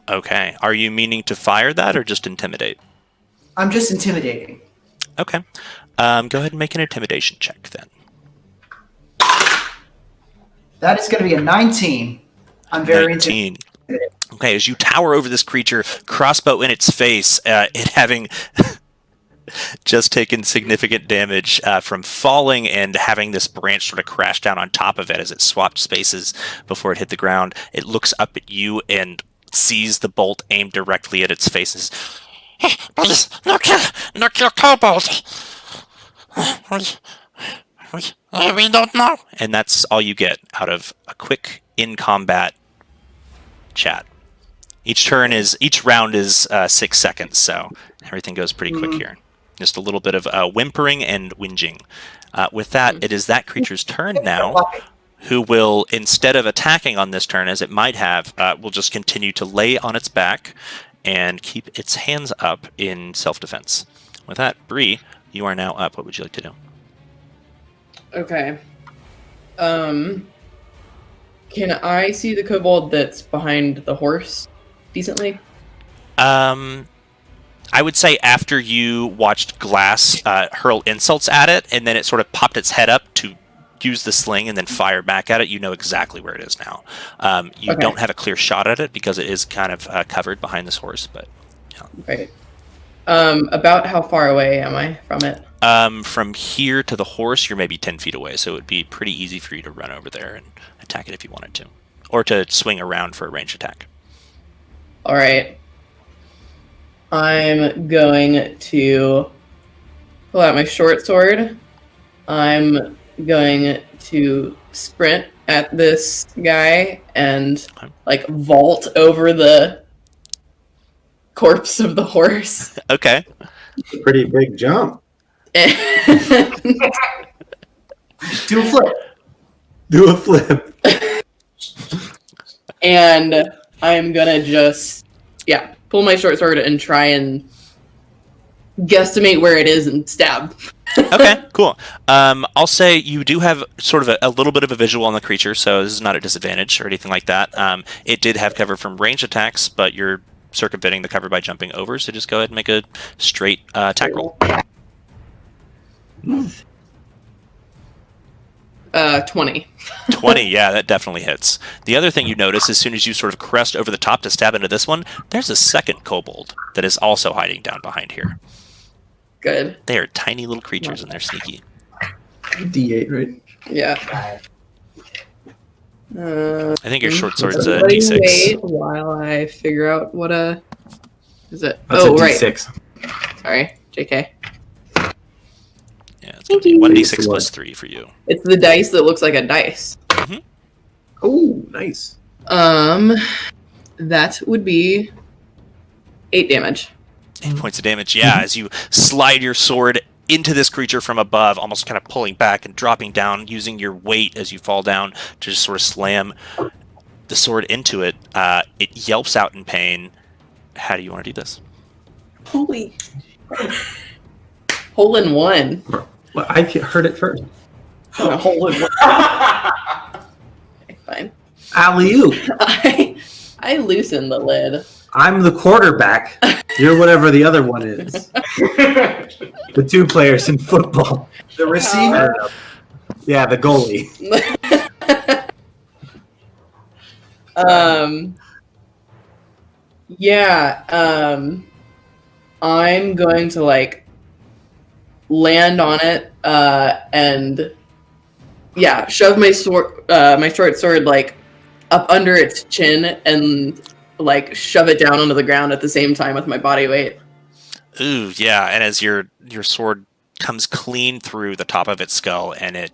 Okay. Are you meaning to fire that or just intimidate? I'm just intimidating. Okay. Go ahead and make an intimidation check then. That is going to be a 19. I'm very 19. intimidated. Okay, as you tower over this creature, crossbow in its face, it having just taken significant damage from falling and having this branch sort of crash down on top of it as it swapped spaces before it hit the ground. It looks up at you and sees the bolt aimed directly at its face and says, Please, no kill kobold. We don't know. and that's all you get out of a quick in-combat chat. Each round is 6 seconds, so everything goes pretty quick here. Just a little bit of whimpering and whinging. With that, it is that creature's turn now, who will, instead of attacking on this turn, as it might have, will just continue to lay on its back and keep its hands up in self-defense. With that, Bree, you are now up. What would you like to do? Okay. Can I see the kobold that's behind the horse decently? I would say after you watched Glass hurl insults at it, and then it sort of popped its head up to use the sling and then fire back at it, you know exactly where it is now. You don't have a clear shot at it because it is kind of covered behind this horse, but yeah. Right. About how far away am I from it? From here to the horse, you're maybe 10 feet away, so it would be pretty easy for you to run over there and attack it if you wanted to. Or to swing around for a ranged attack. All right. I'm going to pull out my short sword. I'm going to sprint at this guy and like vault over the corpse of the horse. Okay. Pretty big jump. Do a flip. Do a flip. And I'm gonna just, pull my short sword and try and guesstimate where it is and stab. Okay, cool. I'll say you do have sort of a little bit of a visual on the creature, so this is not a disadvantage or anything like that. It did have cover from ranged attacks, but you're circumventing the cover by jumping over, so just go ahead and make a straight attack roll. 20. 20, yeah, that definitely hits. The other thing you notice, as soon as you sort of crest over the top to stab into this one, there's a second kobold that is also hiding down behind here. Good. They are tiny little creatures and they're sneaky. D8, right? Yeah. I think your short sword's a somebody D6. Wait while I figure out what is it? That's a D6. Right. Sorry, JK. Yeah, it's going to be 1d6 plus 3 for you. It's the dice that looks like a dice. Mm-hmm. Oh, nice. That would be 8 damage. 8 points of damage, yeah, as you slide your sword into this creature from above, almost kind of pulling back and dropping down, using your weight as you fall down to just sort of slam the sword into it. It yelps out in pain. How do you want to do this? Holy. Hole in one. Well, I heard it first. A hole in one. Okay, fine. Alley-oop. I loosen the lid. I'm the quarterback. You're whatever the other one is. The two players in football. The receiver. Yeah, the goalie. I'm going to like land on it and shove my sword, my short sword, like up under its chin and like shove it down onto the ground at the same time with my body weight. Ooh, yeah, and as your sword comes clean through the top of its skull and it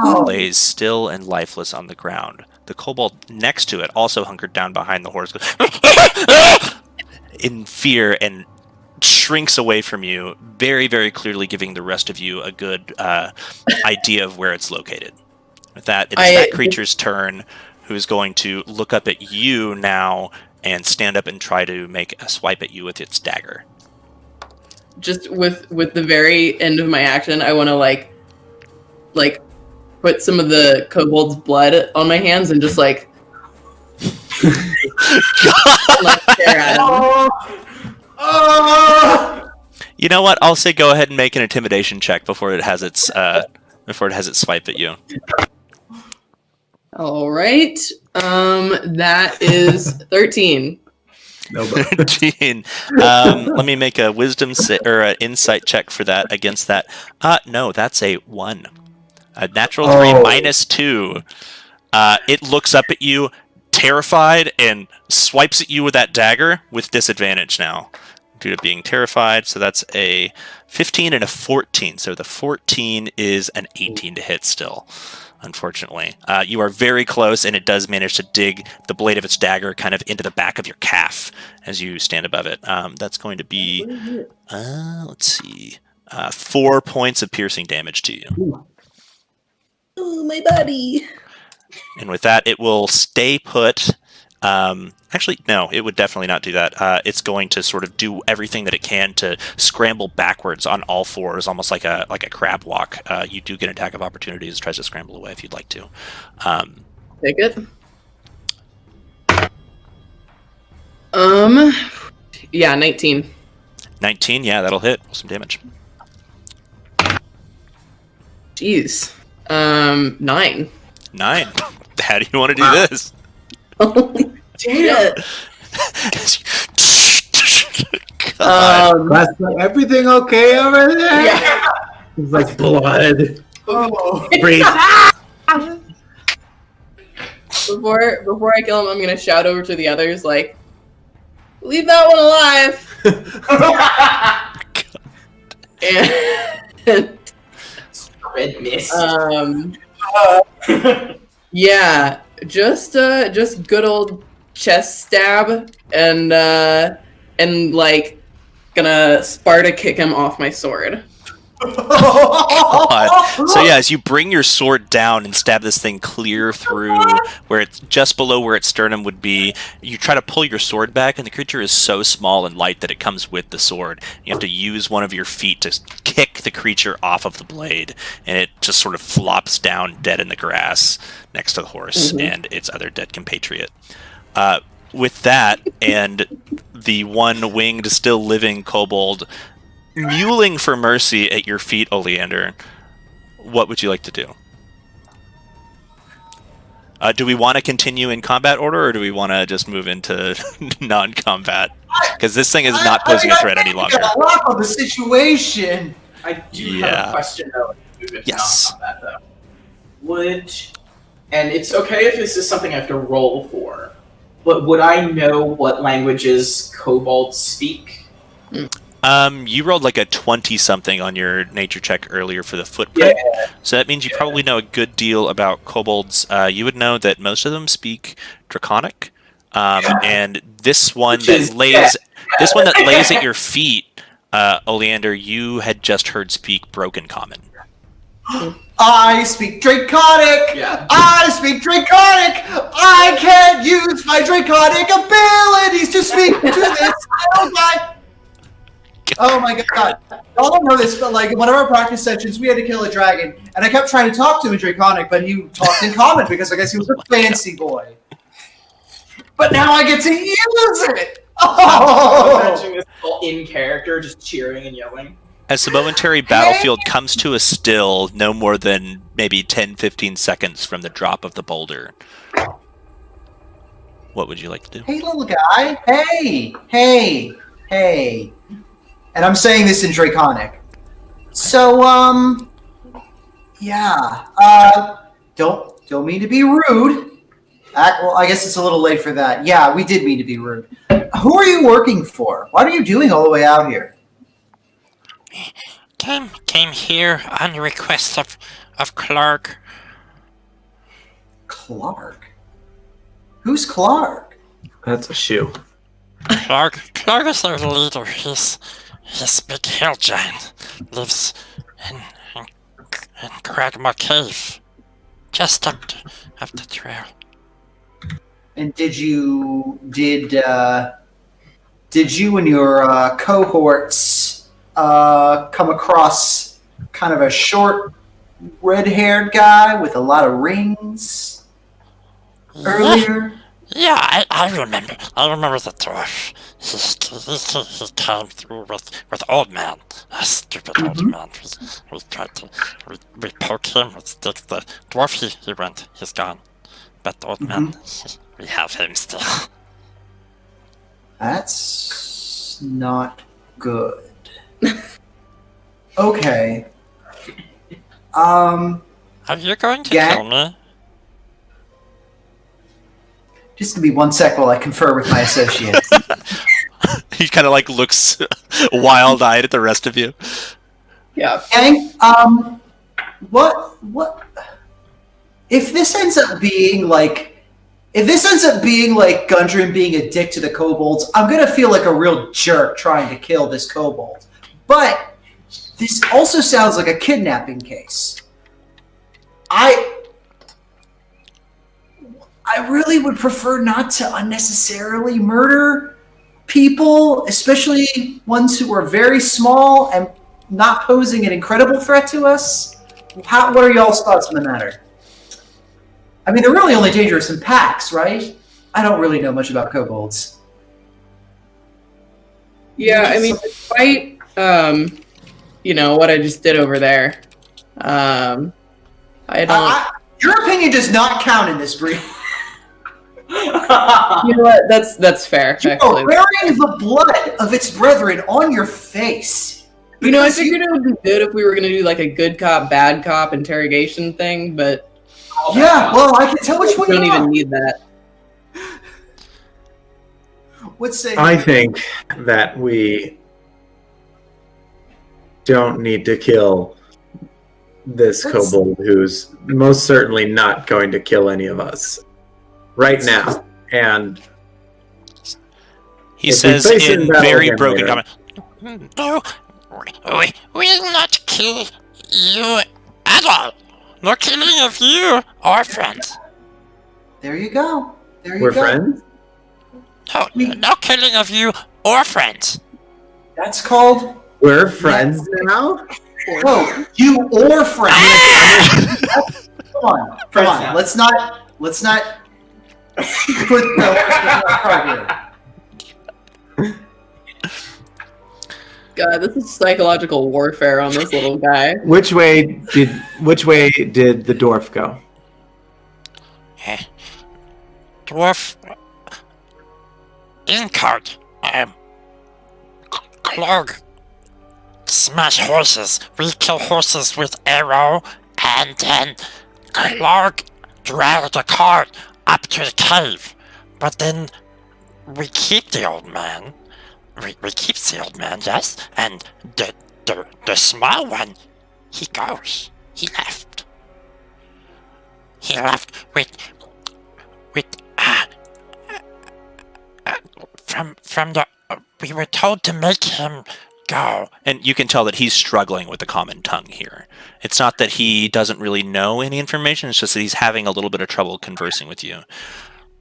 lays still and lifeless on the ground. The kobold next to it, also hunkered down behind the horse, goes in fear and shrinks away from you, very, very clearly giving the rest of you a good idea of where it's located. With that, it is that creature's turn, who's going to look up at you now and stand up and try to make a swipe at you with its dagger. Just with the very end of my action, I want to like put some of the kobold's blood on my hands and just like stare at him. You know what? I'll say go ahead and make an intimidation check before it has its swipe at you. All right. That is 13. No, 13. Let me make a wisdom or an insight check for that against that. No, that's a 1. A natural 3 minus 2. It looks up at you, terrified, and swipes at you with that dagger with disadvantage now due to being terrified. So that's a 15 and a 14. So the 14 is an 18 to hit still. Unfortunately, you are very close, and it does manage to dig the blade of its dagger kind of into the back of your calf as you stand above it. That's going to be, let's see, 4 points of piercing damage to you. Oh, my body. And with that, it will stay put. Actually, no, it would definitely not do that. It's going to sort of do everything that it can to scramble backwards on all fours, almost like a crab walk. You do get an attack of opportunity as it tries to scramble away if you'd like to. Take it. Yeah, 19. 19, yeah, that'll hit. Some damage. Jeez. 9. 9. How do you want to do this? Damn. Everything okay over there? Yeah. It's like blood. Oh. Breathe. Before I kill him, I'm gonna shout over to the others, like, leave that one alive. And Spread mist. Yeah, just good old chest stab, and like gonna Sparta kick him off my sword. God. So yeah, as you bring your sword down and stab this thing clear through where it's just below where its sternum would be, you try to pull your sword back, and the creature is so small and light that it comes with the sword. You have to use one of your feet to kick the creature off of the blade, and it just sort of flops down dead in the grass next to the horse and its other dead compatriot. With that, and the one-winged, still living kobold mewling for mercy at your feet, Oleander, what would you like to do? Do we want to continue in combat order, or do we want to just move into non-combat? Because this thing is not posing a threat any longer. A lot of the situation. I do have a question though. Yes. Non-combat, though. And it's okay if this is something I have to roll for, but would I know what languages kobolds speak? You rolled like a 20-something on your nature check earlier for the footprint, so that means you probably know a good deal about kobolds. You would know that most of them speak Draconic, and this one that lays at your feet, Oleander, you had just heard speak Broken Common. I speak Draconic! Yeah. I speak Draconic! I can't use my Draconic abilities to speak to this little guy! Oh my god. Y'all don't know this, but like in one of our practice sessions, we had to kill a dragon, and I kept trying to talk to him in Draconic, but he talked in Common because I guess he was a fancy boy. But now I get to use it! Oh! Imagining this all in character, just cheering and yelling. As the momentary battlefield comes to a still, no more than maybe 10-15 seconds from the drop of the boulder, what would you like to do? Hey, little guy. Hey. And I'm saying this in Draconic. So, don't mean to be rude. Well, I guess it's a little late for that. Yeah, we did mean to be rude. Who are you working for? What are you doing all the way out here? Came here on the request of Clark. Clark? Who's Clark? That's a shoe. Clark is their leader. He's big hill giant. Lives in Cragmore Cave. Just up the trail. And did you and your cohorts come across kind of a short, red-haired guy with a lot of rings earlier? Yeah, I remember. I remember the dwarf. He came through with Old Man. A stupid old man. We tried to... We poke him with sticks. The dwarf, he went. He's gone. But the Old Man, we have him still. That's not good. Okay. Are you going to kill me? Just give me 1 sec while I confer with my associates. He kind of like looks wild-eyed at the rest of you. Yeah. Gang, what? If this ends up being like Gundren being a dick to the kobolds, I'm gonna feel like a real jerk trying to kill this kobold. But this also sounds like a kidnapping case. I really would prefer not to unnecessarily murder people, especially ones who are very small and not posing an incredible threat to us. What are y'all's thoughts on the matter? I mean, they're really only dangerous in packs, right? I don't really know much about kobolds. Yeah, I mean, despite, what I just did over there, I don't... Your opinion does not count in this brief. You know what? That's fair. You're Actually, wearing the blood of its brethren on your face. you know, I Because figured it would be good if we were gonna do like a good cop, bad cop interrogation thing, but Yeah, well, I can tell which we one don't you even are. need that. What's say? I think that we don't need to kill this That's- kobold who's most certainly not going to kill any of us right now. And He If we says face it in in battle very again broken later. comment. No, we will not kill you at all. No killing of you or friends. There you go. There you we're go. friends? No, no killing of you or friends. That's called. We're friends now? No, you or friends. Come on, come on. Let's not put the card here. God, this is psychological warfare on this little guy. Which way did the dwarf go? Dwarf. Incard. Clog. Smash horses. We kill horses with arrow, and then Clark dragged the cart up to the cave. But then we keep the old man. We keep the old man, yes, and the small one, he goes. He left. He left with from the. We were told to make him go. And you can tell that he's struggling with the common tongue here. It's not that he doesn't really know any information, it's just that he's having a little bit of trouble conversing with you.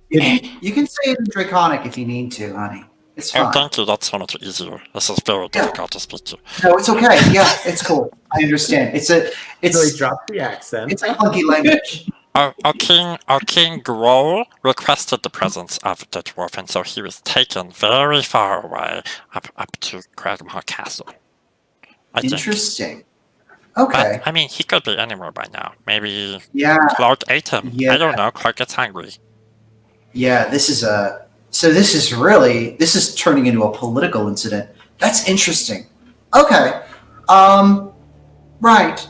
You can say it in Draconic if you need to, honey. It's Oh, fine. thank you. That's so much easier. This is very difficult to speak to. No, it's okay. Yeah, it's cool. I understand. It's So he dropped the accent. a funky language. Our King Grohl requested the presence of the dwarf, and so he was taken very far away, up to Cragmore Castle. I think. Interesting. Okay. But, I mean, he could be anywhere by now. Maybe Yeah. Clark ate him. Yeah. I don't know. Clark gets hungry. Yeah, this is turning into a political incident. That's interesting. Okay. Right.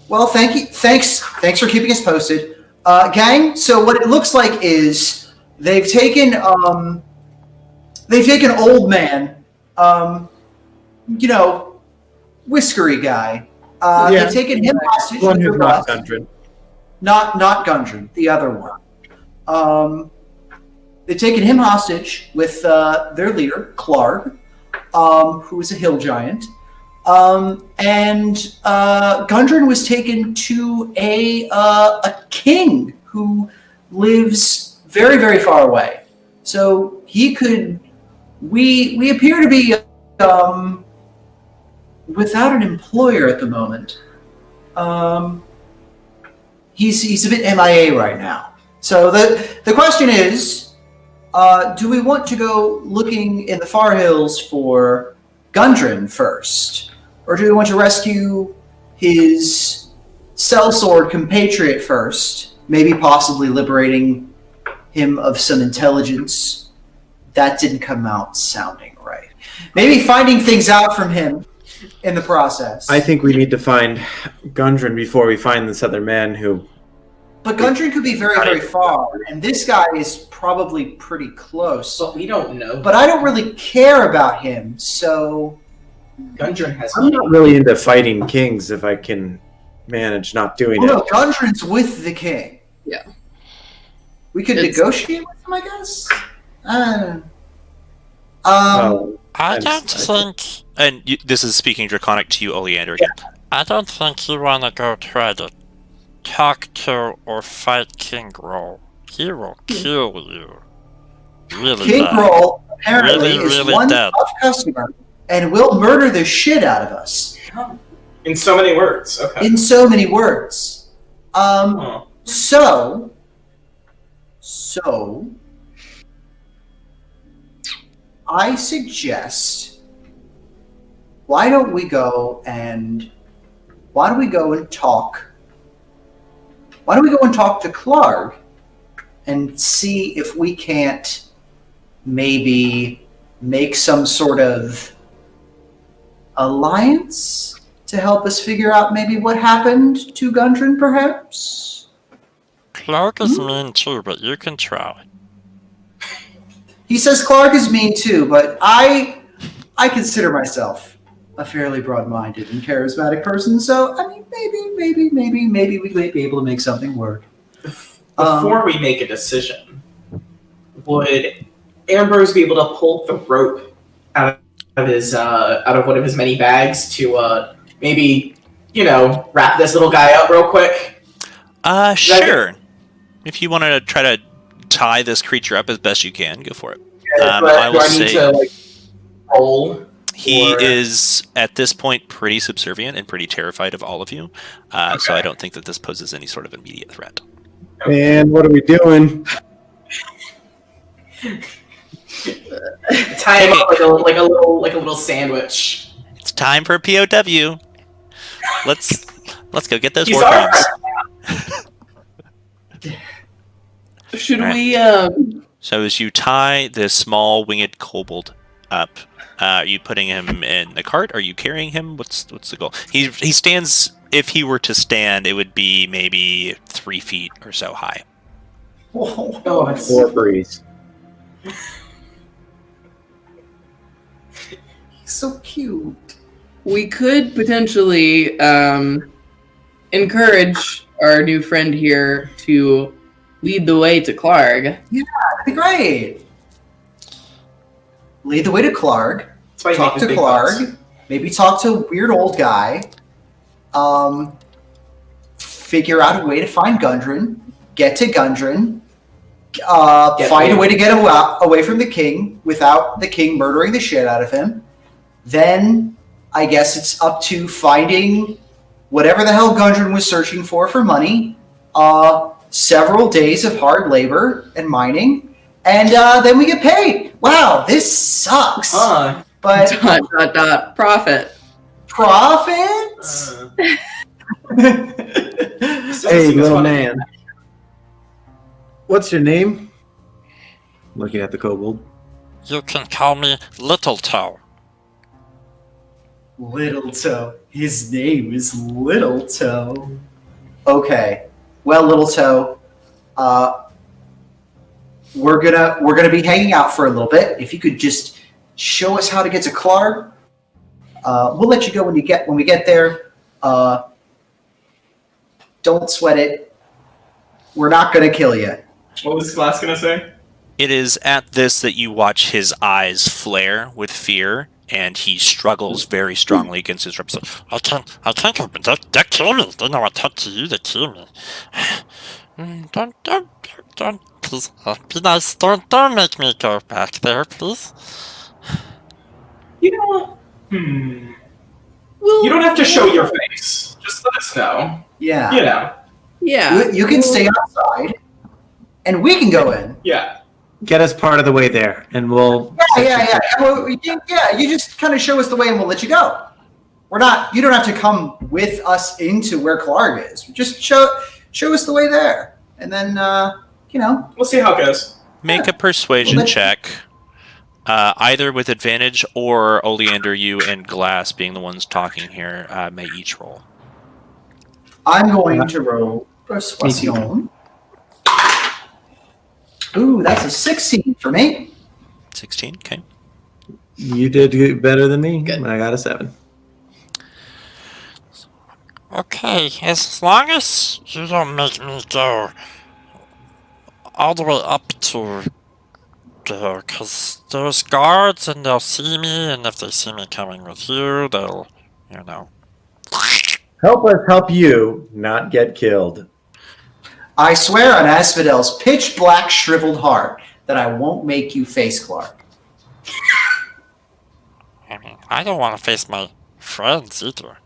Well, thanks for keeping us posted. Gang, so what it looks like is they've taken old man, whiskery guy. They've taken him hostage. One with who's their not bus. Gundren. Not Gundren, the other one. They've taken him hostage with their leader, Clark, who is a hill giant. And Gundren was taken to a king who lives very, very far away. So he could. We appear to be without an employer at the moment. He's a bit MIA right now. So the question is, do we want to go looking in the far hills for Gundren first? Or do we want to rescue his sellsword compatriot first? Maybe possibly liberating him of some intelligence. That didn't come out sounding right. Maybe finding things out from him in the process. I think we need to find Gundren before we find this other man who... But Gundren could be very, very far, and this guy is probably pretty close. But we don't know. But I don't really care about him, so... Gundren has. I'm not really into fighting kings if I can manage not doing Well, it. no, Gundren's with the king. Yeah. We could It's- negotiate with him, I guess? I I don't think. And this is speaking Draconic to you, Oleander, again. I don't think you want to go try to talk to or fight King Grohl. He will kill you. Really King bad. Grohl apparently Really, is really one dead. tough customer and will murder the shit out of us. In so many words. Okay. In so many words. So, I suggest, why don't we go and talk to Clark and see if we can't maybe make some sort of alliance to help us figure out maybe what happened to Gundren, perhaps? Clark is mean too, but you can try. He says Clark is mean too, but I consider myself a fairly broad-minded and charismatic person, so I mean, maybe we might be able to make something work. Before we make a decision, would Ambrose be able to pull the rope out of one of his many bags to maybe, wrap this little guy up real quick? Sure. If you want to try to tie this creature up as best you can, go for it. I will say roll? He is at this point pretty subservient and pretty terrified of all of you, so I don't think that this poses any sort of immediate threat. Man, what are we doing? Tie him up like a little sandwich. It's time for a POW. Let's go get those He's war our crimes. Should All we? So as you tie this small winged kobold up, are you putting him in the cart? Are you carrying him? What's the goal? He stands. If he were to stand, it would be maybe 3 feet or so high. Oh, it's Floor breeze. He's so cute. We could potentially encourage our new friend here to lead the way to Clark. Yeah, that'd be great. Lead the way to Clark. Talk to Clark. Maybe talk to a weird old guy. Figure out a way to find Gundren. Get to Gundren. Find a way to get away from the king without the king murdering the shit out of him. Then I guess it's up to finding whatever the hell Gundren was searching for money. Several days of hard labor and mining, and then we get paid. Wow, this sucks. But profit. Profit? Hey, little man. What's your name? Looking at the kobold. You can call me Little Toe. Little Toe. His name is Little Toe. Okay. Well, Little Toe, we're gonna be hanging out for a little bit. If you could just show us how to get to Clark, we'll let you go when we get there. Don't sweat it. We're not gonna kill you. What was Glass gonna say? It is at this that you watch his eyes flare with fear, and he struggles very strongly against his representative. I can't open that. They kill me. They know I talk to you. They kill me. Don't, please. Be nice. Don't make me go back there, please. You know what? You don't have to show your face. Just let us know. Yeah. Yeah. You can stay outside, and we can go in. Yeah. Get us part of the way there, and we'll. Yeah. Well, you just kind of show us the way, and we'll let you go. You don't have to come with us into where Clark is. Just show us the way there, and then we'll see how it goes. Make a persuasion check, either with advantage or Oleander, you and Glass being the ones talking here, may each roll. I'm going to roll persuasion. Ooh, that's a 16 for me. 16, okay. You did better than me. Good. I got a 7. Okay, as long as you don't make me go all the way up to there, because there's guards and they'll see me, and if they see me coming with you, they'll, Help us help you not get killed. I swear on Asphodel's pitch black shriveled heart that I won't make you face Clark. I mean, I don't want to face my friends either.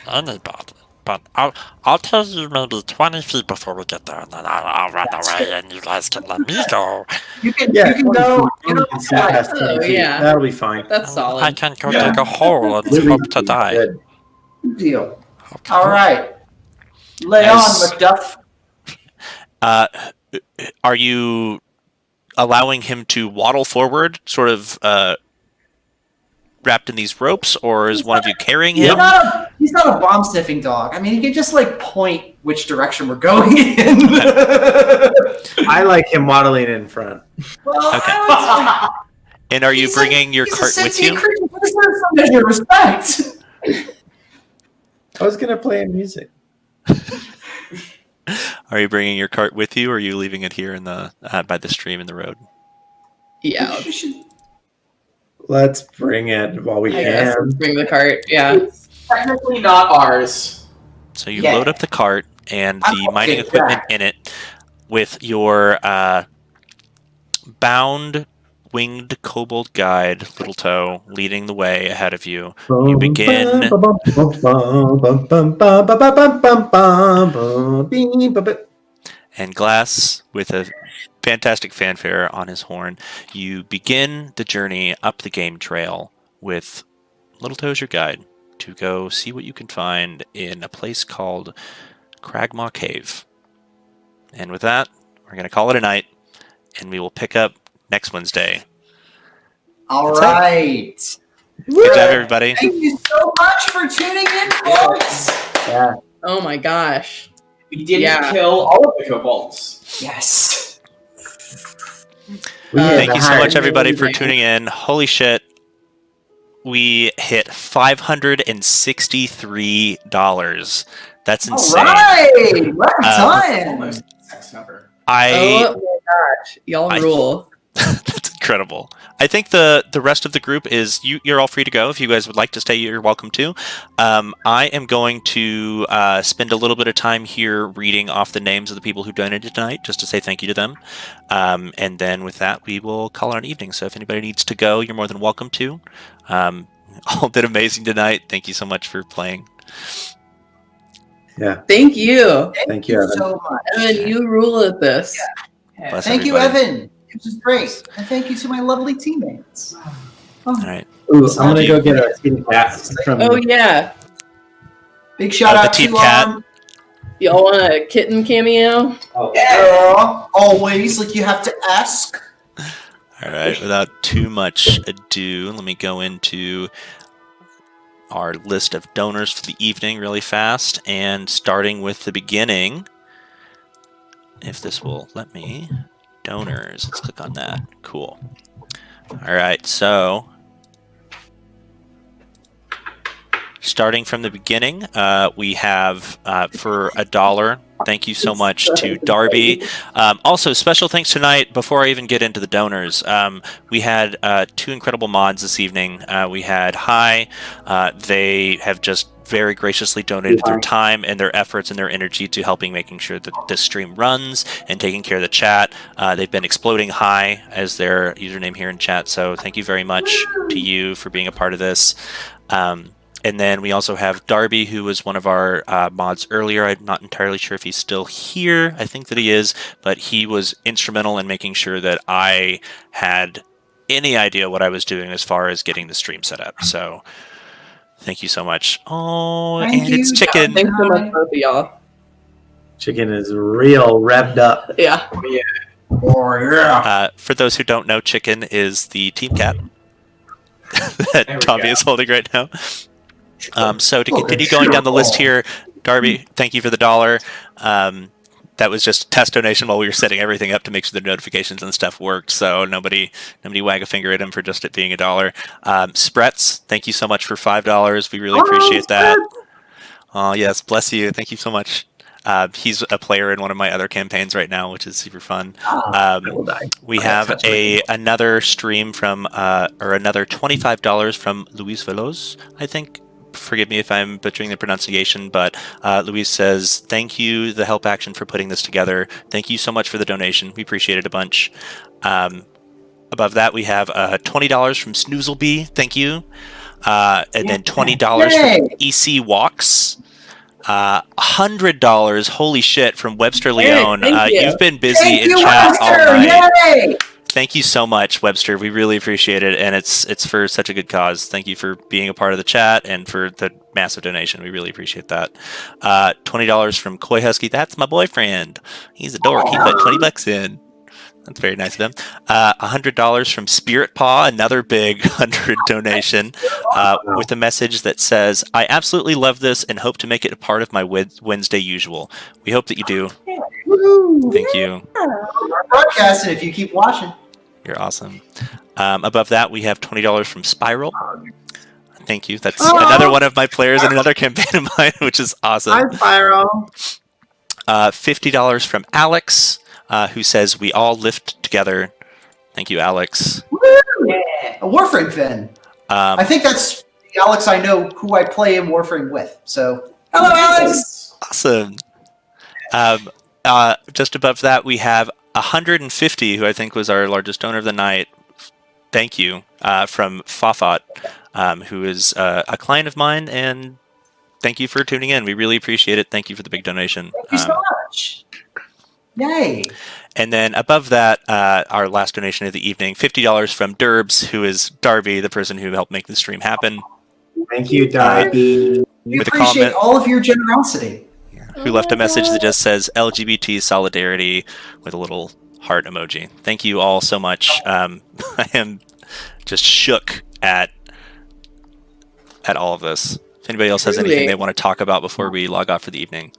Anybody. But I'll tell you maybe 20 feet before we get there, and then I'll run away, and you guys can let me go. You can go. That'll be fine. That's solid. I can go dig a hole and hope to die. Good deal. Okay. All right. Lay on, Macduff. are you allowing him to waddle forward, sort of wrapped in these ropes, or is one of you carrying him? He's not a bomb sniffing dog. I mean, he can just like point which direction we're going in. I like him waddling in front. Okay. And are you bringing your cart with you? Your respect. I was gonna play music. Are you bringing your cart with you, or are you leaving it here in the by the stream in the road? Yeah. Let's bring it while we I guess can. let's bring the cart. Yeah. It's technically not ours. So you load up the cart and the mining equipment in it with your bound winged kobold guide, Little Toe, leading the way ahead of you. You begin. And Glass, with a fantastic fanfare on his horn, you begin the journey up the game trail with Little Toe as your guide to go see what you can find in a place called Cragmaw Cave. And with that, we're going to call it a night, and we will pick up next Wednesday. All right. Good job, everybody. Thank you so much for tuning in, folks. Yeah. Oh my gosh. We didn't kill all of the kobolds. Yes. Thank you so much, everybody, for tuning in. Holy shit. We hit $563. That's insane. All right. Well done. Almost next number. Oh my gosh. Y'all rule. That's incredible. I think the rest of the group is you're all free to go. If you guys would like to stay, you're welcome to. I am going to spend a little bit of time here reading off the names of the people who donated tonight, just to say thank you to them. And then with that, we will call it an evening. So if anybody needs to go, you're more than welcome to. All did amazing tonight. Thank you so much for playing. Yeah. Thank you. Thank you, Evan. So much. Evan, you rule at this. Yeah. Bless Thank everybody. you, Evan. This is great. And thank you to my lovely teammates. All right. Ooh, I'm gonna go get a kitty cat from. Oh yeah. Big shout out the team to cat. Y'all want a kitten cameo? Yeah, always like you have to ask. All right. Without too much ado, let me go into our list of donors for the evening really fast, and starting with the beginning. If this will let me. Donors. Let's click on that. Cool. All right. So, starting from the beginning, we have for $1. Thank you so much to Darby. Also, special thanks tonight, before I even get into the donors, we had 2 incredible mods this evening. We had Hi. They have just very graciously donated their time and their efforts and their energy to helping making sure that this stream runs and taking care of the chat. They've been exploding Hi as their username here in chat, so thank you very much to you for being a part of this. And then we also have Darby, who was one of our mods earlier. I'm not entirely sure if he's still here. I think that he is, but he was instrumental in making sure that I had any idea what I was doing as far as getting the stream set up. So thank you so much. Oh, Thank and you, it's Chicken. Thanks so much, both of y'all. Chicken is real revved up. Yeah. Oh yeah. For those who don't know, Chicken is the team cat that Tommy is holding right now. So to continue going down the list here, Darby, thank you for the $1. That was just a test donation while we were setting everything up to make sure the notifications and stuff worked. So nobody wag a finger at him for just it being $1. Sprets, thank you so much for $5. We really appreciate that. Oh yes, bless you. Thank you so much. He's a player in one of my other campaigns right now, which is super fun. We have another stream from or another $25 from Luis Veloz, I think. Forgive me if I'm butchering the pronunciation, but Luis says, thank you, the Help Action, for putting this together. Thank you so much for the donation. We appreciate it a bunch. Above that, we have $20 from Snoozlebee. Thank you. And then $20 from EC Walks. $100, holy shit, from Webster Leone. Thank you. You've been busy Thank in you, chat all Webster. night. Yay! Thank you so much, Webster. We really appreciate it, and it's for such a good cause. Thank you for being a part of the chat and for the massive donation. We really appreciate that. $20 from Koi Husky. That's my boyfriend. He's a dork. He put $20 in. That's very nice of him. $100 from Spirit Paw, another big 100 donation, with a message that says, "I absolutely love this and hope to make it a part of my Wednesday usual. We hope that you do." Thank you. We're broadcasting if you keep watching. You're awesome. Above that, we have $20 from Spiral. Thank you. That's another one of my players in another campaign of mine, which is awesome. Hi, Spiral. $50 from Alex, who says, "We all lift together." Thank you, Alex. Yeah. A Warframe fan. I think that's the Alex I know who I play in Warframe with. So, hello, Alex. Awesome. Just above that, we have 150, who I think was our largest donor of the night. Thank you, from Fafat, who is a client of mine, and thank you for tuning in. We really appreciate it. Thank you for the big donation. Thank you so much. Yay. And then above that, our last donation of the evening, $50 from Derbs, who is Darby, the person who helped make the stream happen. Thank you, Darby. We With a appreciate comment. all of your generosity. Who left a message that just says LGBT solidarity with a little heart emoji. Thank you all so much. I am just shook at all of this. If anybody else has anything they want to talk about before we log off for the evening.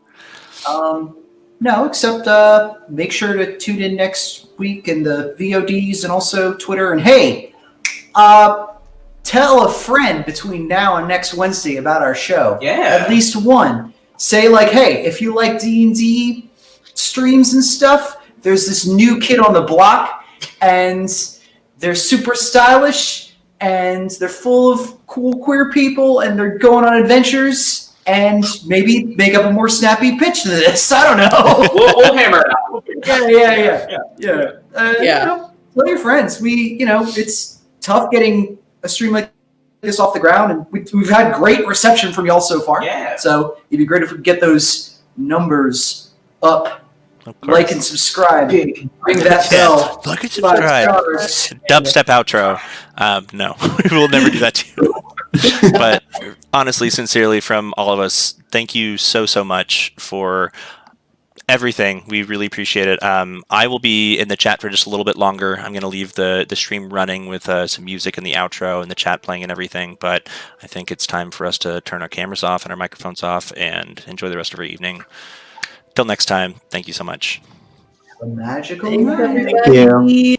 No, except make sure to tune in next week in the VODs and also Twitter. And hey, tell a friend between now and next Wednesday about our show. Yeah. At least one. Say like, hey, if you like D&D streams and stuff, there's this new kid on the block, and they're super stylish, and they're full of cool queer people, and they're going on adventures, and maybe make up a more snappy pitch than this. I don't know. We'll hammer it out. Yeah. You know, tell your friends. It's tough getting a stream like this off the ground, and we've had great reception from y'all so far. Yeah. So it'd be great if we could get those numbers up. Like and subscribe. Ring that bell. Like and subscribe. Dubstep outro. No, we will never do that to you. But honestly, sincerely, from all of us, thank you so much for everything. We really appreciate it. I will be in the chat for just a little bit longer. I'm going to leave the stream running with some music in the outro and the chat playing and everything. But I think it's time for us to turn our cameras off and our microphones off and enjoy the rest of our evening. Till next time, thank you so much. A magical Thank night. you.